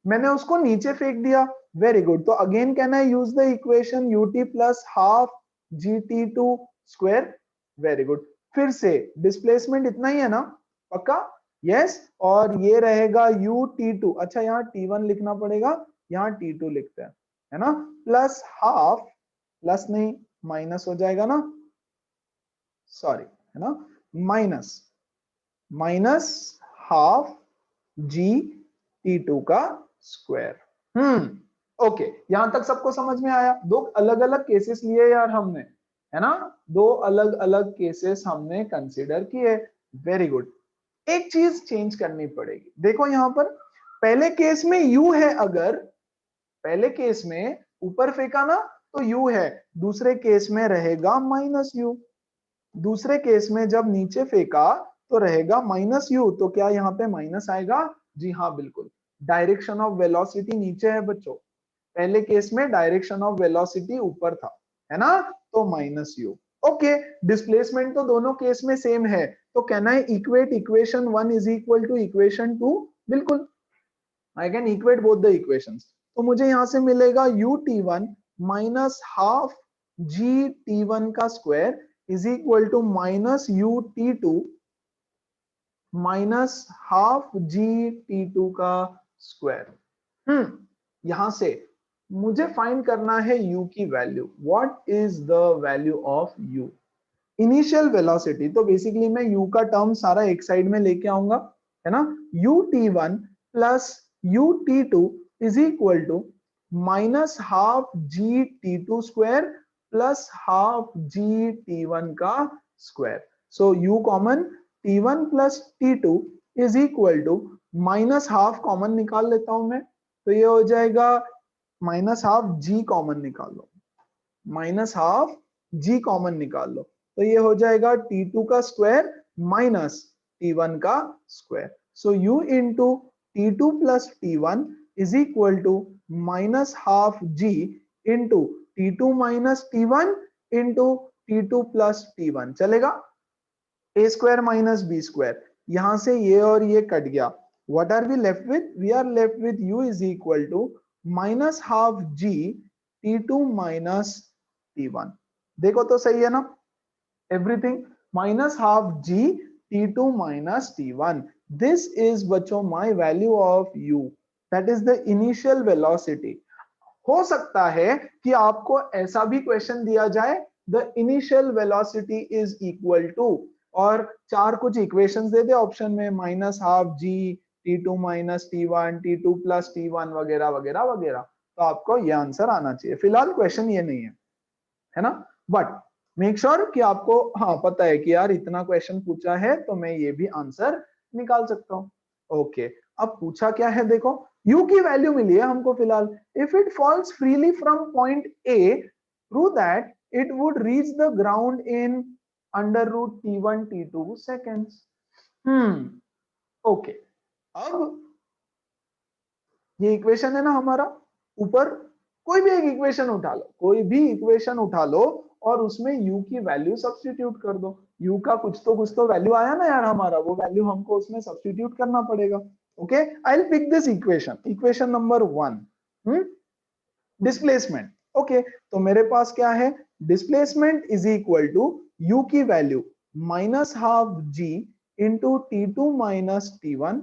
मैंने उसको नीचे फेंक दिया, वेरी गुड, तो again can I use the equation ut plus half gt2 square, very good, फिर से डिस्प्लेसमेंट इतना ही है ना, पक्का, यस, और ये रहेगा ut2, अच्छा यहाँ t1 लिखना पड़ेगा, यहाँ t2 लिखते हैं, है ना, प्लस हाफ, प्लस नहीं माइनस हो जाएगा ना, सॉरी, है ना, minus minus half g t2 का स्क्वायर। ओके, यहां तक सबको समझ में आया। दो अलग अलग केसेस लिए यार हमने, है ना, दो अलग अलग केसेस हमने कंसीडर किए, वेरी गुड। एक चीज चेंज करनी पड़ेगी, देखो यहां पर पहले केस में u है, अगर पहले केस में ऊपर फेंका ना तो u है, दूसरे केस में रहेगा माइनस u, दूसरे केस में जब नीचे फेंका तो रहेगा माइनस u, तो क्या यहाँ पे माइनस आएगा, जी हाँ बिल्कुल, डायरेक्शन ऑफ वेलोसिटी नीचे है बच्चों, पहले केस में डायरेक्शन ऑफ वेलोसिटी ऊपर था, है ना, तो माइनस u। ओके, डिस्प्लेसमेंट तो दोनों केस में सेम है, तो can I equate equation 1 is equal to equation 2, बिल्कुल, I can equate both the equations, तो मुझे यहां से मिलेगा ut1 माइनस हाफ gt1 का square is equal to minus ut2 minus half gt2 का स्क्वायर। यहां से मुझे फाइंड करना है u की value, what is the value of u, initial velocity, तो बेसिकली मैं u का टर्म सारा एक साइड में लेके आऊंगा, है ना, ut1 plus ut2 is equal to minus half gt2 square plus half gt1 का square, so u common t1 plus t2 is equal to minus half common निकाल लेता हूं मैं, तो ये हो जाएगा माइनस हाफ g कॉमन निकाल लो, माइनस हाफ g कॉमन निकाल लो, तो ये हो जाएगा t2 का स्क्वायर माइनस t1 का square, so u into t2 plus t1 is equal to minus half g into t2 minus t1 into t2 plus t1, चलेगा, a square minus b square, यहां से ये और ये कट गया, what are we left with, we are left with u is equal to minus half g t2 minus t1, देखो तो सही है ना, everything minus half g t2 minus t1, this is बच्चों my value of u, that is the initial velocity. हो सकता है कि आपको ऐसा भी क्वेश्चन दिया जाए, the initial velocity is equal to, और चार कुछ इक्वेशंस दे दे ऑप्शन में, minus half g t2 minus t1 t2 plus t1 वगैरह वगैरह वगैरह, तो आपको यह आंसर आना चाहिए। फिलहाल क्वेश्चन ये नहीं है ना, बट मेक श्योर कि आपको हाँ पता है कि यार इतना क्वेश्चन पूछा है तो मैं ये भी आंसर निकाल सकता हूँ। ओके, अब पूछा क्या है देखो, u की वैल्यू मिली है हमको फिलहाल, if it falls freely from point a prove that it would reach the ground in under root t1 t2 seconds. Okay, अब ये इक्वेशन है ना हमारा ऊपर, कोई भी एक इक्वेशन उठा लो, कोई भी इक्वेशन उठा लो और उसमें u की वैल्यू सब्स्टिट्यूट कर दो। u का कुछ तो वैल्यू आया ना यार हमारा, वो वैल्यू हमको उसमें सब्स्टिट्यूट करना पड़ेगा। Okay, I will pick this equation, equation number 1, displacement. Okay, तो मेरे पास क्या है, displacement is equal to u की value minus half g into T2 minus T1,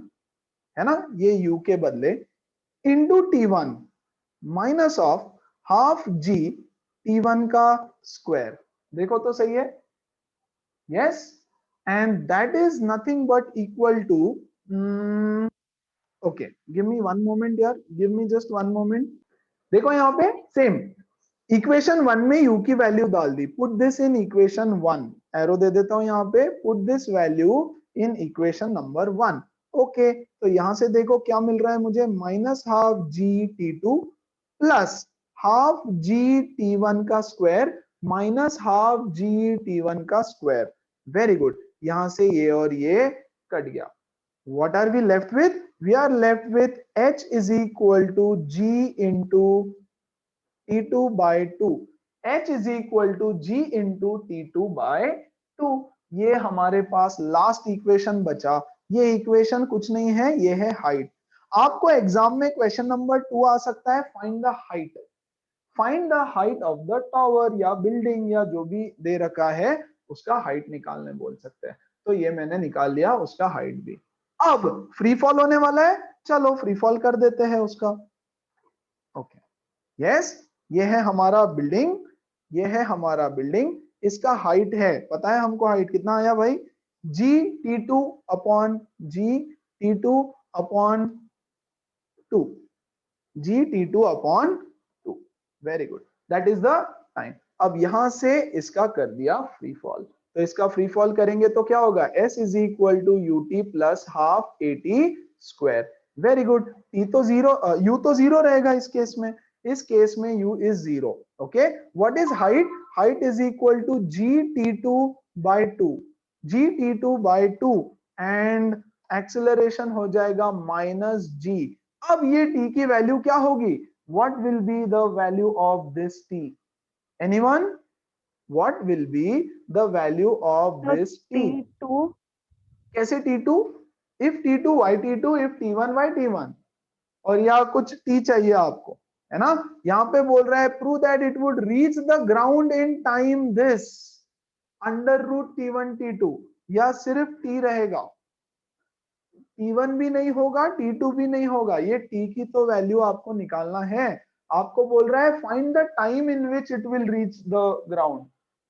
है ना, ये u के बदले, into T1 minus of half g T1 का स्क्वायर। देखो तो सही है, yes, and that is nothing but equal to, okay give me one moment यार, give me just one moment. देखो यहाँ पे सेम इक्वेशन 1 में u की वैल्यू डाल दी, put this in equation 1, arrow दे देता हूं यहाँ पे, put this value in equation number 1। Okay, तो यहां से देखो क्या मिल रहा है मुझे, minus half g T2 plus half जी T1 का स्क्वायर माइनस हाफ जी T1 का स्क्वायर। वेरी गुड, यहां से ये और ये कट गया। What are we left with? We are left with h is equal to g into T2 by 2. h is equal to g into T2 by 2. ये हमारे पास last equation बचा। ये इक्वेशन कुछ नहीं है, ये है हाइट। आपको एग्जाम में क्वेश्चन नंबर 2 आ सकता है, find the height, find the height of the tower या बिल्डिंग या जो भी दे रखा है उसका हाइट निकालने बोल सकते हैं। तो ये मैंने निकाल लिया उसका हाइट भी। अब फ्री फॉल होने वाला है, चलो फ्री फॉल कर देते हैं उसका। ओके, यस, ये है हमारा बिल्डिंग, ये है हमारा बिल्डिंग, इसका हाइट है, पता है हमको हाइट कितना आया भाई, G T2 upon G T2 upon 2, G T2 upon 2। Very good, that is the time. अब यहां से इसका कर दिया फ्री फॉल, तो इसका फ्री फॉल करेंगे तो क्या होगा, s is equal to ut plus half at square. Very good, t तो जीरो, u तो जीरो रहेगा इस केस में, इस केस में u is zero. Okay, what is height, height is equal to g T2 by 2, g T2 by 2 and acceleration हो जाएगा minus g। अब ये t की वैल्यू क्या होगी, what will be the value of this t, anyone, what will be the value of this t? T2 कैसे T2, if T2 y T2, if T1 y T1, और या कुछ t चाहिए आपको, है ना, यहाँ पे बोल रहा है prove that it would reach the ground in time this under root T1 T2, या सिर्फ t रहेगा, T1 भी नहीं होगा T2 भी नहीं होगा, ये t की तो वैल्यू आपको निकालना है। आपको बोल रहा है find the time in which it will reach the ground,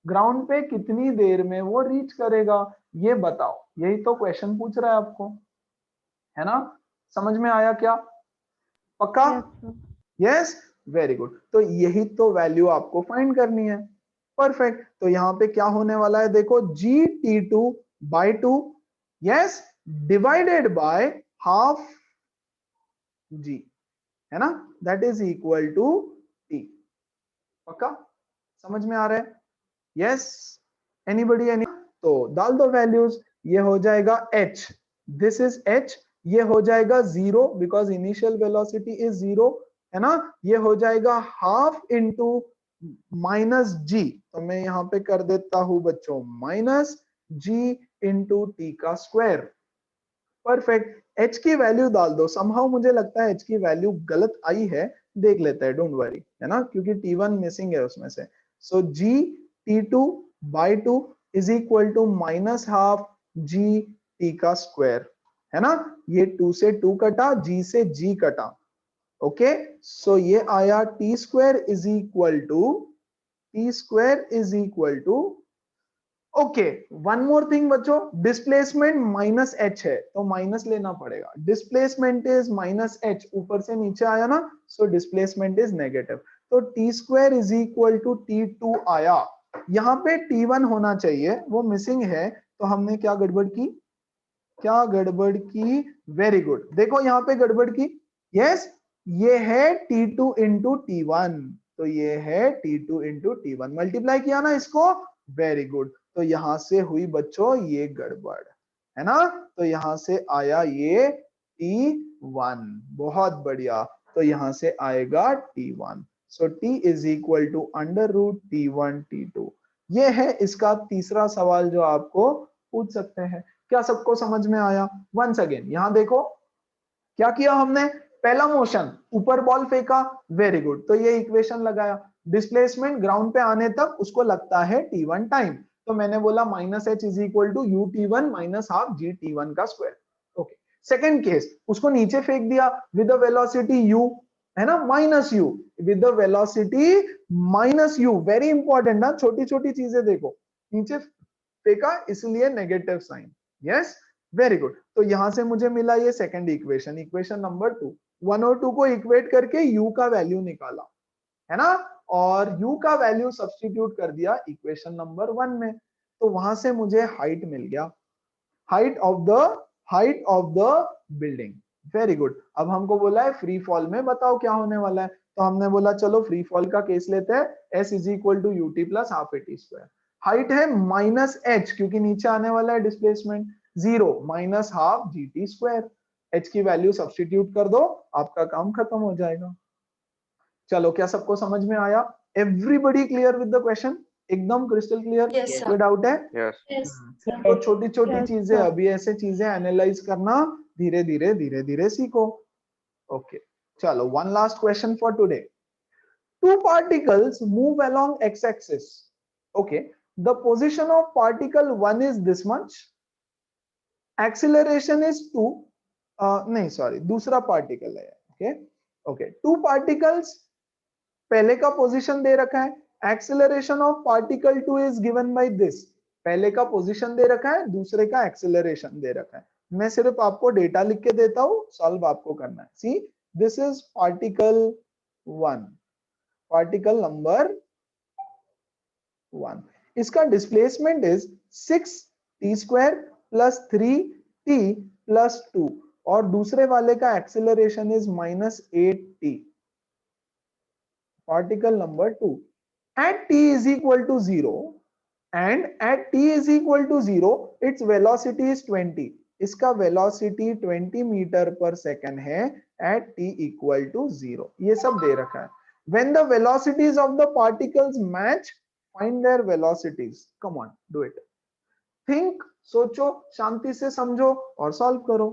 ground पे कितनी देर में वो रीच करेगा, ये बताओ, यही तो क्वेश्चन पूछ रहा है आपको, है ना, समझ में आया क्या, पक्का, यस, वेरी गुड। तो यही तो वैल्यू आपको फाइंड करनी है, परफेक्ट। तो यहाँ पे क्या होने वाला है, देखो g T2 by 2, yes, divided by half g, है ना, that is equal to t, पक्का समझ में आ रहा है, यस, एनीबॉडी, एनी, तो डाल दो वैल्यूज, ये हो जाएगा h, दिस इज h, ये हो जाएगा 0 बिकॉज इनिशियल वेलोसिटी इज 0, है ना, ये हो जाएगा हाफ इंटू माइनस g, तो मैं यहाँ पे कर देता हूं बच्चों माइनस g इंटू टी का स्क्वायर। परफेक्ट, h की वैल्यू डाल दो, समहाउ मुझे लगता है h की वैल्यू गलत आई है, देख लेते हैं, डोंट वरी, है ना, क्योंकि t1 मिसिंग है उसमें से। So g T2 by 2 is equal to minus half g t का स्क्वायर, है ना, ये 2 से 2 कटा, g से g कटा। ओके, सो ये आया t square is equal to, okay, one more thing बच्चों, डिस्प्लेसमेंट माइनस h है तो माइनस लेना पड़ेगा, डिस्प्लेसमेंट इज माइनस h, ऊपर से नीचे आया ना, सो डिस्प्लेसमेंट इज नेगेटिव, तो t square is equal to T2 आया, यहाँ पे T1 होना चाहिए, वो मिसिंग है, तो हमने क्या गड़बड़ की, क्या गड़बड़ की, वेरी गुड, देखो यहाँ पे गड़बड़ की, यस, ये है T2 इंटू T1, तो ये है T2 इंटू T1, मल्टीप्लाई किया ना इसको, वेरी गुड, तो यहां से हुई बच्चों ये गड़बड़, है ना, तो यहां से आया ये T1, बहुत बढ़िया, तो यहां से आएगा T1, so t is equal to under root t1 t2। ये है इसका तीसरा सवाल जो आपको पूछ सकते हैं। क्या सबको समझ में आया? वंस अगेन यहां देखो क्या किया हमने, पहला मोशन ऊपर बॉल फेंका, वेरी गुड, तो ये इक्वेशन लगाया। डिस्प्लेसमेंट ग्राउंड पे आने तक उसको लगता है t1 टाइम, तो मैंने बोला minus H is equal to U t1 minus half ji t1 का स्क्वायर। ओके, सेकेंड केस, उसको नीचे फेंक दिया विद द वेलोसिटी u, है ना, minus u, with the velocity minus u, very important ना, छोटी छोटी चीजें देखो, नीचे फेंका इसलिए negative sign, yes, very good. तो यहां से मुझे मिला ये सेकंड इक्वेशन, इक्वेशन नंबर 2। 1 और 2 को इक्वेट करके u का वैल्यू निकाला, है ना, और u का वैल्यू सब्स्टिट्यूट कर दिया इक्वेशन नंबर 1 में, तो वहां से मुझे हाइट मिल गया, height of the building, very good. अब हमको बोला है फ्री फॉल में बताओ क्या होने वाला है, तो हमने बोला चलो फ्री फॉल का केस लेते हैं, s is equal to U T plus half A T square. Height है माइनस एच क्योंकि नीचे आने वाला है displacement, 0 minus half G T square, H की वैल्यू सब्स्टिट्यूट कर दो, आपका काम खत्म हो जाएगा। चलो क्या सबको समझ में आया? Everybody clear with the question? एकदम क्रिस्टल क्लियर, Yes, sir. कोई डाउट है? Yes. Yes. तो छोटी छोटी Yes, चीजें, sir. अभी ऐसे चीजें एनालाइज करना धीरे धीरे सीखो। ओके, चलो one last question for today. Two particles move along x-axis. Okay, the position of particle 1 is this much. Acceleration is 2. नहीं सॉरी, दूसरा पार्टिकल है। ओके ओके, टू पार्टिकल्स, पहले का पोजीशन दे रखा है, acceleration of particle 2 is given by this. पहले का position दे रखा है, दूसरे का एक्सेलरेशन दे रखा है। मैं सिर्फ आपको डेटा लिख के देता हूं, सॉल्व आपको करना है। See, this is particle 1, particle number 1, इसका displacement is 6t square plus 3t plus 2, और दूसरे वाले का acceleration is minus 8t, particle number 2, at t is equal to 0 and at t is equal to 0 its velocity is 20, इसका velocity 20 metre पर second है at t equal to 0, ये सब दे रखा है। when the velocities of the particles match find their velocities, come on do it, think, सोचो, शांति से समझो और सॉल्व करो।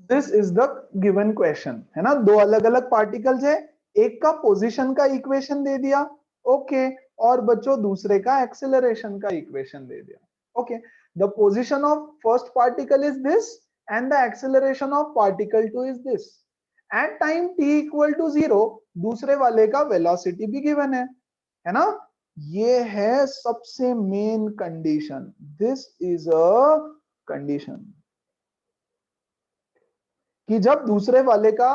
This is the given question, है ना, दो अलग अलग पार्टिकल्स है, एक का पोजीशन का इक्वेशन दे दिया, ओके, और बच्चों दूसरे का एक्सेलरेशन का इक्वेशन दे दिया, okay. The position of first particle is this and the acceleration of particle 2 is this. At time t equal to 0 दूसरे वाले का वेलोसिटी भी गिवन है ना, ये है सबसे main condition, this is a condition कि जब दूसरे वाले का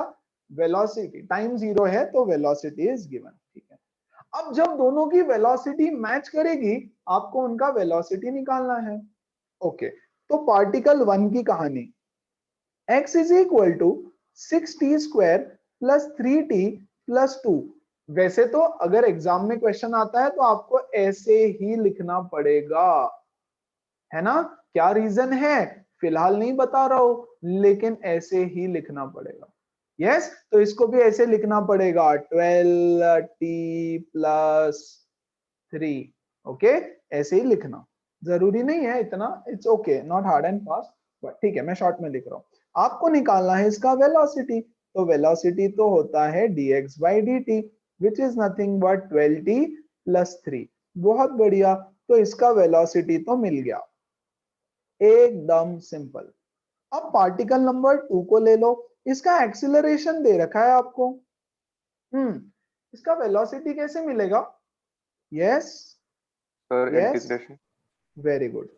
वेलोसिटी टाइम 0 है तो वेलोसिटी इज गिवन, ठीक है। अब जब दोनों की वेलोसिटी मैच करेगी, आपको उनका वेलोसिटी निकालना है, ओके। तो पार्टिकल 1 की कहानी, x is equal to 6t square plus 3t plus 2। वैसे तो अगर एग्जाम में क्वेश्चन आता है तो आपको ऐसे ही लिखना पड़ेगा, है ना, क्या रीजन है फिलहाल नहीं बता रहा हूं, लेकिन ऐसे ही लिखना पड़ेगा, यस। तो इसको भी ऐसे लिखना पड़ेगा 12t प्लस 3, ओके, ऐसे ही लिखना, जरूरी नहीं है इतना, it's okay, not hard and fast, but ठीक है, मैं शॉर्ट में लिख रहा हूं। आपको निकालना है इसका वेलोसिटी, तो वेलोसिटी तो होता है dx by dt which is nothing but 12t plus 3, बहुत बढ़िया, तो इसका वेलोसिटी तो मिल गया, एकदम सिंपल। अब पार्टिकल नंबर 2 को ले लो, इसका एक्सीलरेशन दे रखा है आपको, इसका वेलोसिटी कैसे मिलेगा? Yes sir yes, integration, very good,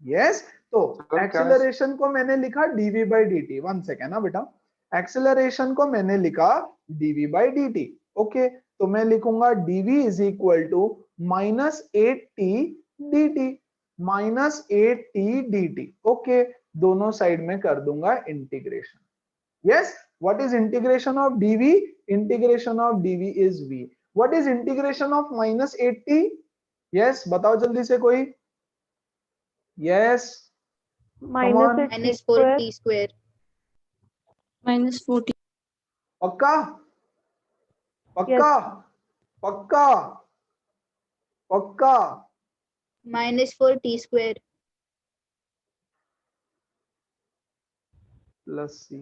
yes. तो एक्सीलरेशन को मैंने लिखा dv by dt, one second ना बेटा, एक्सीलरेशन को मैंने लिखा dv by dt, ओके। तो मैं लिखूंगा dv is equal to minus 8t dt, minus 8t dt, okay. दोनों साइड में कर दूंगा integration, yes. What is integration of dv? Integration of dv is v। What is integration of minus 8t? Yes, बताओ जल्दी से कोई, yes, minus on. 8t minus square 4t square. Minus 40. पक्का पक्का पक्का पक्का -4t square. प्लस सी।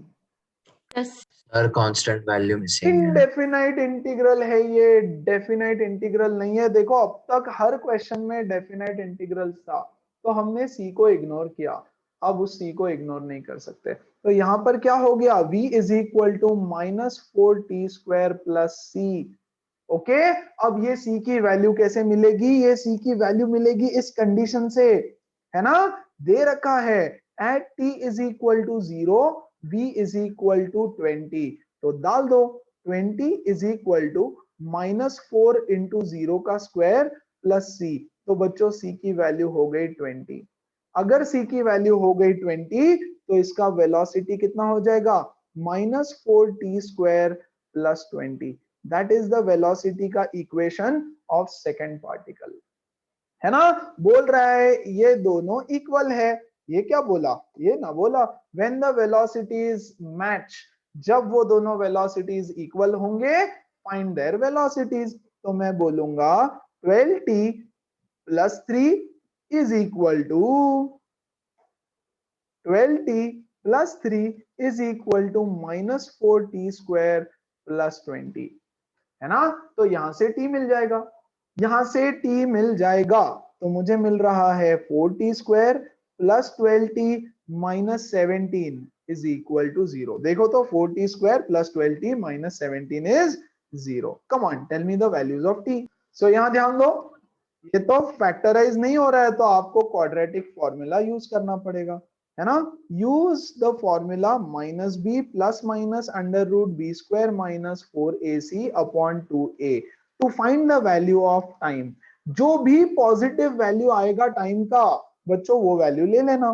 Sir constant value missing है। Indefinite integral है ये, डेफिनाइट इंटीग्रल नहीं है। देखो अब तक हर क्वेश्चन में डेफिनाइट इंटीग्रल था, तो हमने सी को इग्नोर किया, अब उस सी को इग्नोर नहीं कर सकते। तो यहाँ पर क्या हो गया, v is equal to -4t² plus C. Okay, अब ये c की वैल्यू कैसे मिलेगी, ये c की वैल्यू मिलेगी इस कंडीशन से, है ना, दे रखा है at t is equal to 0 v is equal to 20, तो डाल दो 20 इज इक्वल टू -4 इंटू 0 का स्क्वायर प्लस c। तो बच्चों c की वैल्यू हो गई 20। अगर c की वैल्यू हो गई 20 तो इसका वेलोसिटी कितना हो जाएगा, -4t² plus 20। That is the velocity का इक्वेशन ऑफ सेकंड पार्टिकल, है ना। बोल रहा है ये दोनों इक्वल है, ये क्या बोला, ये ना बोला व्हेन द वेलोसिटीज मैच, जब वो दोनों वेलोसिटीज इक्वल होंगे फाइंड देयर वेलोसिटीज। तो मैं बोलूंगा 12t plus 3 is equal to 12t plus 3 is equal to -4t² plus 20, है ना। तो यहां से t मिल जाएगा, यहां से t मिल जाएगा, तो मुझे मिल रहा है 4t² plus 12t minus 17 is equal to 0। देखो तो 4t² plus 12t minus 17 is 0। Come on tell me the values of t। So यहां ध्यान दो, ये तो फैक्टराइज नहीं हो रहा है, तो आपको क्वाड्रेटिक फॉर्मूला यूज करना पड़ेगा, है ना। Use the formula -b plus minus √b² minus 4ac upon 2a to find the value of time. जो भी पॉजिटिव वैल्यू आएगा टाइम का बच्चों वो वैल्यू ले लेना।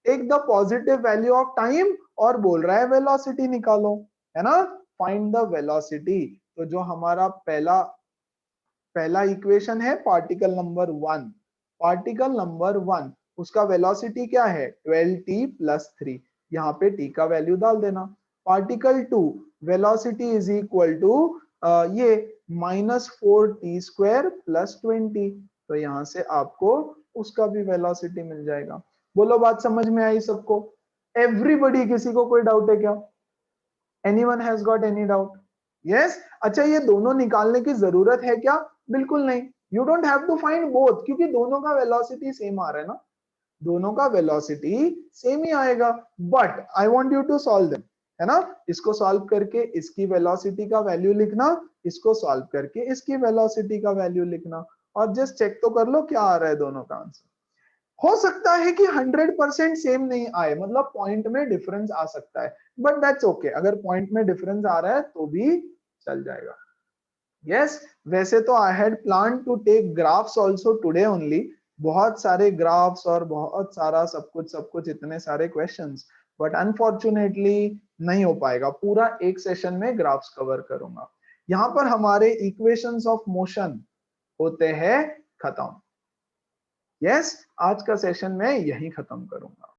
Take the positive value of time और बोल रहा है वेलोसिटी निकालो, है ना। फाइंड द वेलोसिटी, तो जो हमारा पहला इक्वेशन है पार्टिकल नंबर 1, पार्टिकल नंबर 1 उसका वेलोसिटी क्या है 12t प्लस 3, यहाँ पे t का वैल्यू डाल देना। Particle 2 velocity is equal to ये -4t² प्लस 20, तो यहाँ से आपको उसका भी वेलोसिटी मिल जाएगा। बोलो बात समझ में आई सबको, एवरीबॉडी, किसी को कोई डाउट है क्या, anyone has got any doubt? Yes. अच्छा ये दोनों निकालने की जरूरत है क्या, बिल्कुल नहीं, you don't have to find both, क्योंकि दोनों का वेलोसिटी सेम आ रहा है ना, दोनों का वेलोसिटी सेम ही आएगा, but I want you to solve them, है ना। इसको सॉल्व करके इसकी वेलोसिटी का वैल्यू लिखना, इसको सॉल्व करके इसकी वेलोसिटी का वैल्यू लिखना, और जस्ट चेक तो कर लो क्या आ रहा है दोनों का आंसर। हो सकता है कि 100% सेम नहीं आए, मतलब पॉइंट में डिफरेंस आ सकता है, बट दैट्स ओके, अगर पॉइंट में डिफरेंस आ रहा है तो भी चल जाएगा। यस, वैसे तो I had plan to take graphs also today only, बहुत सारे ग्राफ्स और बहुत सारा सब कुछ इतने सारे क्वेश्चंस, बट अनफॉर्चुनेटली नहीं हो पाएगा, पूरा एक सेशन में ग्राफ्स कवर करूंगा। यहाँ पर हमारे इक्वेशंस ऑफ मोशन होते हैं खत्म। यस, आज का सेशन मैं यही खत्म करूंगा।